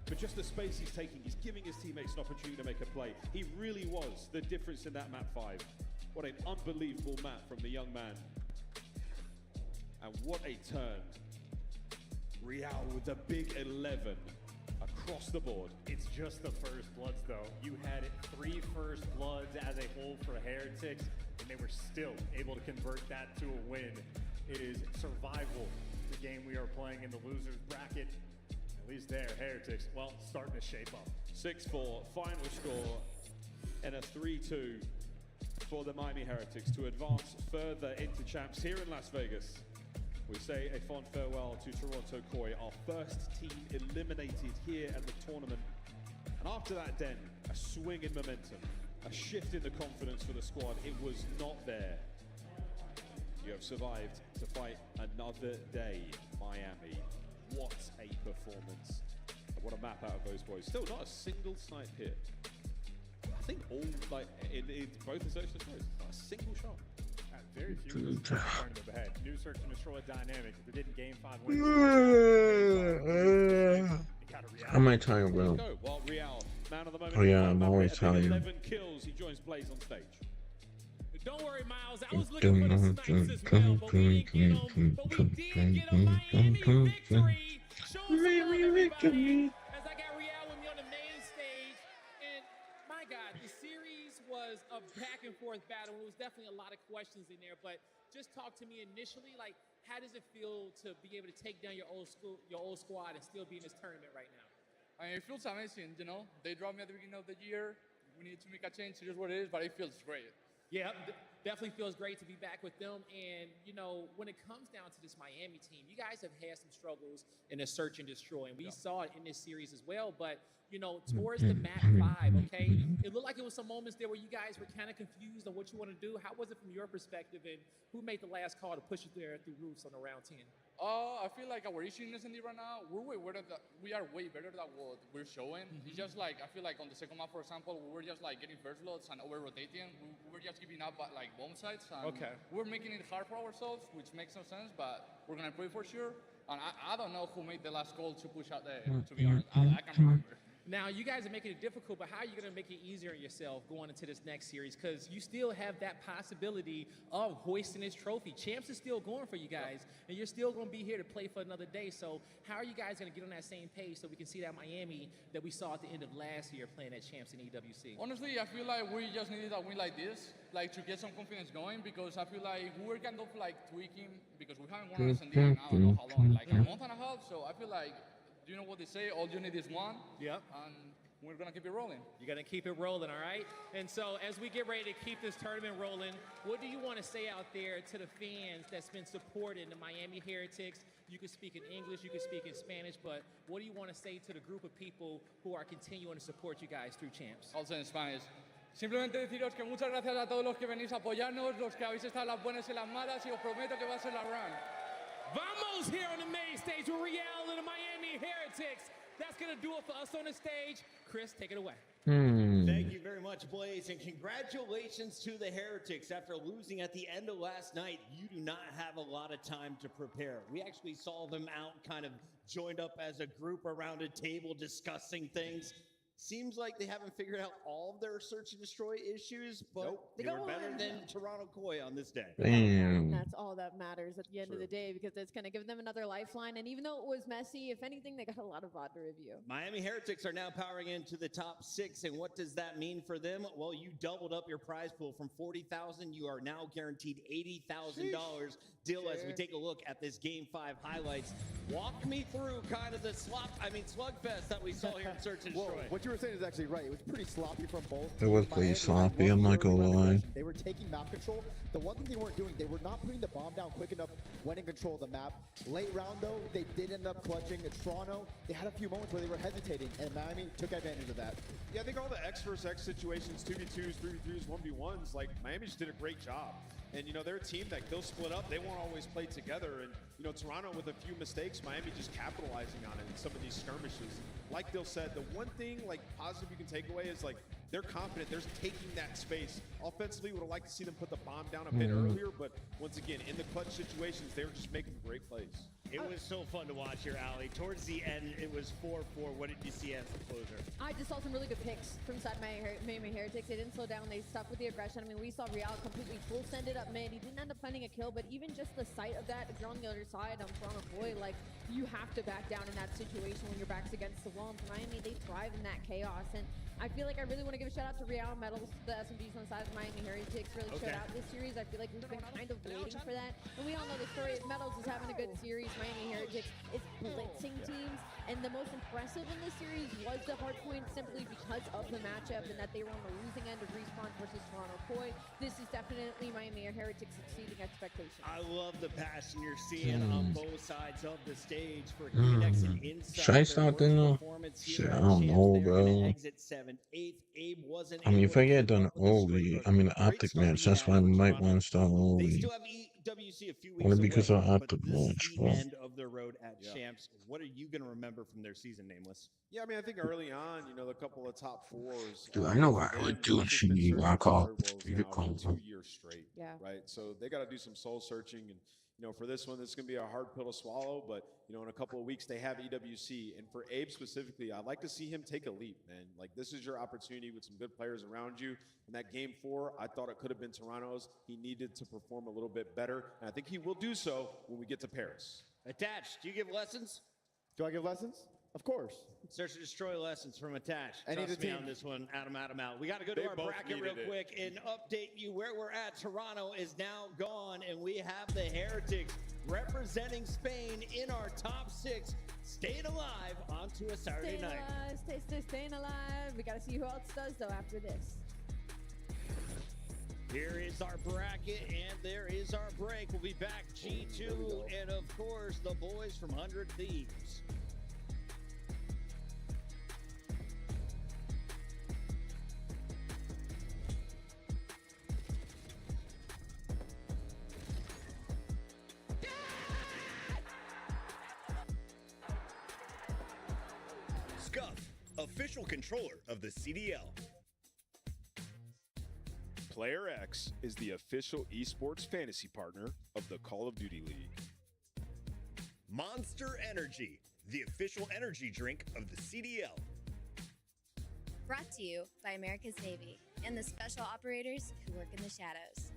but just the space he's taking, he's giving his teammates an opportunity to make a play. He really was the difference in that map 5. What an unbelievable map from the young man. And what a turn. Real with the big 11 across the board. It's just the first bloods, though. You had 3 first bloods as a whole for Heretics, and they were still able to convert that to a win. It is survival, the game we are playing in the losers bracket. At least there, Heretics, well, starting to shape up. 6-4, final score, and a 3-2 for the Miami Heretics to advance further into champs here in Las Vegas. We say a fond farewell to Toronto Koi, our first team eliminated here at the tournament. And after that, then, a swing in momentum, a shift in the confidence for the squad. It was not there. You have survived to fight another day, Miami. What a performance. What a map out of those boys. Still not a single snipe hit. I think all, like, in both association stories, not a single shot. Very few tournament ahead. New search and destroy dynamic. If they didn't game 5 wins. How am I tired, bro? Well, Real, man of the moment. Oh yeah, I'm always tired. 11 kills. He joins Blaze on stage. Don't worry, Miles. I was looking for the snipes as well, but we didn't get them. But we did get a Miami victory. Show some love, everybody, as I got Real with me on the main stage. And my God, the series was a back and forth battle. There was definitely a lot of questions in there, but just talk to me initially, like, how does it feel to be able to take down your old squad and still be in this tournament right now? I mean, it feels amazing, you know? They dropped me at the beginning of the year. We need to make a change. It is what it is, but it feels great. Yeah, definitely feels great to be back with them. And, you know, when it comes down to this Miami team, you guys have had some struggles in the search and destroy. And we saw it in this series as well. But, you know, towards the map 5, okay, it looked like it was some moments there where you guys were kind of confused on what you want to do. How was it from your perspective? And who made the last call to push it there through roofs on the round 10? I feel like our issue in S&D right now, we are way better than what we're showing. It's just like, I feel like on the second map, for example, we were just like getting first loads and over-rotating. We were just giving up at like bomb sites. And we're making it hard for ourselves, which makes no sense, but we're going to improve for sure. And I don't know who made the last call to push out there, to be honest. I can't remember. Now, you guys are making it difficult, but how are you going to make it easier on yourself going into this next series? Because you still have that possibility of hoisting this trophy. Champs is still going for you guys, and you're still going to be here to play for another day. So how are you guys going to get on that same page so we can see that Miami that we saw at the end of last year playing at Champs in EWC? Honestly, I feel like we just needed a win like this, like to get some confidence going, because I feel like we were kind of like tweaking, because we haven't won S&D in I don't know how long, like a month and a half. So I feel like, you know what they say, all you need is one. Yep. And we're going to keep it rolling. You're going to keep it rolling, all right? And so as we get ready to keep this tournament rolling, what do you want to say out there to the fans that's been supporting the Miami Heretics? You can speak in English, you can speak in Spanish, but what do you want to say to the group of people who are continuing to support you guys through Champs? Also in Spanish. Simplemente deciros que muchas gracias a todos los que venís a apoyarnos, los que habéis estado las buenas y las malas, y os prometo que va a ser la run. Vamos here on the main stage with Real and the Miami Heretics. That's going to do it for us on the stage. Chris, take it away. Thank you very much, Blaze, and congratulations to the Heretics. After losing at the end of last night, you do not have a lot of time to prepare. We actually saw them out kind of joined up as a group around a table discussing things. Seems like they haven't figured out all of their search and destroy issues, but they were better than Toronto Koi on this day. Damn. That's all that matters at the end of the day, because it's going to give them another lifeline. And even though it was messy, if anything, they got a lot of VOD to review. Miami Heretics are now powering into the top 6, and what does that mean for them? Well, you doubled up your prize pool from $40,000. You are now guaranteed $80,000. Dill, as we take a look at this Game 5 highlights, walk me through kind of the slugfest that we saw here in Search and Destroy. What you were saying is actually right. It was pretty sloppy from both. It was pretty sloppy, I'm not gonna lie. They were taking map control. The one thing they weren't doing, they were not putting the bomb down quick enough when in control of the map. Late round though, they did end up clutching. At Toronto, they had a few moments where they were hesitating, and Miami took advantage of that. Yeah, I think all the X versus X situations, 2v2s, 3v3s, 1v1s, like Miami just did a great job. And, you know, they're a team that they'll split up. They won't always play together. And, you know, Toronto with a few mistakes, Miami just capitalizing on it in some of these skirmishes. Like Dill said, the one thing, like, positive you can take away is, like, they're confident. They're taking that space. Offensively, would have liked to see them put the bomb down a bit earlier. But, once again, in the clutch situations, they were just making great plays. It was so fun to watch here, Ali. Towards the end, it was 4-4. What did you see as the closer? I just saw some really good picks from side Miami Heretics. They didn't slow down. They stuck with the aggression. I mean, we saw Real completely full send it up mid. He didn't end up finding a kill, but even just the sight of that, if you're on the other side, Toronto boy, like, you have to back down in that situation when your back's against the wall. And for Miami, they thrive in that chaos. And I feel like I really want to give a shout out to Real Metals, the SMGs on the side of Miami Heretics really showed out this series. I feel like we've been kind of waiting for that. And we all know the story of Metals is having a good series. Miami Heretics is blitzing teams. And the most impressive in this series was the hard point simply because of the matchup and that they were on the losing end of Respawn versus Toronto Koi. This is definitely Miami Heretics exceeding expectations. I love the passion you're seeing on both sides of the stage for Phoenix and inside. Should I start then though? Shit, I don't know, bro. I mean, if I get done early, I mean, the Optic match, that's why I might want to start early. WC a few weeks Only because away, I have but to this watch, is bro. the end of their road at Champs. What are you going to remember from their season, Nameless? Yeah, I mean, I think early on, you know, the couple of top fours. Dude, I know what I would do if she rock off. 2 years straight. Yeah. Right. So they got to do some soul searching. And, you know, for this one, this is going to be a hard pill to swallow. But, you know, in a couple of weeks, they have EWC. And for Abe specifically, I'd like to see him take a leap, man. Like, this is your opportunity with some good players around you. In that game 4, I thought it could have been Toronto's. He needed to perform a little bit better. And I think he will do so when we get to Paris. Attached, do you give lessons? Do I give lessons? Of course. Search and destroy lessons from Attached. I need Trust a me team. on this one. Adam out. We got to go to They our both bracket real needed it. quick and update you where we're at. Toronto is now gone, and we have the Heretics representing Spain in our top 6, staying alive onto a Saturday night. Staying alive. We got to see who else does, though, after this. Here is our bracket, and there is our break. We'll be back G2, and of course, the boys from 100 Thieves. Scuff, official controller of the CDL. Player X is the official esports fantasy partner of the Call of Duty League. Monster Energy, the official energy drink of the CDL. Brought to you by America's Navy and the special operators who work in the shadows.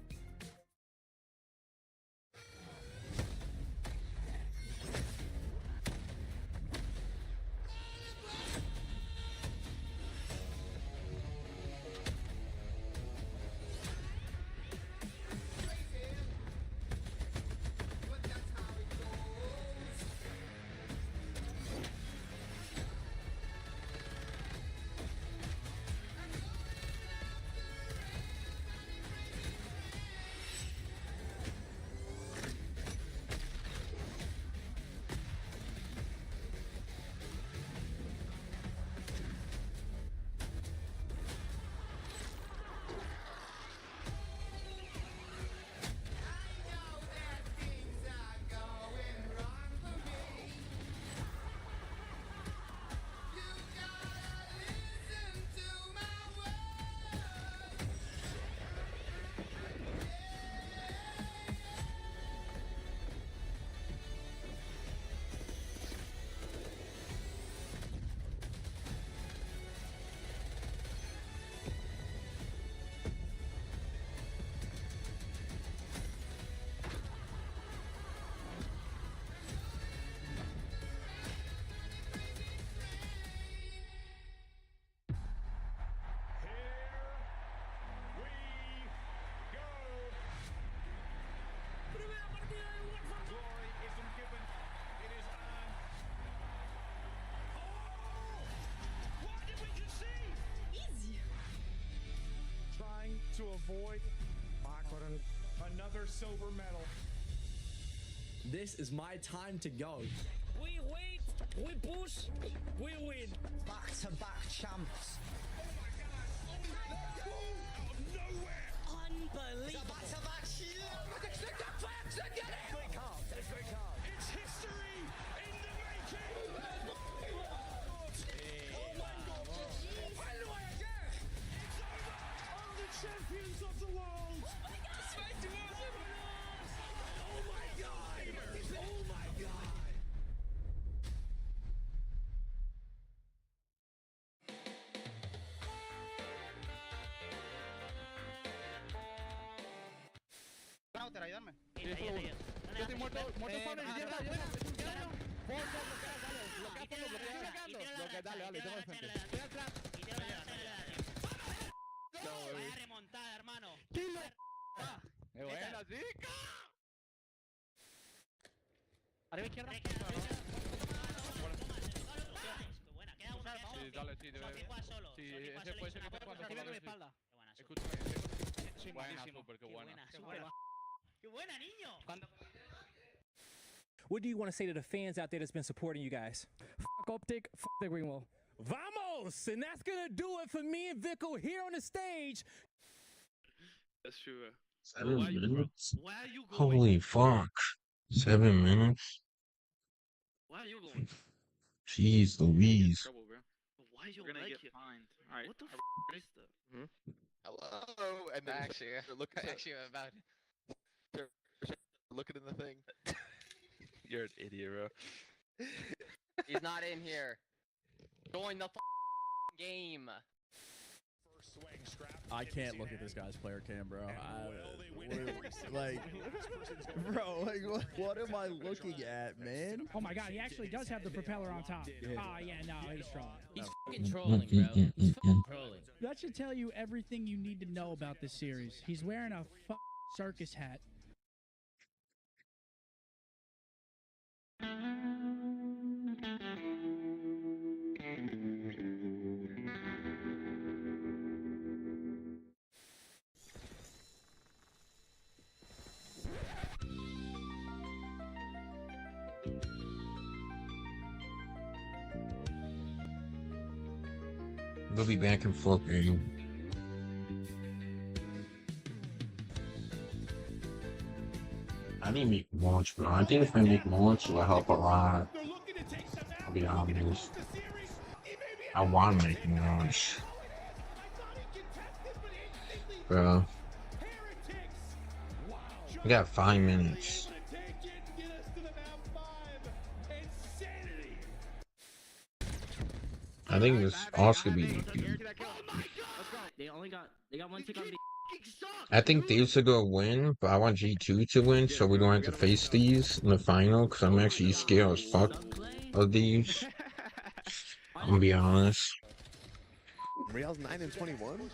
to avoid another silver medal. This is my time to go. We wait, we push, we win. Back-to-back champs. Unbelievable. It's history in the making. Are the champions of the world. Oh my god. Oh my god. Router, ayúdame. Yo estoy muerto, spawner, izquierda. Dale, tengo de frente. Vaya remontada, hermano. ¡Qué buena, chica! Arriba izquierda. Sí, dale, sí, debe. Sí, ese puede ser que esté jugando por la derecha. Escúchame, buena, súper, qué buena. ¡Qué buena, niño! What do you want to say to the fans out there that's been supporting you guys? Fuck Optic, fuck the Green Wall. Vamos! And that's gonna do it for me and Vico here on the stage. That's true. 7 minutes? Where are you going? Holy fuck. 7 minutes? Where are you going? Jeez Louise. Trouble, bro. Why are you We're gonna like get it? fined. All right. What the f is that? Hello. And then actually about looking in the thing. You're an idiot, bro. He's not in here. Join the game. I can't look at this guy's player cam, bro. Bro, what am I looking at, man? Oh my god, he actually does have the propeller on top. Yeah. Ah, yeah, no, he's trolling. He's fucking trolling, bro. He's fucking trolling. That should tell you everything you need to know about this series. He's wearing a circus hat. We'll be back and forth game. I didn't make launch, bro. I think if I make launch, it'll help a lot. I'll be honest. I want to make launch. Bro. We got 5 minutes. I think this also could be. They got one tick on B. I think these are gonna win, but I want G2 to win so we don't have to face these in the final because I'm actually scared as fuck of these. I'm gonna be honest. Real's 9 and 21.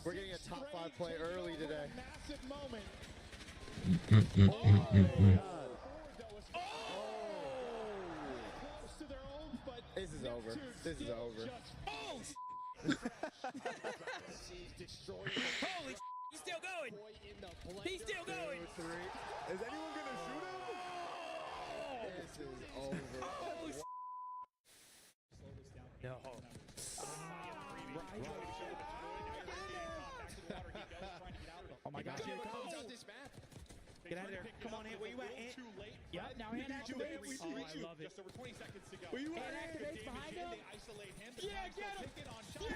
We're getting a top 5 play early today. This is over. This is over. Holy he's still going. He's still going. Is anyone gonna shoot him? This is over. Oh my god, here it comes. Get out of there. Come on, Ant. Where you at, Ant? Yep, now Ant activates. Oh, I love it. Just over 20 seconds to go. Where you at? Ant activates behind him. They isolate him. Yeah, get him. Go.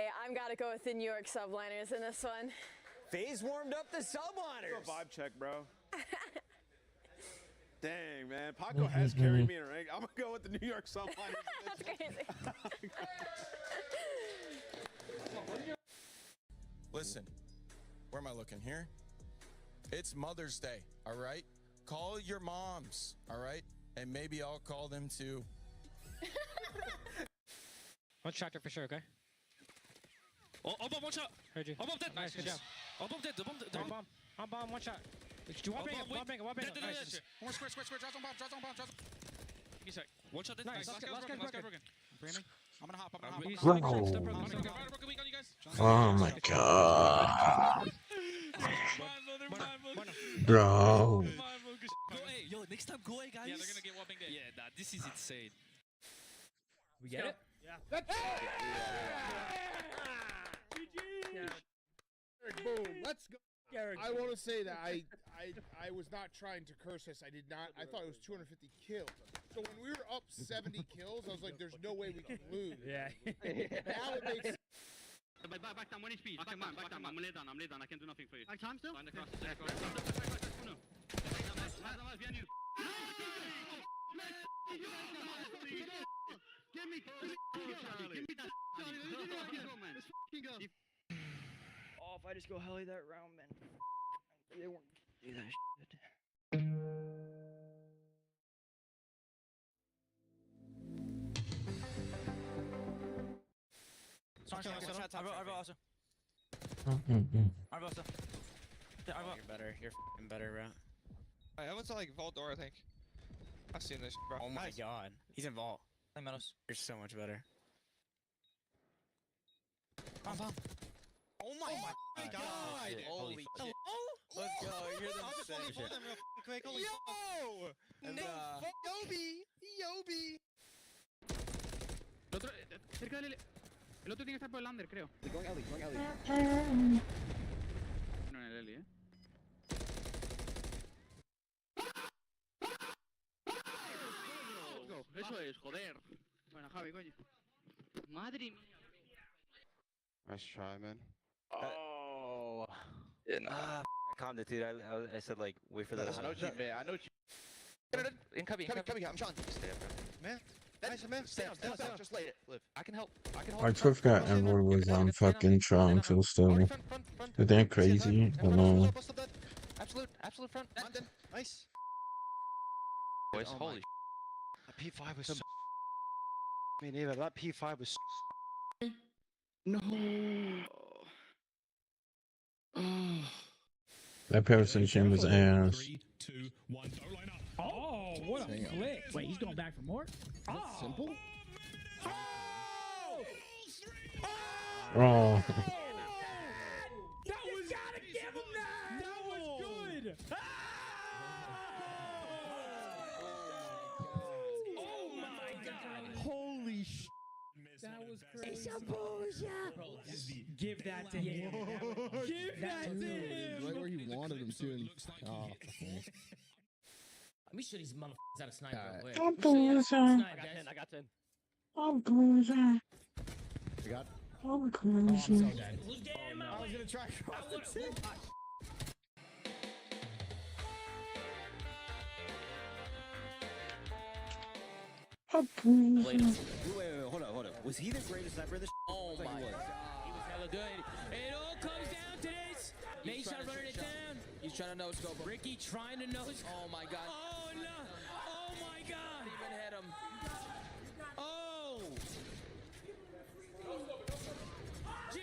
Hey, I'm gotta go with the New York subliners in this one. FaZe warmed up the subliners. Vibe check, bro. Dang, man. Paco has carried me in a rank. I'm going to go with the New York subliners. That's crazy. Listen, where am I looking here? It's Mother's Day, all right? Call your moms, all right? And maybe I'll call them too. One tractor for sure, okay? On bomb, one shot. Heard you. On bomb dead. Nice, good job. On bomb dead. The bomb dead. On bomb. On bomb, one shot. One bang, one bang, one bang. Nice. One square. Draws on bomb. Give me a sec. One shot dead. Nice. Last guy's broken. I'm gonna hop. Bro. Broken, weak on you guys. Oh my god. Bro. Go A. Yo, next time go A, guys. Yeah, they're gonna get one bang dead. Yeah, nah, this is insane. We get it? Yeah. Boom. Let's go. I want to say that I was not trying to curse us. I did not. I thought it was 250 kills. So when we were up 70 kills, I was like, "There's no way we can lose." Yeah. Now it makes. Back down, 1 HP. Back down. I'm lay down. I can do nothing for you. Back time still? Find across. Give me that. Oh, if I just go heli that round, man. They weren't do that shit. You're better. You're f***ing better, bro. I went to like Vault Door, I think. I've seen this, bro. Oh my god. He's in Vault. You're so much better. Oh my god! Holy shit. Let's go. You're the I'll just same pull them real quick. Holy Yo! And, Yobi! Cerca del... El otro tiene que estar por el under, creo. Going Ellie. No, en el Eli, Let's go. Eso es, joder. Bueno, Javi, coño. Madre mía. Nice try, man. Oh. I calmed it, dude. I said, like, wait for that. I know what you meant. I know what you... In cubby. I'm Sean. Stay up, bro. Man. Nice, man. Stay down. Just lay it. Live. I can help. I forgot everyone was on fucking Toronto still. Is that crazy? I don't know. Absolute front. Nice. Boys, holy That P5 was so... Me neither. That P5 was so... No. That parastation was ass. 3, 2, 1, go line up. Oh, what a flick. Wait, he's going back for more? That's simple. Oh. That was gotta give him that. That was good. Oh my god. Holy sh. That was crazy. Give that to him. Give that to him. Right where you wanted him to. Let me show these motherfuckers how to snipe real quick. I'm losing. I got 10. I'm losing. You got. I'm losing. I was gonna try cross the team. I'm losing. Wait, hold on. Was he the greatest sniper in this? Oh my god. He was hella good. It all comes down to this. Nate shot running it down. He's trying to no-scope. Ricky trying to nose. Oh my god. Oh no. Oh my god. Even hit him. Oh. GG.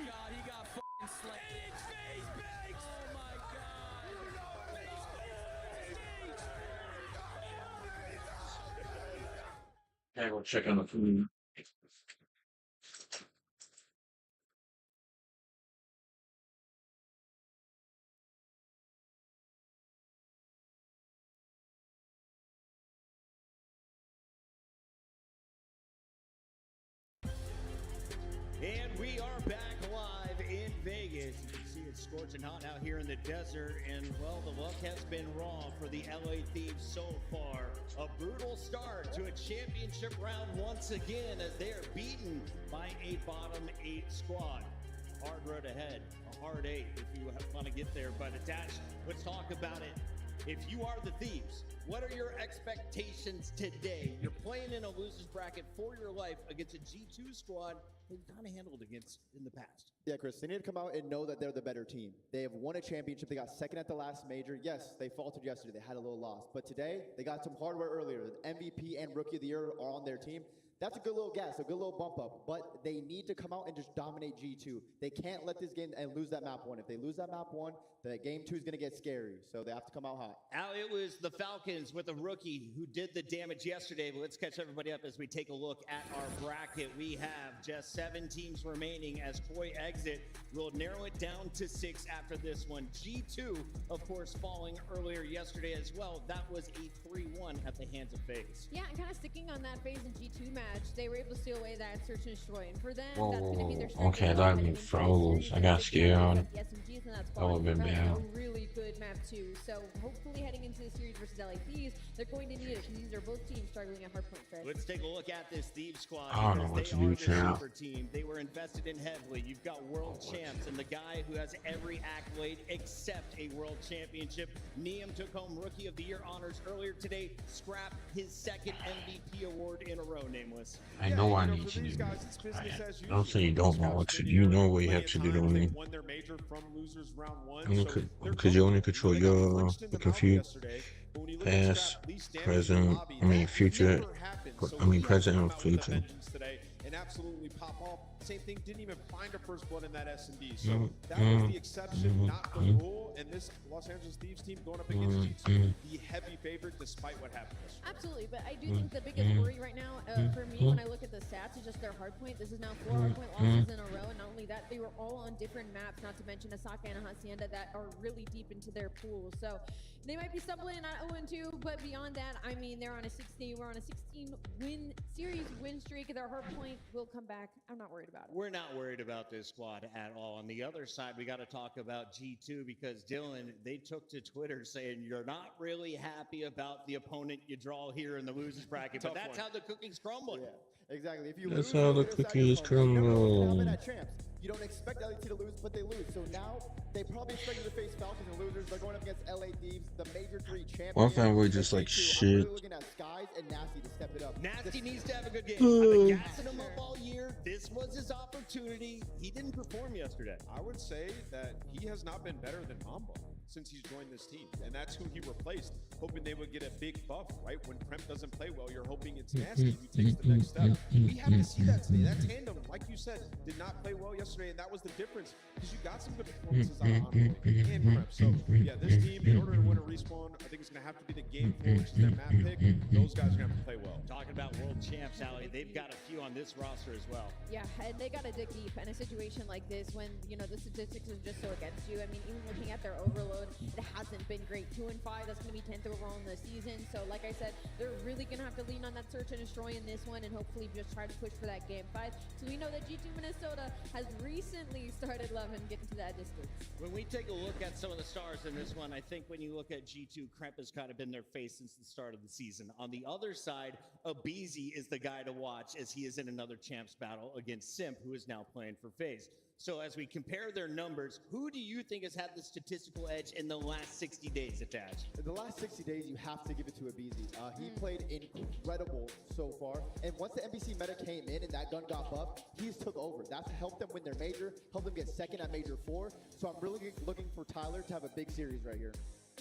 God, he got f***ing slammed. And it's face bakes. Oh my god. Gotta go check on the food. And we are back live in Vegas. You can see it's scorching hot out here in the desert. And, well, the luck has been wrong for the LA Thieves so far. A brutal start to a championship round once again as they are beaten by a bottom 8 squad. Hard road ahead, a hard 8 if you want to get there. But, Dash, let's talk about it. If you are the Thieves, what are your expectations today? You're playing in a loser's bracket for your life against a G2 squad they've kind of handled against in the past. Yeah, Chris, they need to come out and know that they're the better team. They have won a championship. They got second at the last major. Yes, they faltered yesterday. They had a little loss. But today, they got some hardware earlier. The MVP and Rookie of the Year are on their team. That's a good little gas, a good little bump up. But they need to come out and just dominate G2. They can't let this game and lose that map 1. If they lose that map 1, the game 2 is going to get scary. So they have to come out hot. Al, it was the Falcons with a rookie who did the damage yesterday, but let's catch everybody up as we take a look at our bracket. We have just 7 teams remaining as Troy exit. We'll narrow it down to 6 after this one. G2, of course, falling earlier yesterday as well. That was a 3-1 at the hands of FaZe. Yeah, and kind of sticking on that FaZe and G2 match, they were able to steal away that search and destroy. And for them, Whoa, that's going to be their whoa, okay, that heading me into the froze. series. I got scared. The SMGs, and that's That would've been fine. bad. A really good map too. So hopefully heading into the series versus LA Thieves, they're going to need it because these are both teams struggling at hardpoint. Let's take a look at this Thieves squad. I don't know what because to they do, are the champ. super team. They were invested in heavily. You've got world champs and the guy who has every accolade except a world championship. Neum took home Rookie of the Year honors earlier today. Scrap his second MVP award in a row, Nameless. I know I need to do it. Don't say you don't know what to do. You know what you have to do to win. Won their major from losers round 1. Because you only control your past, present, future, present and future. And absolutely pop off. Same thing, didn't even find a first blood in that S&D. So that was the exception, not the rule. And this Los Angeles Thieves team going up against G2, the heavy favorite despite what happened yesterday. Absolutely, but I do think the biggest worry right now for me when I look at the stats is just their hardpoint. This is now 4 hardpoint losses in a row, and not only that, they were all on different maps, not to mention Asaka and Hacienda that are really deep into their pool. So they might be stumbling at 0-2, but beyond that, I mean, we're on a 16 series win streak. Their hardpoint will come back. I'm not worried about it. We're not worried about this squad at all. On the other side, we got to talk about G2 because Dylan, they took to Twitter saying you're not really happy about the opponent you draw here in the losers bracket, but that's how the cookie's crumbling. Yeah, exactly. If you That's lose, how the you're gonna cookies sacrifice. You never know what's crumble. gonna happen at champs. You don't expect LAT to lose, but they lose. So now they probably expect you to face Falcons and losers. They're going up against LA Thieves, the major 3 champions. What if I were just And like G2, I'm shit? really looking at Skies and Nasty to step it up. Nasty needs to have a good game. I've been gassing him up all year. This was his opportunity. He didn't perform yesterday. I would say that he has not been better than Mambo since he's joined this team. And that's who he replaced, hoping they would get a big buff, right? When Kremp doesn't play well, you're hoping it's Nasty who takes the next step. We have to see that today. That tandem, like you said, did not play well yesterday, and that was the difference because you got some good performances out of Envoy and Kremp. So, yeah, this team, in order to win a respawn, I think it's going to have to be the game 4, which is their map pick. Those guys are going to have to play well. Talking about world champs, Ali, they've got a few on this roster as well. Yeah, and they got to dig deep. In a situation like this, when the statistics are just so against you. I mean, even looking at their overload, it hasn't been great. 2-5. That's going to be 10th overall in the season. So, like I said, they're really going to have to lean on that search and destroy in this one, and hopefully just try to push for that game 5. So we know that G2 Minnesota has recently started loving getting to that distance. When we take a look at some of the stars in this one, I think when you look at G2, Kremp has kind of been their face since the start of the season. On the other side, Abizi is the guy to watch as he is in another champs battle against Simp, who is now playing for FaZe. So as we compare their numbers, who do you think has had the statistical edge in the last 60 days, Attach? In the last 60 days, you have to give it to Abizi. He played incredible so far. And once the NBC meta came in and that gun got buffed, he's took over. That's helped them win their major, helped them get second at Major 4. So I'm really looking for Tyler to have a big series right here.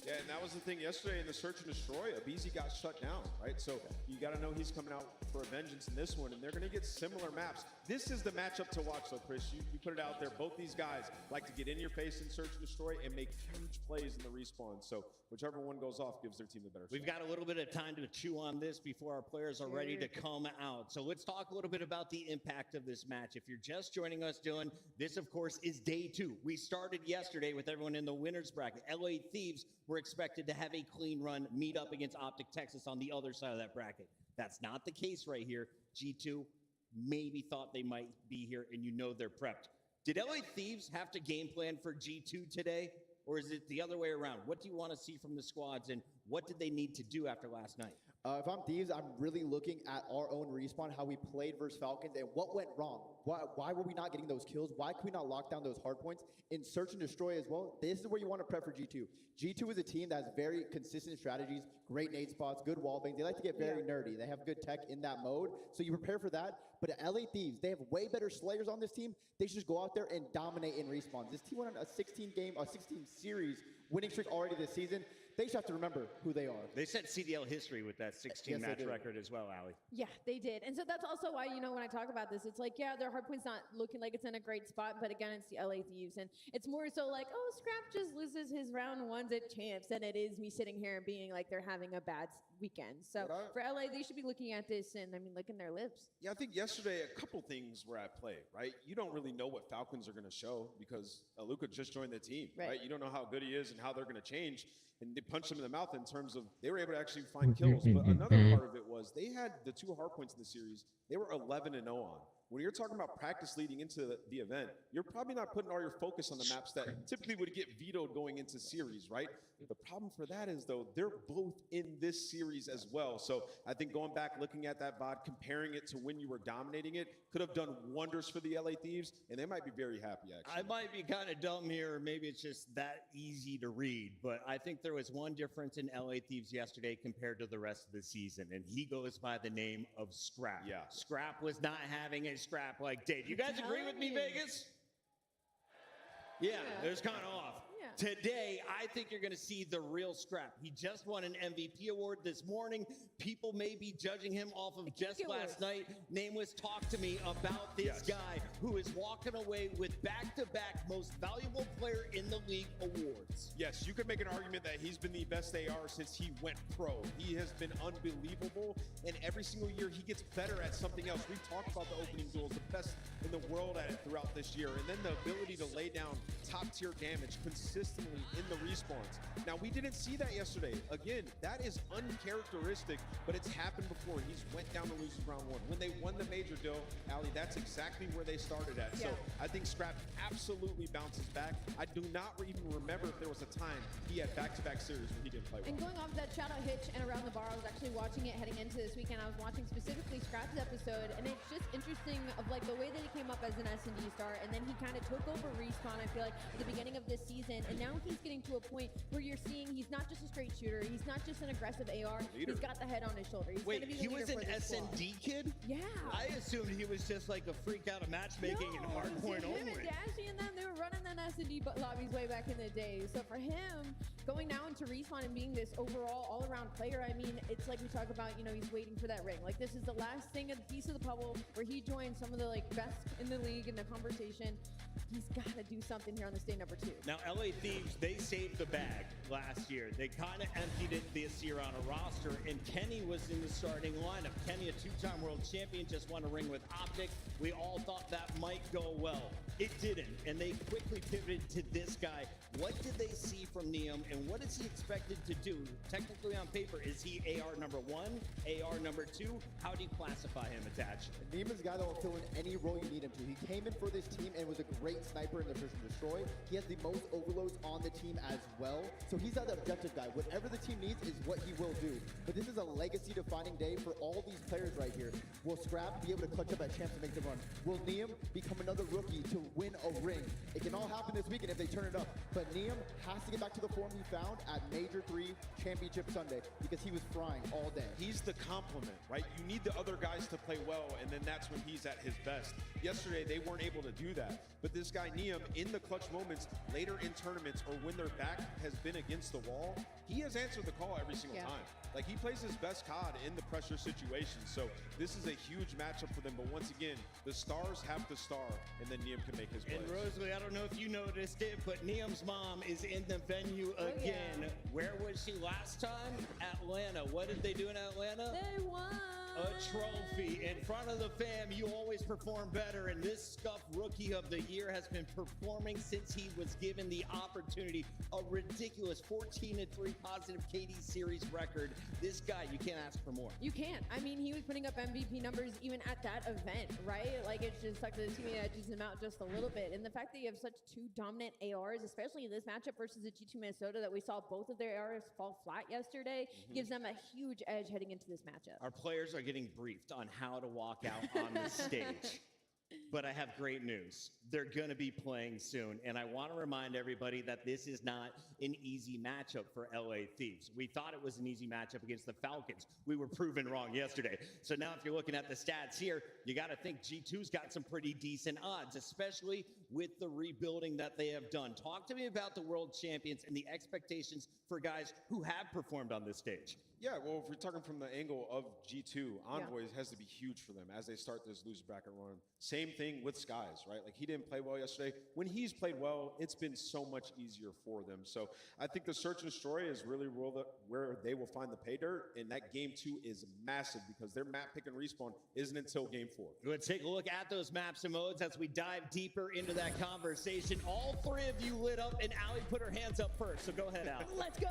Yeah, and that was the thing yesterday in the search and destroy. Abizi got shut down, right? So you got to know he's coming out for a vengeance in this one, and they're going to get similar maps. This is the matchup to watch, though, Chris. You put it out there. Both these guys like to get in your face in search and destroy and make huge plays in the respawn. So whichever one goes off gives their team the better shot. We've got a little bit of time to chew on this before our players are ready to come out. So let's talk a little bit about the impact of this match. If you're just joining us, Dylan, this, of course, is day 2. We started yesterday with everyone in the winner's bracket. LA Thieves were expected to have a clean run, meet up against Optic Texas on the other side of that bracket. That's not the case right here. G2 maybe thought they might be here, and you know they're prepped. Did LA Thieves have to game plan for G2 today, or is it the other way around? What do you want to see from the squads, and what did they need to do after last night? If I'm Thieves, I'm really looking at our own respawn, how we played versus Falcons, and what went wrong. Why were we not getting those kills? Why could we not lock down those hard points? In search and destroy as well, this is where you want to prep for G2. G2 is a team that has very consistent strategies, great nade spots, good wall bangs. They like to get very nerdy. They have good tech in that mode, so you prepare for that. But at LA Thieves, they have way better slayers on this team. They should just go out there and dominate in respawns. This team went on a 16 series winning streak already this season. they just have to remember who they are. They set CDL history with that 16-match record as well, Ali. Yeah, they did. And so that's also why, you know, when I talk about this, it's like, yeah, their hardpoint's not looking like it's in a great spot, but again, it's the LA Thieves. And it's more so like, oh, Scrap just loses his round ones at champs than it is me sitting here and being like they're having a bad weekend. So for LA, they should be looking at this and, I mean, licking their lips. Yeah, I think yesterday a couple things were at play, right? You don't really know what Falcons are going to show because Luka just joined the team, right? You don't know how good he is and how they're going to change. And they punched him in the mouth in terms of they were able to actually find kills. But another part of it was they had the 2 hard points in the series. They were 11-0 on. When you're talking about practice leading into the event, you're probably not putting all your focus on the maps that typically would get vetoed going into series, right? The problem for that is, though, they're both in this series as well. So I think going back, looking at that VOD, comparing it to when you were dominating it, could have done wonders for the LA Thieves, and they might be very happy, actually. I might be kind of dumb here, or maybe it's just that easy to read, but I think there was one difference in LA Thieves yesterday compared to the rest of the season, and he goes by the name of Scrap. Yeah. Scrap was not having a Scrap like day. Do you guys agree with me, Vegas? Yeah, it was kind of off. Today, I think you're going to see the real Scrap. He just won an MVP award this morning. People may be judging him off of just last night. Nameless, talk to me about this guy who is walking away with back-to-back most valuable player in the league awards. Yes, you could make an argument that he's been the best AR since he went pro. He has been unbelievable, and every single year he gets better at something else. We've talked about the opening duels, the best in the world at it throughout this year, and then the ability to lay down top-tier damage consistently in the respawns. Now, we didn't see that yesterday. Again, that is uncharacteristic, but it's happened before. He's went down to losers round 1. When they won the major, Ali, that's exactly where they started at. So I think Scrap absolutely bounces back. I do not even remember if there was a time he had back-to-back series when he didn't play well. And going off that shout out Hitch and Around the Bar, I was actually watching it heading into this weekend. I was watching specifically Scrap's episode, and it's just interesting of like the way that he came up as an S&D star, and then he kind of took over Respawn, I feel like, at the beginning of this season, and now he's getting to a point where you're seeing he's not just a straight shooter, he's not just an aggressive AR, he's got the head on his shoulder. He's Wait, gonna be the he leader was an for this squad. S&D kid? Yeah. I assumed he was just like a freak out of matchmaking and hardpoint him only. and Dashy and them, they were running that S&D lobbies way back in the day. So for him, going now into Respawn and being this overall all-around player, I mean, it's like we talk about, you know, he's waiting for that ring. Like, this is the last thing of the piece of the puzzle where he joins some of the, like, best in the league in the conversation. He's got to do something here on the day number 2. Now, LA Thieves, they saved the bag last year. They kind of emptied it this year on a roster, and Kenny was in the starting lineup. Kenny, a 2-time world champion, just won a ring with Optic. We all thought that might go well. It didn't, and they quickly pivoted to this guy. What did they see from Neum, and what is he expected to do? Technically on paper, is he AR number 1, AR number 2? How do you classify him, Attach? Neum is a guy that will fill in any role you need him to. He came in for this team and was a great sniper in the Search and Destroy. He has the most overloads on the team as well. So he's not the objective guy. Whatever the team needs is what he will do. But this is a legacy-defining day for all these players right here. Will Scrap be able to clutch up at champs and make the run? Will Neum become another rookie to win a ring? It can all happen this weekend if they turn it up. But Neum has to get back to the form he found at Major 3 Championship Sunday because he was frying all day. He's the complement, right? You need the other guys to play well, and then that's when he's at his best. Yesterday, they weren't able to do that. But this guy, Neum, in the clutch moments, later in tournaments, or when their back has been against the wall, he has answered the call every single time. Like, he plays his best COD in the pressure situation. So this is a huge matchup for them. But once again, the stars have to star, and then Neum can make his plays. And Rosalie, I don't know if you noticed it, but Neum's mom is in the venue again. Where was she last time? Atlanta. What did they do in Atlanta? They won. A trophy. In front of the fam, you always perform better. And this Scuff Rookie of the Year has been performing since he was given the opportunity. A ridiculous 14-3 positive KD series record. This guy, you can't ask for more. You can't. I mean, he was putting up MVP numbers even at that event, right? Like, it's just like the team edges him out just a little bit. And the fact that you have such 2 dominant ARs, especially in this matchup versus the G2 Minnesota, that we saw both of their ARs fall flat yesterday, gives them a huge edge heading into this matchup. Our players are getting briefed on how to walk out on the stage. But I have great news. They're going to be playing soon. And I want to remind everybody that this is not an easy matchup for LA Thieves. We thought it was an easy matchup against the Falcons. We were proven wrong yesterday. So now if you're looking at the stats here, you got to think G2's got some pretty decent odds, especially with the rebuilding that they have done. Talk to me about the world champions and the expectations for guys who have performed on this stage. Yeah, well, if we're talking from the angle of G2, Envoys has to be huge for them as they start this loser bracket run. Same thing with Skies, right? Like, he didn't play well yesterday. When he's played well, it's been so much easier for them. So I think the search and destroy is really where they will find the pay dirt, and that game 2 is massive because their map pick and respawn isn't until game 4. Let's take a look at those maps and modes as we dive deeper into that conversation. All three of you lit up, and Allie put her hands up first, so go ahead, Allie. Let's go!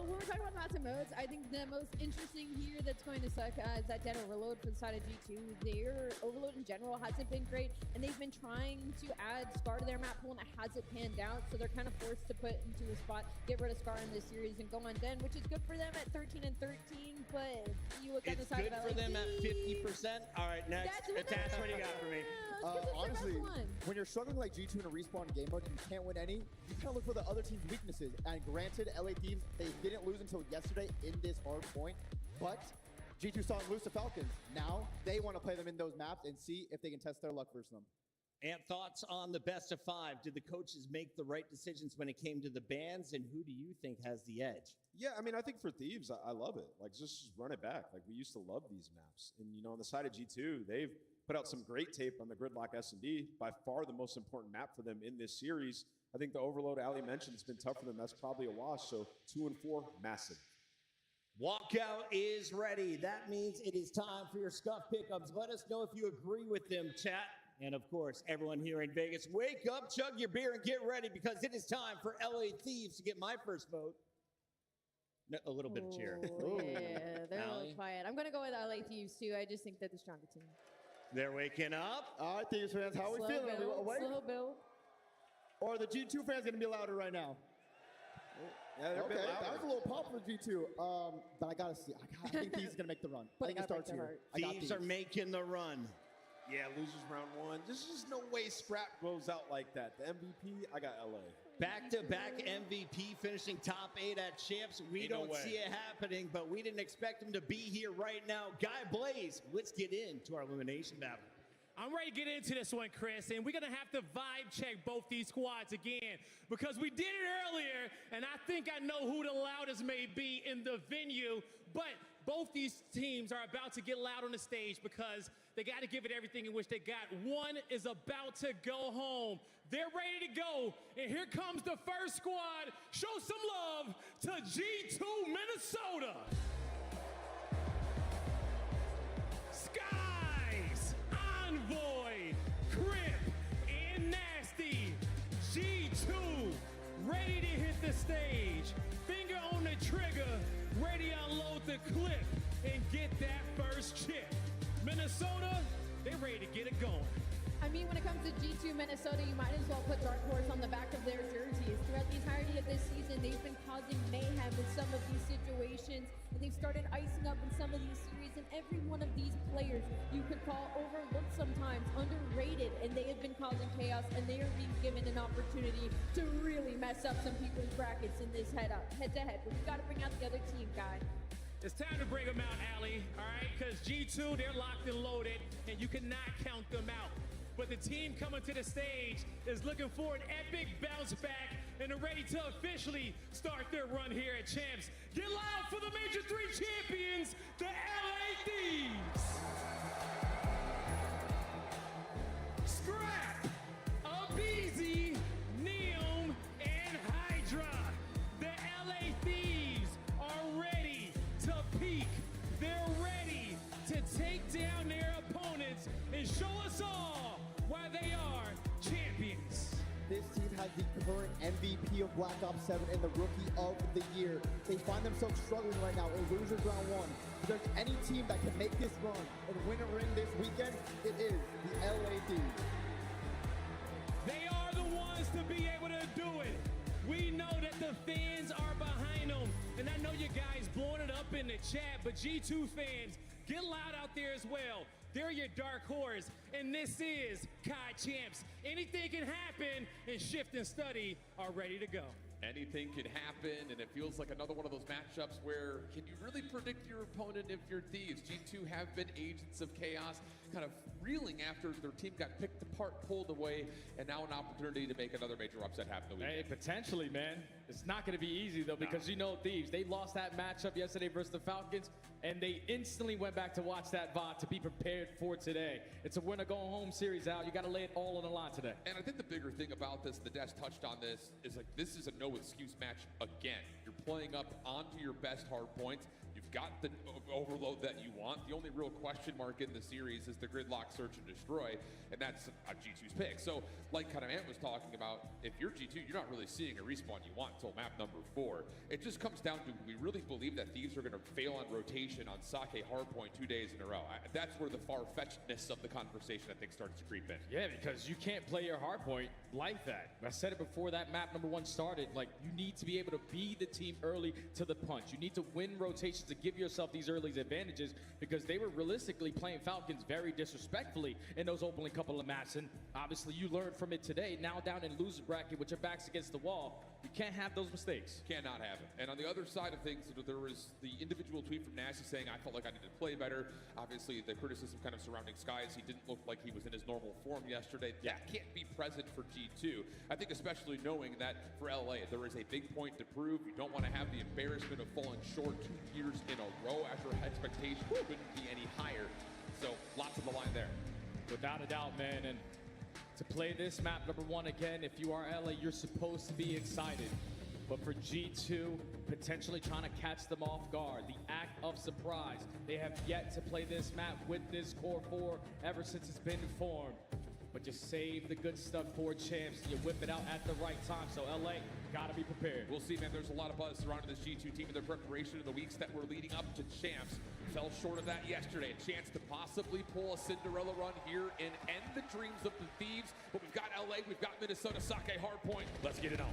When we're talking about maps and modes, I think the most interesting here that's going to suck is that dead overload for the side of G2. Their overload in general hasn't been great, and they've been trying to add Scar to their map pool, and it hasn't panned out, so they're kind of forced to put into a spot, get rid of Scar in this series, and go on Den, which is good for them at 13 and 13, but you look at the side of It's good for them at 50%. All right, next. Attach, what do you got for me? Honestly, when you're struggling like G2 in a respawn game mode and you can't win any, you kind of look for the other team's weaknesses. And granted, LA Thieves, they didn't lose until yesterday in this hard point, but G2 saw them lose to Falcons. Now they want to play them in those maps and see if they can test their luck versus them. And thoughts on the best of 5? Did the coaches make the right decisions when it came to the bans, and who do you think has the edge? Yeah, I mean, I think for Thieves, I love it. Like, just run it back. Like, we used to love these maps. And, you know, on the side of G2, they've put out some great tape on the Gridlock S&D. By far the most important map for them in this series. I think the overload Ali mentioned has been tough for them. That's probably a wash. So 2 and 4, massive. Walkout is ready. That means it is time for your scuff pickups. Let us know if you agree with them, chat. And of course, everyone here in Vegas, wake up, chug your beer, and get ready because it is time for LA Thieves to get my first vote. No, a little bit of cheer. Yeah, they're a little quiet. I'm going to go with LA Thieves, too. I just think they're the stronger team. They're waking up. All right, Thieves fans, how are we feeling? Are we awake? Slow build. Or are the G2 fans going to be louder right now? Yeah, they're a bit louder. That was a little pop for G2. But I got to see. I think Thieves is going to make the run. I think it starts here. Thieves are making the run. Yeah, losers round 1. There's just no way Scrap goes out like that. The MVP, I got LA. Back-to-back MVP finishing top 8 at Champs. We don't see it happening, but we didn't expect him to be here right now. Guy Blaze, let's get into our elimination battle. I'm ready to get into this one, Chris, and we're going to have to vibe check both these squads again because we did it earlier, and I think I know who the loudest may be in the venue, but both these teams are about to get loud on the stage because they got to give it everything in which they got. One is about to go home. They're ready to go, and here comes the first squad. Show some love to G2 Minnesota. Skies, Envoy, Crip, and Nasty. G2 ready to hit the stage. Finger on the trigger, ready to unload the clip and get that first chip. Minnesota, they're ready to get it going. I mean, when it comes to G2 Minnesota, you might as well put Dark Horse on the back of their jerseys. Throughout the entirety of this season, they've been causing mayhem in some of these situations, and they've started icing up in some of these series, and every one of these players you could call overlooked sometimes, underrated, and they have been causing chaos, and they are being given an opportunity to really mess up some people's brackets in this head-to-head. But we've got to bring out the other team, guy. It's time to bring them out, Allie, all right? Because G2, they're locked and loaded, and you cannot count them out. But the team coming to the stage is looking for an epic bounce back and are ready to officially start their run here at Champs. Get loud for the Major 3 champions, the LA Thieves. Scrap, Abizi, Neom, and Hydra. The LA Thieves are ready to peak. They're ready to take down their opponents and show us all why they are champions. This team has the current MVP of Black Ops 7 and the Rookie of the Year. They find themselves struggling right now in losers round 1. If there's any team that can make this run and win a ring this weekend, it is the LA Thieves. They are the ones to be able to do it. We know that the fans are behind them. And I know you guys blowing it up in the chat, but G2 fans, get loud out there as well. They're your dark horse, and this is Kai Champs. Anything can happen, and Shift and Study are ready to go. Anything can happen, and it feels like another one of those matchups where can you really predict your opponent if you're Thieves? G2 have been agents of chaos, kind of reeling after their team got picked apart, pulled away, and now an opportunity to make another major upset happen the weekend. Hey, potentially, man. It's not going to be easy, though, because you know Thieves, they lost that matchup yesterday versus the Falcons, and they instantly went back to watch that VOD to be prepared for today. It's a winner-go-home series, Al. You got to lay it all on the line today. And I think the bigger thing about this, the Dash touched on this, is like this is a no-excuse match again. You're playing up onto your best hard points. You've got the overload that you want. The only real question mark in the series is the gridlock search and destroy, and that's G2's pick. So, like kind of Ant was talking about, if you're G2, you're not really seeing a respawn you want until map number 4. It just comes down to, we really believe that Thieves are going to fail on rotation on Sake Hardpoint 2 days in a row. That's where the far-fetchedness of the conversation, I think, starts to creep in. Yeah, because you can't play your hardpoint like that. I said it before that map number 1 started. Like, you need to be able to be the team early to the punch. You need to win rotations to give yourself these early advantages, because they were realistically playing Falcons very disrespectfully in those opening couple of maps. And obviously, you learned from it today. Now down in loser bracket with your backs against the wall, you can't have those mistakes. Cannot have it. And on the other side of things, there was the individual tweet from Nasty saying, I felt like I needed to play better. Obviously, the criticism kind of surrounding Skies. He didn't look like he was in his normal form yesterday. That can't be present for G2. I think especially knowing that for LA, there is a big point to prove. You don't want to have the embarrassment of falling short 2 years in a row after expectations couldn't be any higher. So lots of the line there. Without a doubt, man. And to play this map number 1 again, if you are LA, you're supposed to be excited. But for G2, potentially trying to catch them off guard, the act of surprise. They have yet to play this map with this core 4 ever since it's been formed. But just save the good stuff for champs. You whip it out at the right time. So LA, gotta be prepared. We'll see, man. There's a lot of buzz surrounding this G2 team and their preparation in the weeks that were leading up to champs. Fell short of that yesterday. A chance to possibly pull a Cinderella run here and end the dreams of the Thieves. But we've got LA, we've got Minnesota, Sake Hardpoint. Let's get it on.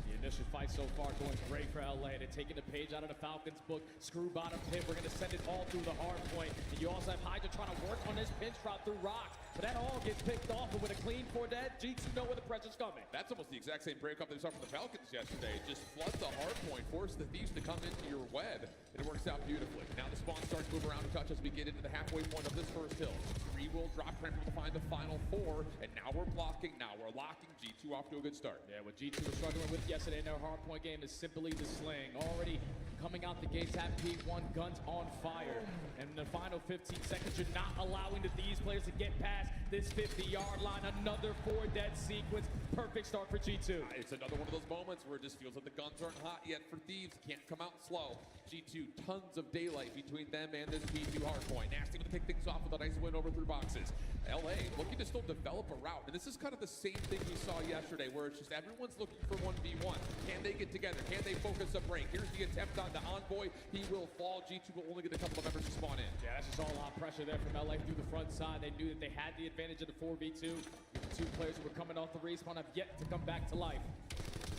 The initial fight so far going great for LA. They're taking the page out of the Falcons book. Screw bottom pin. We're going to send it all through the hard point. And you also have Hydra trying to work on this pinch route through rocks. But that all gets picked off. And with a clean 4 dead, G2 know where the pressure's coming. That's almost the exact same breakup they saw from the Falcons yesterday. Just flood the hard point, force the Thieves to come into your web. And it works out beautifully. Now the spawn starts to move around a touch as we get into the halfway point of this first hill. 3 will drop Trent to find the final 4. And now we're blocking. Now we're locking. G2 off to a good start. Yeah, what G2 was struggling with yesterday in their hardpoint game is simply the sling. Already coming out the gates at P1, guns on fire. And in the final 15 seconds, you're not allowing these players to get past this 50-yard line. Another 4 dead sequence. Perfect start for G2. It's another one of those moments where it just feels like the guns aren't hot yet for Thieves. Can't come out slow. G2, tons of daylight between them and this P2 hardpoint. Nasty to kick things off with a nice win over through boxes. LA looking to still develop a route. And this is kind of the same thing we saw yesterday, where it's just everyone's looking for 1v1. Can they get together? Can they focus a break? Here's the attempt on the Envoy. He will fall. G2 will only get a couple of members to spawn in. Yeah, that's just all out pressure there from LA through the front side. They knew that they had the advantage of the 4v2. The 2 players who were coming off the respawn have yet to come back to life.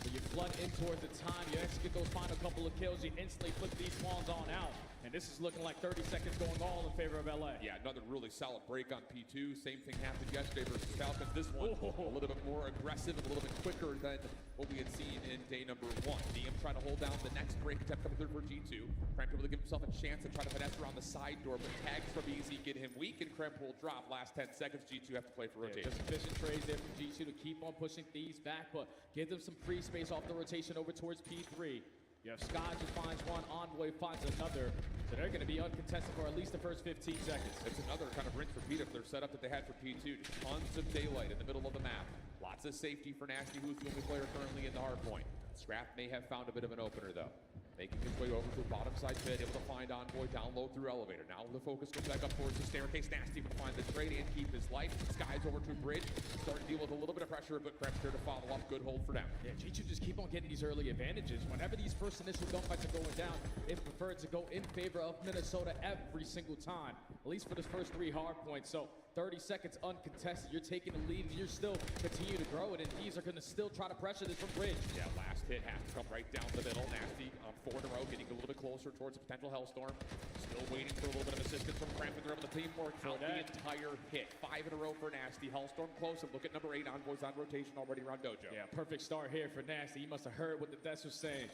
So you flood in towards the time, you execute those final couple of kills, you instantly flip these spawns on out. And this is looking like 30 seconds going all in favor of LA. Yeah, another really solid break on P2. Same thing happened yesterday versus Falcons. This one a little bit more aggressive, a little bit quicker than what we had seen in day number 1. DM trying to hold down the next break attempt coming through for G2. Kremp able to give himself a chance to try to finesse around the side door, but tags from Easy get him weak, and Kremp will drop. Last 10 seconds, G2 have to play for rotation. Just efficient trades there from G2 to keep on pushing Thieves back, but give them some free space off the rotation over towards P3. You have Skies who finds one, Envoy finds another. So they're going to be uncontested for at least the first 15 seconds. It's another kind of rinse repeat of their setup that they had for P2. Tons of daylight in the middle of the map. Lots of safety for Nasty, who's the only player currently in the hard point. Scrap may have found a bit of an opener, though. Making his way over to the bottom side pit, able to find Envoy down low through elevator. Now the focus goes back up towards the staircase. Nasty will find the trade and keep his life. Skies over to bridge. Starting to deal with a little bit of pressure, but Kremp here to follow up. Good hold for them. Yeah, G2 just keep on getting these early advantages. Whenever these first initial gunfights are going down, it's preferred to go in favor of Minnesota every single time, at least for the first 3 hard points. So 30 seconds uncontested. You're taking the lead, and you're still continue to grow it, and these are going to still try to pressure this from bridge. Yeah, last hit has to come right down the middle. Nasty on 4 in a row, getting a little bit closer towards a potential Hellstorm. Still waiting for a little bit of assistance from Cramp, and they're able to teamwork out the entire hit. 5 in a row for Nasty. Hellstorm close, and look at number 8, Envoys on rotation already around Dojo. Yeah, perfect start here for Nasty. He must have heard what the Deaths was saying.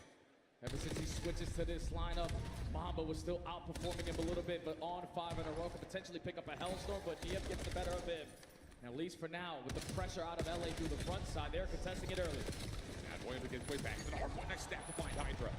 Ever since he switches to this lineup, Mamba was still outperforming him a little bit, but on 5 in a row could potentially pick up a Hellstorm, but DM gets the better of him. And at least for now, with the pressure out of LA through the front side, they're contesting it early. And Williams gets way back to the hard point. Next step to find Hydra.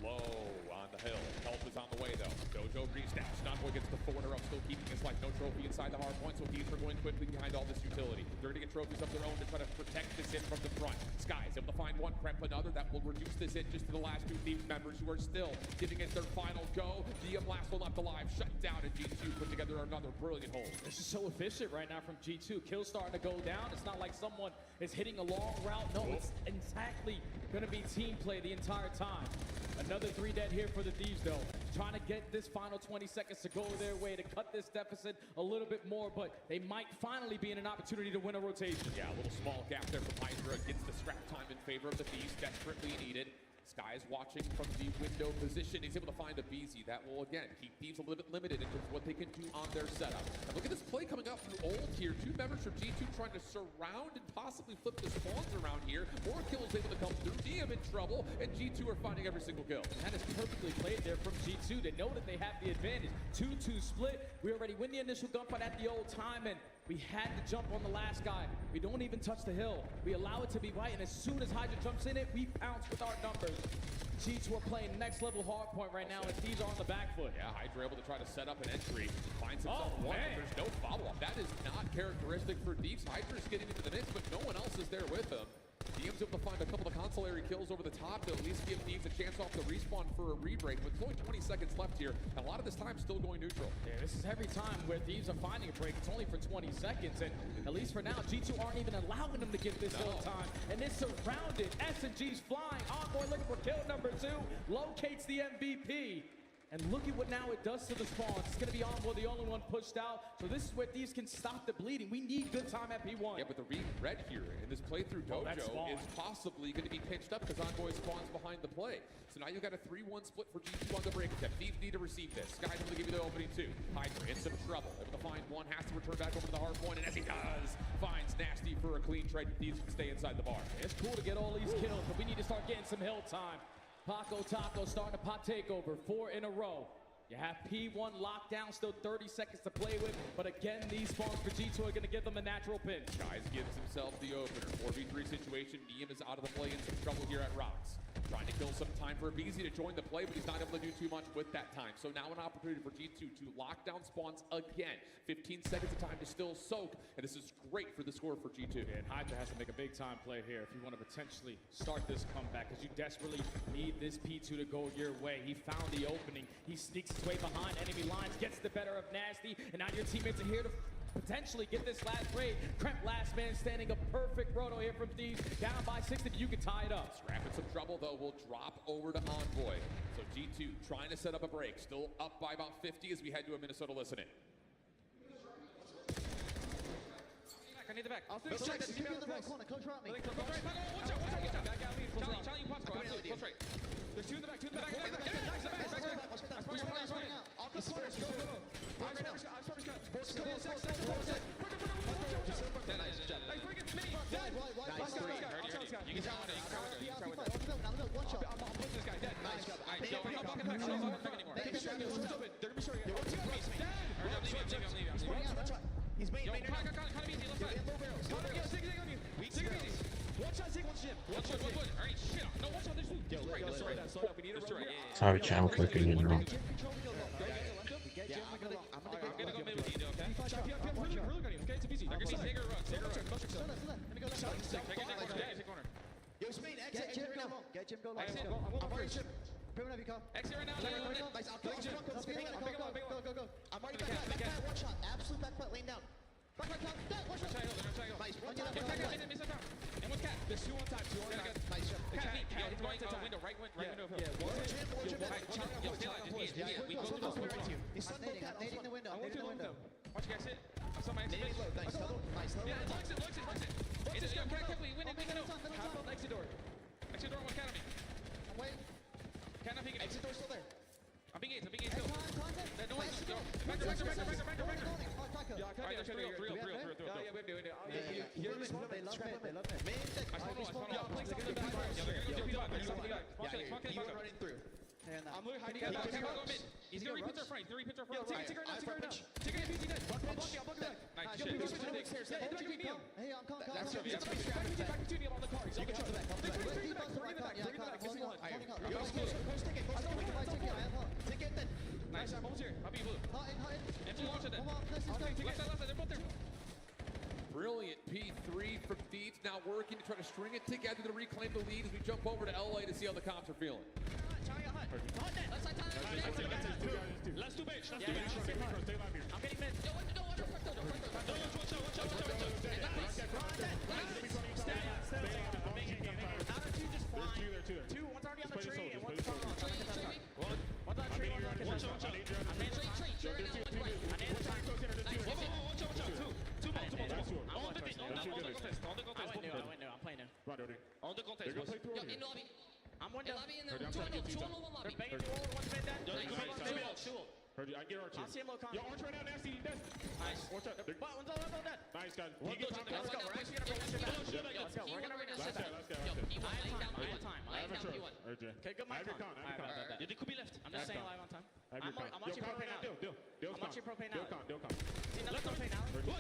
Low on the hill. Help is on the way, though. Dojo restabs. Nonboy gets the 4 in a row, still keeping his life. No trophy inside the hard point, so he's going quickly behind all this utility. They're going to get trophies of their own to try to protect this hit from the front. Sky's able to find one, Kremp another. That will reduce this hit just to the last 2 Thieves members who are still giving it their final go. The last one left alive, shut down, and G2 put together another brilliant hold. This is so efficient right now from G2. Kill starting to go down. It's not like someone is hitting a long route. No, it's exactly going to be team play the entire time. Another 3 dead here for the Thieves, though. Trying to get this final 20 seconds to go their way to cut this deficit a little bit more, but they might finally be in an opportunity to win a rotation. Yeah, a little small gap there from Hydra. Gets the scrap time in favor of the Thieves, desperately needed. Sky is watching from the window position. He's able to find a BZ. That will, again, keep Thieves a little bit limited in terms of what they can do on their setup. And look at this play coming out from Old here. 2 members from G2 trying to surround and possibly flip the spawns around here. 4 kills able to come through. DM in trouble, and G2 are finding every single kill. That is perfectly played there from G2. They know that they have the advantage. 2-2 split. We already win the initial gunfight at the old time, and we had to jump on the last guy. We don't even touch the hill. We allow it to be white, and as soon as Hydra jumps in it, we pounce with our numbers. G2 are playing next level hard point right now, and Thieves are on the back foot. Yeah, Hydra able to try to set up an entry. Finds himself one, but there's no follow-up. That is not characteristic for Thieves. Hydra's getting into the mix, but no one else is there with him. DM's able to find a couple of consolary kills over the top to at least give Thieves a chance off the respawn for a re-break. With only 20 seconds left here, and a lot of this time still going neutral. Yeah, this is every time where Thieves are finding a break. It's only for 20 seconds, and at least for now, G2 aren't even allowing them to get this whole time. And it's surrounded. S&G's flying. Envoy looking for kill number 2. Locates the MVP. And look at what now it does to the spawns. It's going to be Envoy, the only one pushed out. So this is where Thieves can stop the bleeding. We need good time at P1. Yeah, but the red here in this playthrough Dojo is possibly going to be pinched up because Envoy spawns behind the play. So now you've got a 3-1 split for G2 on the break attempt. Thieves need to receive this. Sky's able to give you the opening 2. Hydra in some trouble. Able to find one, has to return back over to the hard point, and as he does, finds Nasty for a clean trade. Thieves can stay inside the bar. It's cool to get all these kills, but we need to start getting some hill time. Paco Taco starting a pot takeover, 4 in a row. You have P1 locked down, still 30 seconds to play with, but again, these spawns for G2 are going to give them a natural pinch. Skies gives himself the opener. 4v3 situation. Diem is out of the play, in some trouble here at Rocks. Trying to kill some time for BZ to join the play, but he's not able to do too much with that time. So now an opportunity for G2 to lock down spawns again. 15 seconds of time to still soak, and this is great for the score for G2. Yeah, and Hydra has to make a big time play here if you want to potentially start this comeback, because you desperately need this P2 to go your way. He found the opening. He sneaks his way behind enemy lines, gets the better of Nasty, and now your teammates are here to potentially get this last raid. Kremp last man standing, a perfect roto here from Thieves. Down by 60, you can tie it up. Scrap in some trouble, though, will drop over to Envoy. So G2 trying to set up a break. Still up by about 50 as we head to a Minnesota listen-in. I need the back. I'll fix it. Keep in the right corner. Close around me. Watch out. Charlie, you pass. Close right. There's 2 in the back. He's main. Kind of easy. Left side. Weak. Watch out, Zig. Watch him. Alright, shit. No, watch out. There's 2. That's right. We need a right. Sorry, channel clicking in wrong. I'm gonna go mid with you, okay? Really good. Okay, it's easy. They're gonna be bigger runs. Let me go left side. Take corner. Yo, Spain, exit. Get Jim, go left. I'm already Jim. Exit right now. Nice. Go. I'm already back. One shot. Absolute back lane down. Back. One shot. Nice. One down. And what's Cat? There's 2 on top. Nice. Cat, he's going window. Right window. He's nading the window. Watch you guys hit. Somebody Nice. Yeah, looks it. It's just carefully. Win it. Exit door. Exit door. One canopy. I'm waiting. Canopy. Exit door still there. I'm being gates still. No one. Go. Back. Yeah, they love it. They love it. Man, running through. I'm looking hiding. He's gonna repeat their front. Take it right now. Take it easy. Nice shit. Hey, I'm calm. Back to me on the car. Three in the back. Nice. I'm almost here. I'll be blue. And blue launch it then. Left side. They're both there. Brilliant P3 from Thieves, now working to try to string it together to reclaim the lead as we jump over to LA to see how the comps are feeling. Let's do base. Stay live here. I'm getting mid. Two, one's already on the tree, and one's on the tree. One's on the tree, one's on the kitchen. I'm playing now. On the contest. I'm one down. They're banging through all one's mid down. Heard you. I get Archie. I'll see him low con. Yo, Arch right now, nasty. Nice. Watch out. One's all dead. Nice, guys. Let's go. We're actually gonna bring this shit back. Let's go. We're gonna bring this shit back. I have time. Okay, good. My con. You could be left. I'm just saying live on time. I'm watching propane now. I'm watching propane now. See, let's propane now. Two.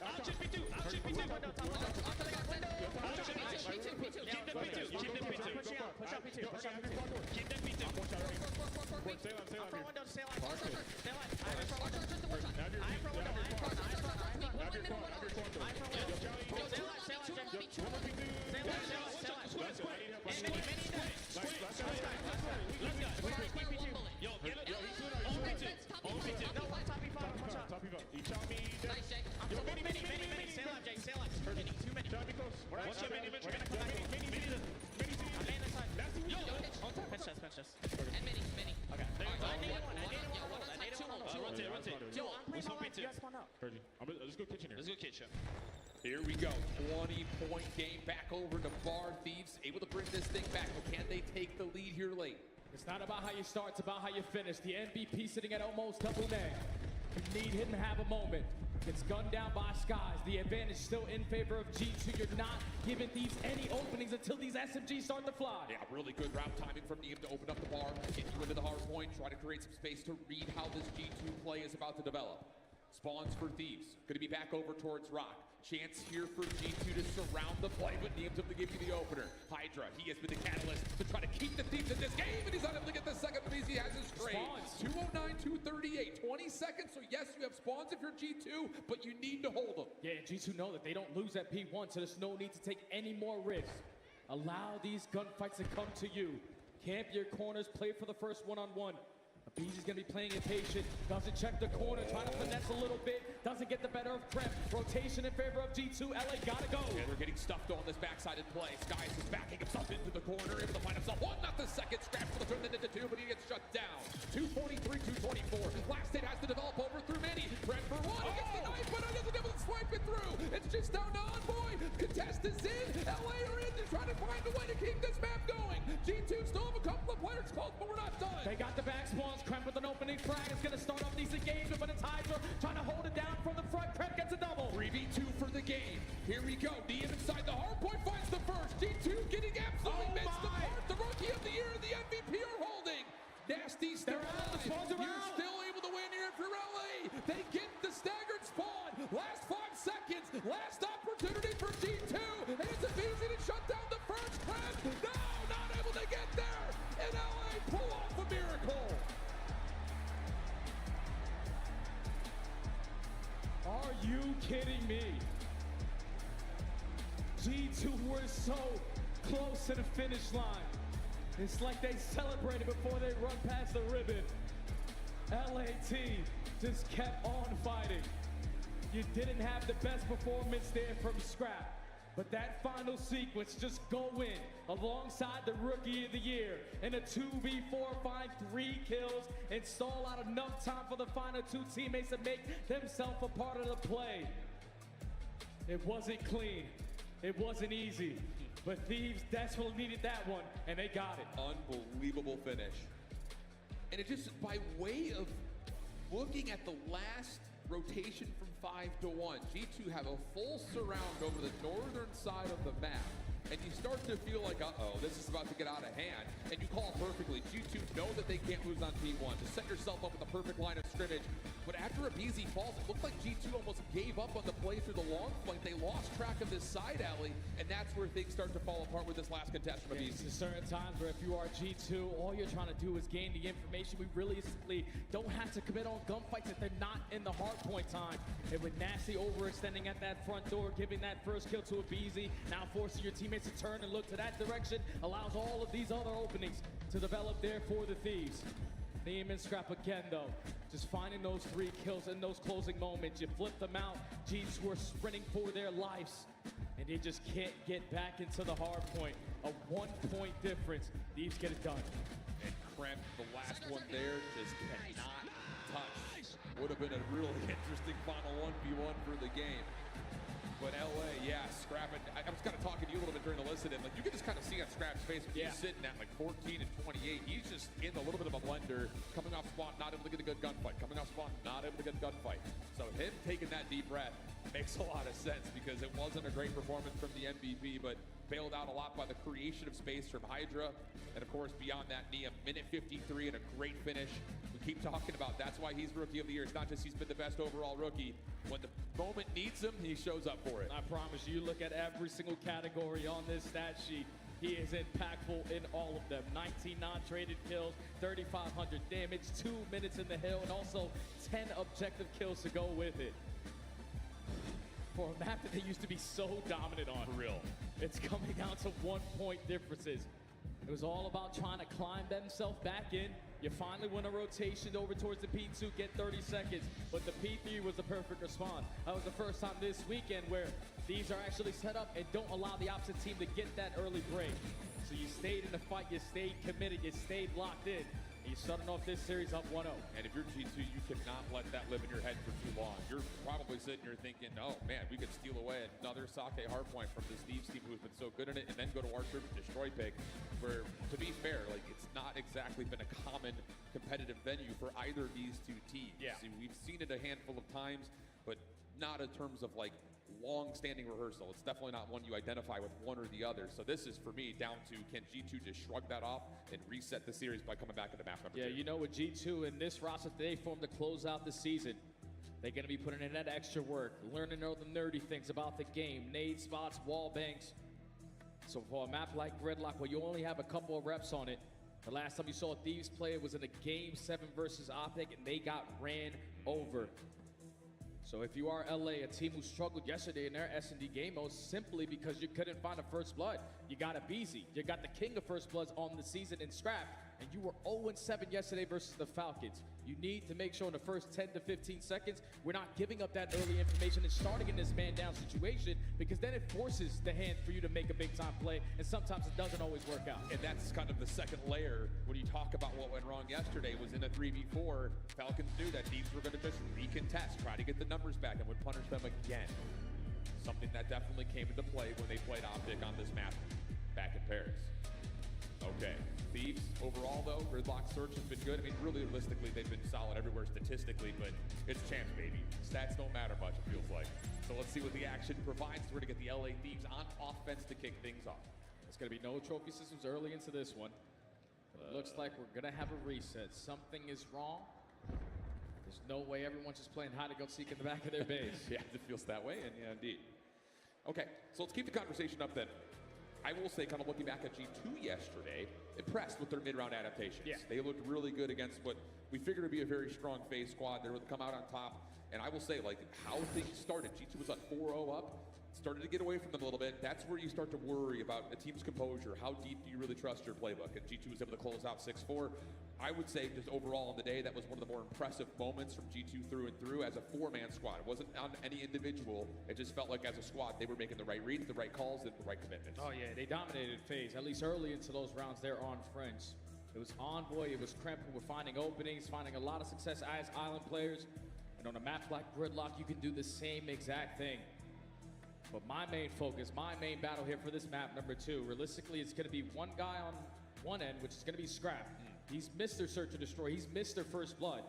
I'll chip P2. Push out P2. Keep them P2. Stay alive. Stay Let's go kitchen. Here we go. 20-point game back over to Bar Thieves. Able to bring this thing back, but can they take the lead here late? It's not about how you start, it's about how you finish. The MVP sitting at almost double man. You need him to have a moment. Gets gunned down by Skies. The advantage still in favor of G2. You're not giving Thieves any openings until these SMGs start to fly. Yeah, really good route timing from Neem to open up the bar, get you into the hard point, try to create some space to read how this G2 play is about to develop. Spawns for Thieves. Going to be back over towards Rock. Chance here for G2 to surround the play, but Neem's up to give you the opener. Hydra, he has been the catalyst to try to keep the Thieves in this game, and he's not able to get the second, but he has his trade. 209, 238, 20 seconds, so yes, you have spawns if you're G2, but you need to hold them. Yeah, G2 know that they don't lose at P1, so there's no need to take any more risks. Allow these gunfights to come to you. Camp your corners, play for the first one-on-one. Beezy's gonna be playing impatient, doesn't check the corner, trying to finesse a little bit, doesn't get the better of Kremp. Rotation in favor of G2, LA gotta go. Yeah, they're getting stuffed on this backside play. Skies is backing himself into the corner, able to find himself one, not the second, scratch for the turn into two, but he gets shut down. 243, 224. Last hit has to develop over through many. Kremp for one, he gets the knife, but he doesn't able to swipe it through. It's just down to Envoy. Contest is in, LA are in to try to find a way to keep this map going. G2 still have a couple of players close, but we're not done. They got the back spawns. Kremp with an opening frag is going to start off these engagement, but it's Hydra trying to hold it down from the front. Kremp gets a double. 3v2 for the game. Here we go. Neem inside the hard point finds the first. G2 getting absolutely missed the part. The rookie of the year and the MVP are holding. Nasty still alive. You're still able to win here for LA. They get the staggered spawn. Last 5 seconds. Last opportunity for G2. And it's easy to shut down the first. Kremp. No, not able to get there. And LA pull off a miracle. Are you kidding me? G2 were so close to the finish line. It's like they celebrated before they run past the ribbon. LAT just kept on fighting. You didn't have the best performance there from Scrap, But that final sequence, just go in alongside the Rookie of the Year in a 2v4, find 3 kills, and stall out enough time for the final 2 teammates to make themselves a part of the play. It wasn't clean. It wasn't easy. But Thieves desperately needed that one, and they got it. Unbelievable finish. And it just, by way of looking at the last rotation from 5 to 1, G2 have a full surround over the northern side of the map. And you start to feel like, uh-oh, this is about to get out of hand. And you call perfectly. G2 know that they can't lose on T1 to set yourself up with the perfect line of scrimmage. But after a BZ falls, it looked like G2 almost gave up on the play through the long flank. They lost track of this side alley, and that's where things start to fall apart with this last contest from BZ. There's certain times where if you are G2, all you're trying to do is gain the information. We realistically don't have to commit on gunfights if they're not in the hard point time. And with Nasty overextending at that front door, giving that first kill to a BZ, now forcing your teammates to turn and look to that direction, allows all of these other openings to develop there for the Thieves. Neem and Scrap again though, just finding those 3 kills in those closing moments. You flip them out, G2 are sprinting for their lives, and they just can't get back into the hard point. A 1-point difference, Thieves get it done. And Kremp, the last one there, just cannot touch. Would have been a really interesting final 1v1 for the game. But LA, yeah, Scrap, I was kind of talking to you a little bit during the listen, and like you can just kind of see on Scrap's face when he's sitting at like 14 and 28. He's just in a little bit of a blender, coming off spawn, not able to get a good gunfight. Coming off spawn, not able to get a gunfight. So him taking that deep breath makes a lot of sense because it wasn't a great performance from the MVP, but bailed out a lot by the creation of space from Hydra. And of course, beyond that, Nia, minute 53 and a great finish. We keep talking about that's why he's Rookie of the Year. It's not just he's been the best overall rookie. When the moment needs him, he shows up for it. I promise you, look at every single category on this stat sheet. He is impactful in all of them. 19 non-traded kills, 3,500 damage, 2 minutes in the hill, and also 10 objective kills to go with it. For a map that they used to be so dominant on. For real. It's coming down to 1-point differences. It was all about trying to climb themselves back in. You finally win a rotation over towards the P2, get 30 seconds, but the P3 was the perfect response. That was the first time this weekend where these are actually set up and don't allow the opposite team to get that early break. So you stayed in the fight, you stayed committed, you stayed locked in. He's starting off this series up 1-0. And if you're G2, you cannot let that live in your head for too long. You're probably sitting here thinking, oh man, we could steal away another Sake hardpoint from this Thieves team who's been so good at it, and then go to our trip and destroy Pig, where, to be fair, like it's not exactly been a common competitive venue for either of these two teams. Yeah. See, we've seen it a handful of times, but not in terms of like long-standing rehearsal. It's definitely not one you identify with one or the other. So this is, for me, down to can G2 just shrug that off and reset the series by coming back into map number 2? Yeah, you know, with G2 and this roster they formed to close out the season, they're going to be putting in that extra work, learning all the nerdy things about the game, nade spots, wall banks. So for a map like Gridlock, where you only have a couple of reps on it, the last time you saw Thieves play, it was in a Game 7 versus Optic, and they got ran over. So if you are LA, a team who struggled yesterday in their S&D game mode simply because you couldn't find a first blood, you got a BZ. You got the king of first bloods on the season in Scrap, and you were 0-7 yesterday versus the Falcons. You need to make sure in the first 10 to 15 seconds, we're not giving up that early information and starting in this man-down situation, because then it forces the hand for you to make a big-time play, and sometimes it doesn't always work out. And that's kind of the second layer when you talk about what went wrong yesterday was in a 3v4, Falcons knew that Thieves were going to just recontest, try to get the numbers back, and would punish them again. Something that definitely came into play when they played Optic on this map back in Paris. Okay, Thieves overall though, Gridlock search has been good. I mean, really realistically, they've been solid everywhere statistically, but it's chance, baby. Stats don't matter much, it feels like. So let's see what the action provides. We're gonna get the LA Thieves on offense to kick things off. There's gonna be no trophy systems early into this one. It looks like we're gonna have a reset. Something is wrong. There's no way everyone's just playing hide and go seek in the back of their base. Yeah, it feels that way, and yeah, indeed. Okay, so let's keep the conversation up then. I will say, kind of looking back at G2 yesterday, impressed with their mid-round adaptations. Yeah. They looked really good against what we figured would be a very strong phase squad. They would come out on top. And I will say, like, how things started. G2 was on 4-0 up, started to get away from them a little bit. That's where you start to worry about a team's composure. How deep do you really trust your playbook? And G2 was able to close out 6-4. I would say just overall on the day, that was one of the more impressive moments from G2 through and through as a four-man squad. It wasn't on any individual. It just felt like as a squad, they were making the right reads, the right calls, and the right commitments. Oh yeah, they dominated phase, at least early into those rounds there on French. It was Envoy, it was Kremp who were finding openings, finding a lot of success as island players. And on a map like Gridlock, you can do the same exact thing. But my main focus, my main battle here for this map, number 2, realistically, it's going to be one guy on one end, which is going to be Scrap. He's Mr. Search and Destroy. He's Mr. First Blood.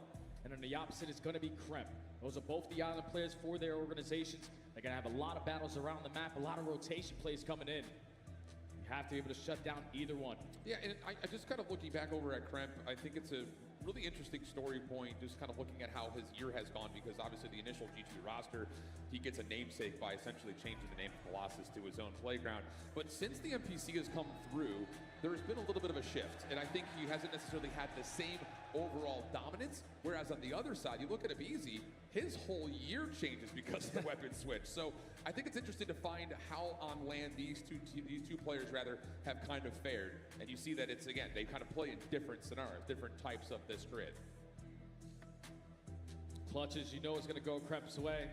And on the opposite, it's going to be Kremp. Those are both the island players for their organizations. They're going to have a lot of battles around the map, a lot of rotation plays coming in. You have to be able to shut down either one. Yeah, and I just kind of looking back over at Kremp, I think it's a really interesting story point, just kind of looking at how his year has gone, because obviously the initial G2 roster, he gets a namesake by essentially changing the name of Colossus to his own playground. But since the NPC has come through, there's been a little bit of a shift, and I think he hasn't necessarily had the same overall dominance, whereas on the other side, you look at Abizi, his whole year changes because of the weapon switch. So I think it's interesting to find how on land these two players rather have kind of fared, and you see that it's, again, they kind of play in different scenarios, different types of this grid. Clutches, you know it's going to go Kremp's way.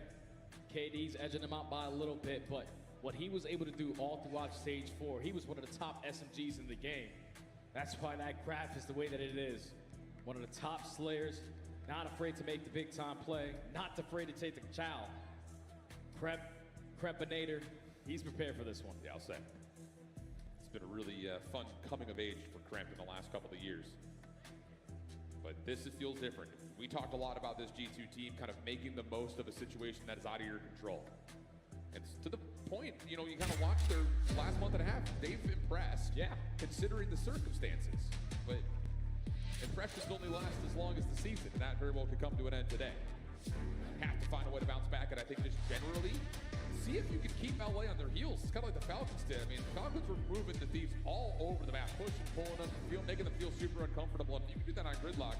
KD's edging him out by a little bit, but what he was able to do all throughout stage 4, he was one of the top SMGs in the game. That's why that graph is the way that it is. One of the top slayers, not afraid to make the big time play, not afraid to take the chow. Krempinator, he's prepared for this one. Yeah, I'll say. It's been a really fun coming of age for Kremp in the last couple of years. But this feels different. We talked a lot about this G2 team kind of making the most of a situation that is out of your control. And to the point, you know, you kind of watch their last month and a half, they've impressed, yeah, considering the circumstances. But impressions only last as long as the season, and that very well could come to an end today. You have to find a way to bounce back, and I think just generally, see if you can keep LA on their heels. It's kind of like the Falcons did. I mean, the Falcons were moving the Thieves all over the map, pushing, pulling them, making them feel super uncomfortable. And if you can do that on Gridlock,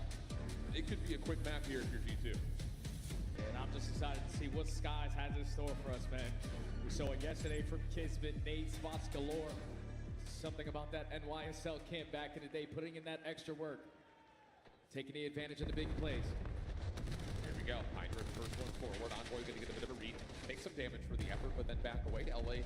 it could be a quick map here if you're G2. And I'm just excited to see what Skies has in store for us, man. We saw it yesterday from Kismet, Nate, spots galore. Something about that NYSL camp back in the day, putting in that extra work. Taking the advantage of the big plays. Here we go. Hydra, first one forward. Envoy going to get a bit of a read. Take some damage for the effort, but then back away. LA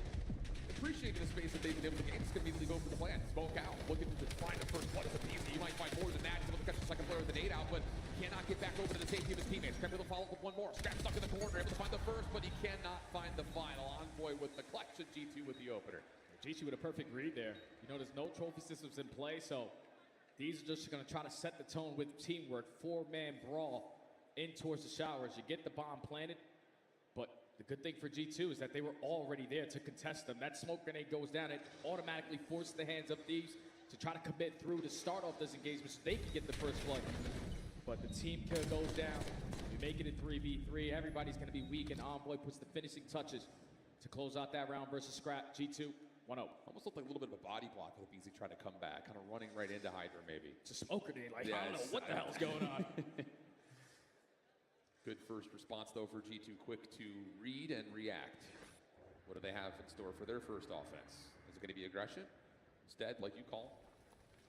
appreciating the space that they've been able to gain. It's going to immediately go for the plan. Smoke out. Looking to find the first blood. It's Abizi. You might find more than that. He's able to catch the second player with the nade out, but cannot get back over to the safety of his teammates. Kremp will follow up with one more. Scrap stuck in the corner. Able to find the first, but he cannot find the final. Envoy with the clutch and G2 with the opener. G2 with a perfect read there. You know, there's no trophy systems in play, so these are just going to try to set the tone with teamwork. 4-man brawl in towards the showers. You get the bomb planted, but the good thing for G2 is that they were already there to contest them. That smoke grenade goes down. It automatically forces the hands of Thieves to try to commit through to start off this engagement so they can get the first blood. But the team kill goes down. You make it a 3v3. Everybody's going to be weak, and Envoy puts the finishing touches to close out that round versus Scrap. G2 1-0. Almost looked like a little bit of a body block with Abizi trying to come back, kind of running right into Hydra maybe. It's a smoke grenade. Like, yeah, I don't know what the hell's going on. Good first response, though, for G2. Quick to read and react. What do they have in store for their first offense? Is it going to be aggression? Instead, like you call,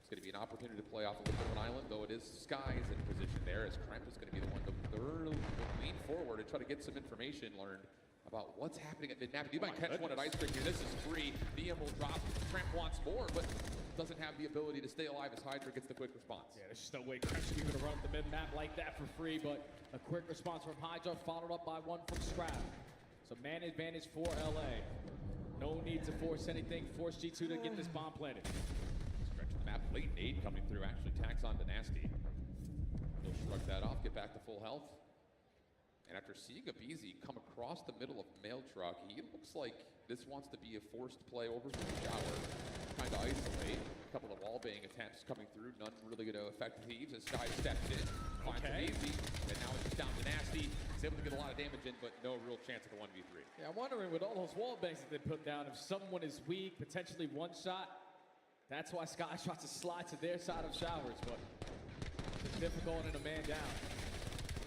it's going to be an opportunity to play off a little bit of an island, though it is Skies in position there, as Kremp is going to be the one to lean forward and try to get some information learned about what's happening at mid-map. You might catch one at Ice Cream here. This is free. DM will drop. Kremp wants more, but doesn't have the ability to stay alive as Hydra gets the quick response. Yeah, there's just no way Kremp should be able to run the mid-map like that for free, but a quick response from Hydra, followed up by one from Scrap. So man advantage for LA. No need to force anything. Force G2 to get this bomb planted. Stretch the map. Late nade coming through. Actually tacks on to Nasty. He'll shrug that off. Get back to full health. And after seeing Abizi come across the middle of Mail Truck, he looks like this wants to be a forced play over from the shower. Trying to isolate. A couple of wall-bang attempts coming through. None really going to affect Thieves as Sky steps in. Finds Abizi. And now it's just down to Nasty. He's able to get a lot of damage in, but no real chance at the 1v3. Yeah, I'm wondering with all those wall bangs that they put down, if someone is weak, potentially one shot, that's why Sky tries to slide to their side of showers, but it's difficult in a man down.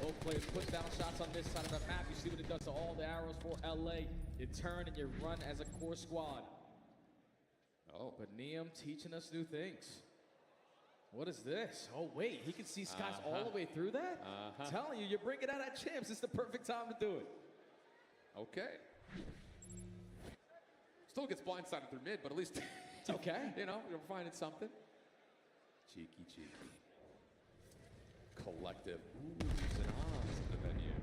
Both players put down shots on this side of the map. You see what it does to all the arrows for LA. You turn and you run as a core squad. Oh, but Neum teaching us new things. What is this? Oh, wait, he can see skies all the way through that? Telling you, you're bringing out at champs. It's the perfect time to do it. Okay. Still gets blindsided through mid, but at least, it's okay. You know, you're finding something. Cheeky. Collective oohs and ahs in the venue.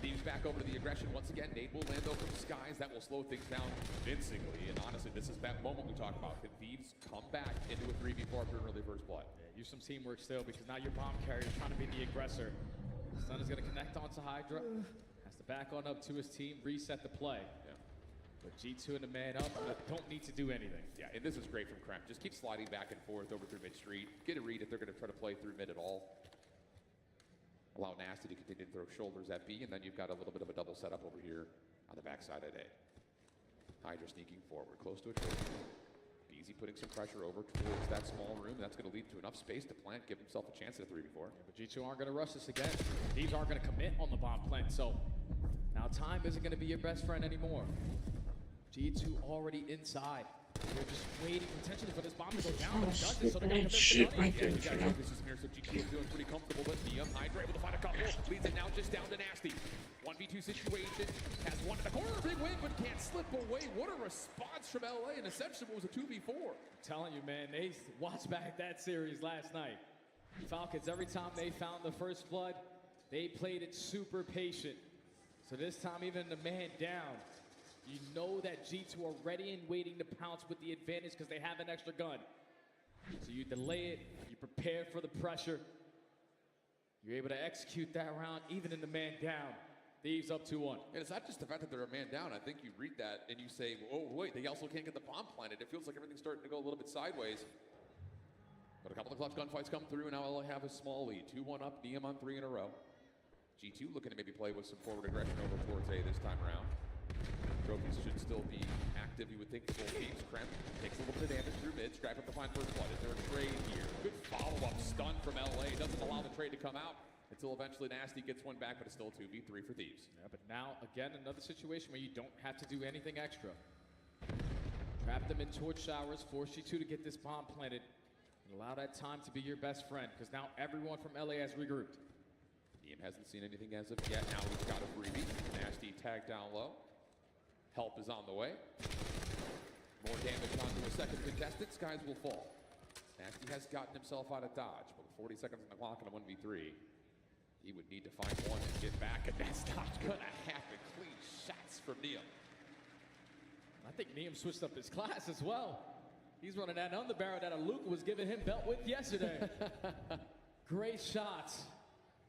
Thieves back over to the aggression once again. Nade will land over the skies. That will slow things down convincingly. And honestly, this is that moment we talk about. Can Thieves come back into a 3v4 after an early first blood? Yeah, use some teamwork still, because now your bomb carrier is trying to be the aggressor. Sun is going to connect onto Hydra. Has to back on up to his team, reset the play. Yeah. But G2 and the man up don't need to do anything. Yeah, and this is great from Kremp. Just keep sliding back and forth over through mid street. Get a read if they're going to try to play through mid at all. Allow Nasty to continue to throw shoulders at B, and then you've got a little bit of a double setup over here on the backside at A. Hydra sneaking forward, close to a trade. Easy putting some pressure over towards that small room. That's going to lead to enough space to plant, give himself a chance at a 3v4. Yeah, but G2 aren't going to rush this again. Thieves aren't going to commit on the bomb plant, so now time isn't going to be your best friend anymore. G2 already inside. They're just waiting potentially for this bomb to go down. But it doesn't, so they're going to commit the money. This is here, so G2 is feeling pretty comfortable, but Neum, Hydra able to find a couple. Leads it now just down to Nasty. 1v2 situation. Has one in the corner. Big win, but can't slip away. What a response from LA, and essentially what was a 2v4. I'm telling you, man, they watched back that series last night. Falcons, every time they found the first blood, they played it super patient. So this time, even the man down, you know that G2 are ready and waiting to pounce with the advantage because they have an extra gun. So you delay it, you prepare for the pressure. You're able to execute that round even in the man down. Thieves up 2-1. And it's not just the fact that they're a man down. I think you read that and you say, oh, wait, they also can't get the bomb planted. It feels like everything's starting to go a little bit sideways. But a couple of clutch gunfights come through, and now LA have a small lead. 2-1 up, Neum on 3 in a row. G2 looking to maybe play with some forward aggression over towards A this time around. Trophies should still be active, you would think, for both teams. Kremp takes a little bit of damage through mid. Stripe up to find first blood. Is there a trade here? Good follow-up stun from LA. Doesn't allow the trade to come out until eventually Nasty gets one back, but it's still 2v3 for Thieves. Yeah, but now, again, another situation where you don't have to do anything extra. Trap them in torch showers, force G2 to get this bomb planted, and allow that time to be your best friend, because now everyone from LA has regrouped. Neum hasn't seen anything as of yet. Now he's got a freebie. Nasty tagged down low. Help is on the way. More damage onto a second contestant. Skies will fall. Nasty has gotten himself out of dodge, but with 40 seconds on the clock in a 1v3, he would need to find one and get back, and that's not gonna happen. Clean shots from Neum. I think Neum switched up his class as well. He's running that underbarrel that Luca was giving him belt with yesterday. Great shots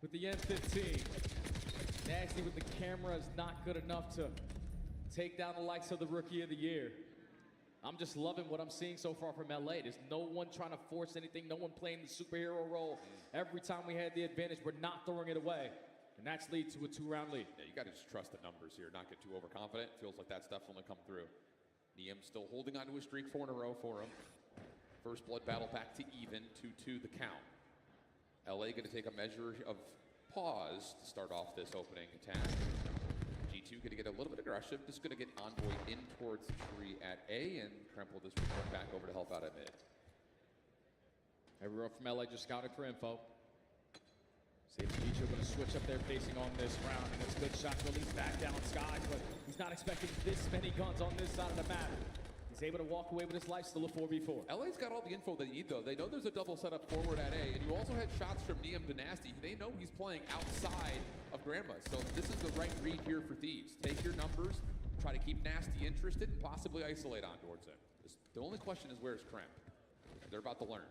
with the M15. Nasty with the camera is not good enough to take down the likes of the Rookie of the Year. I'm just loving what I'm seeing so far from LA. There's no one trying to force anything, no one playing the superhero role. Every time we had the advantage, we're not throwing it away. And that's lead to a 2-round lead. Yeah, you got to just trust the numbers here, not get too overconfident. Feels like that's definitely come through. Neum still holding on to a streak, 4 in a row for him. First blood battle back to even, 2-2 the count. LA going to take a measure of pause to start off this opening attack. G2 going to get a little bit aggressive, just going to get Envoy in towards the tree at A, and Kremp will just return back over to help out at mid. Everyone from LA just scouted for info. See if G2 are going to switch up their facing on this round, and it's a good shot release back down Skies, but he's not expecting this many guns on this side of the map. He's able to walk away with his life, still a 4v4. LA's got all the info they need, though. They know there's a double setup forward at A, and you also had shots from Neum to Nasty. They know he's playing outside of Grandma, so this is the right read here for Thieves. Take your numbers, try to keep Nasty interested, and possibly isolate on towards him. The only question is, where's Kremp? They're about to learn.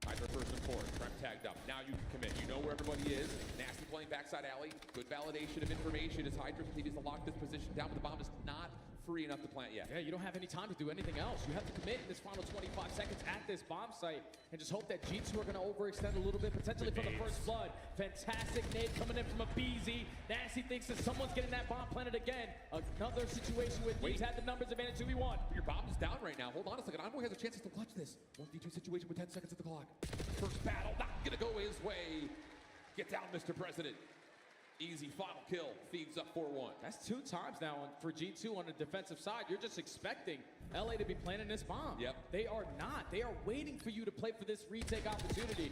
Hydra first and forward. Kremp tagged up. Now you can commit. You know where everybody is. Nasty playing backside alley. Good validation of information as Hydra continues to lock this position down, but the bomb is not free enough to plant yet. Yeah, you don't have any time to do anything else. You have to commit in this final 25 seconds at this bomb site and just hope that G2 are going to overextend a little bit, potentially for the first blood. Fantastic nade coming in from a BZ. Nasty thinks that someone's getting that bomb planted again. Another situation with Thieves had the numbers advantage 2v1. Your bomb is down right now. Hold on a second. Envoy has a chance to clutch this. 1v2 situation with 10 seconds at the clock. First battle not going to go his way. Get down, Mr. President. Easy final kill. Thieves up 4-1. That's 2 times now for G2 on the defensive side. You're just expecting LA to be planning this bomb. Yep. They are not. They are waiting for you to play for this retake opportunity.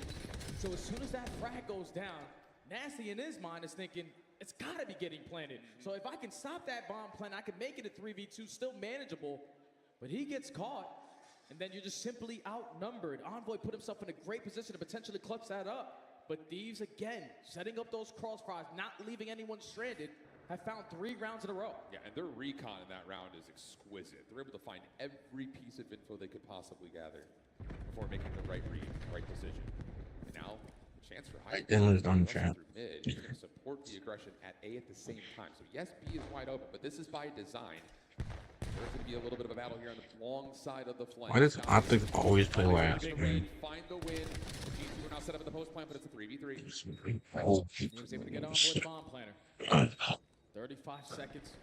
So as soon as that frag goes down, Nasty in his mind is thinking, it's got to be getting planted. So if I can stop that bomb plan, I can make it a 3v2, still manageable. But he gets caught, and then you're just simply outnumbered. Envoy put himself in a great position to potentially clutch that up. But Thieves, again, setting up those crossfires, not leaving anyone stranded, have found 3 rounds in a row. Yeah, and their recon in that round is exquisite. They're able to find every piece of info they could possibly gather before making the right read, right decision. And now, a chance for high. Dylan's done chat. Mid, you're going to support the aggression at A at the same time. So yes, B is wide open, but this is by design. There's going to be a little bit of a battle here on the long side of the flank. Why does Optic always play last, man? Find the win. We're now set up in the post plan, but it's a 3v3. Oh. He was able to get on with bomb planner. 35 seconds.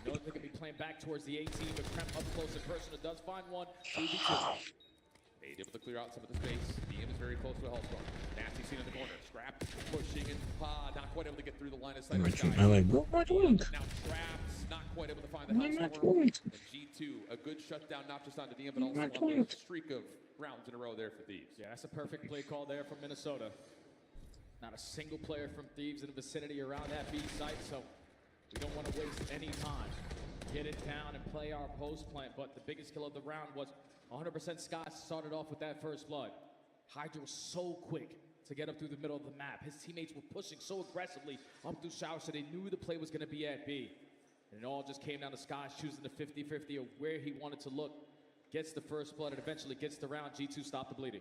You know they're going to be playing back towards the 18, but Kremp up close in person. It does find one. 2v2. They're able to clear out some of the space. DM is very close to a Hellstorm. Nasty seen in the corner. Scrap pushing and not quite able to get through the line of sight. I'm like, what am I doing? Now Traps not quite able to find the Hellstorm. And G2, a good shutdown, not just on the DM, but also on the streak of rounds in a row there for Thieves. Yeah, that's a perfect play call there from Minnesota. Not a single player from Thieves in the vicinity around that B site, so we don't want to waste any time. Get it down and play our post plant, but the biggest kill of the round was 100% Scott started off with that first blood. Hydra was so quick to get up through the middle of the map. His teammates were pushing so aggressively up through showers, so they knew the play was going to be at B. And it all just came down to Scott choosing the 50-50 of where he wanted to look. Gets the first blood and eventually gets the round. G2 stopped the bleeding.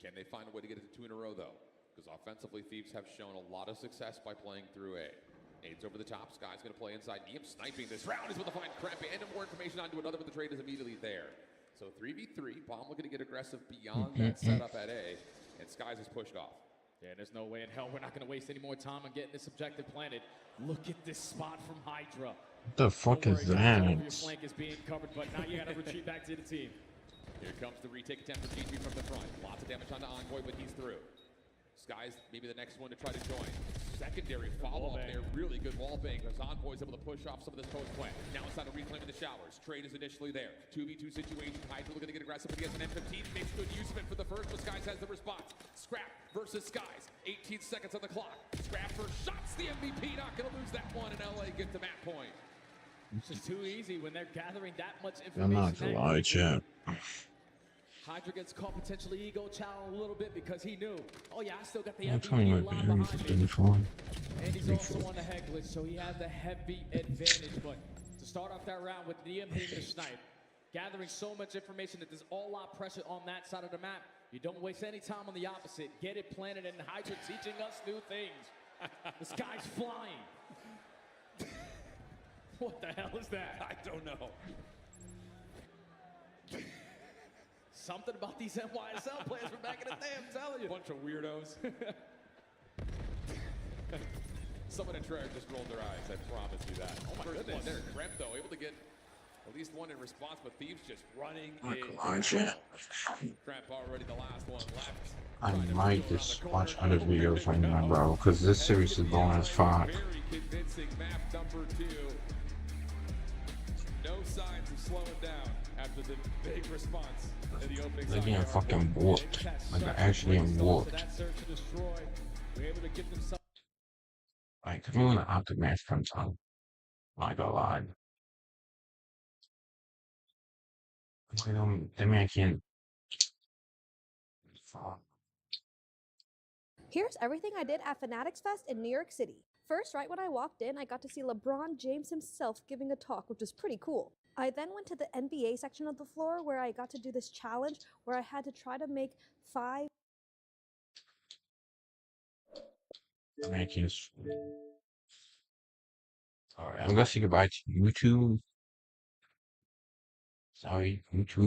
Can they find a way to get it to 2 in a row, though? Because offensively, Thieves have shown a lot of success by playing through A. Aids over the top. Sky's going to play inside. Diem sniping this round is going to find Crampy. And more information onto another, but the trade is immediately there. So 3v3. Bomb looking to get aggressive beyond that setup at A. And Skies is pushed off. Yeah, there's no way in hell we're not going to waste any more time on getting this objective planted. Look at this spot from Hydra. What the fuck is that? Your flank is being covered, but now you got to retreat back to the team. Here comes the retake attempt for GG from the front. Lots of damage on the Envoy, but he's through. Sky's maybe the next one to try to join. Secondary follow-up there. Really good wall bang. As Envoy's able to push off some of this post plant. Now it's time to reclaim the showers. Trade is initially there. 2v2 situation. Hydra looking to get aggressive, but he has an M15. Makes good use of it for the first, but Skies has the response. Scrap versus Skies. 18 seconds on the clock. Scrap first shots. The MVP not going to lose that one, and LA get the map point. It's just too easy when they're gathering that much I'm information. not gonna lie, chat. Hydra gets caught potentially ego challenge a little bit because he knew, oh yeah, I still got the I'm MVP telling you, line my behind parents me. have been fun. And he's also on the head glitch, so he has the heavy advantage. But to start off that round with Liam hitting the snipe, gathering so much information that there's all lot pressure on that side of the map, you don't waste any time on the opposite. Get it planted, and Hydra teaching us new things. This guy's flying. What the hell is that? I don't know. Something about these NYSL players from back in the day, I'm telling you. Bunch of weirdos. Someone in Treyarch just rolled their eyes, I promise you that. Oh my goodness. One there, Kremp though, able to get at least one in response, but Thieves just running in. Kremp already the last one left. I might just watch other videos right now, bro, because this series is long as fuck. Very convincing map number 2. No signs of slowing down after the big response in the opening. They're getting fucking whooped. Like, they're actually getting whooped. Like, if when the Optic match comes on, I go live. I mean, I can't. Fuck. Here's everything I did at Fanatics Fest in New York City. First, right when I walked in, I got to see LeBron James himself giving a talk, which was pretty cool. I then went to the NBA section of the floor where I got to do this challenge where I had to try to make 5. I can't. Alright, I'm gonna say goodbye to YouTube. Sorry, YouTube.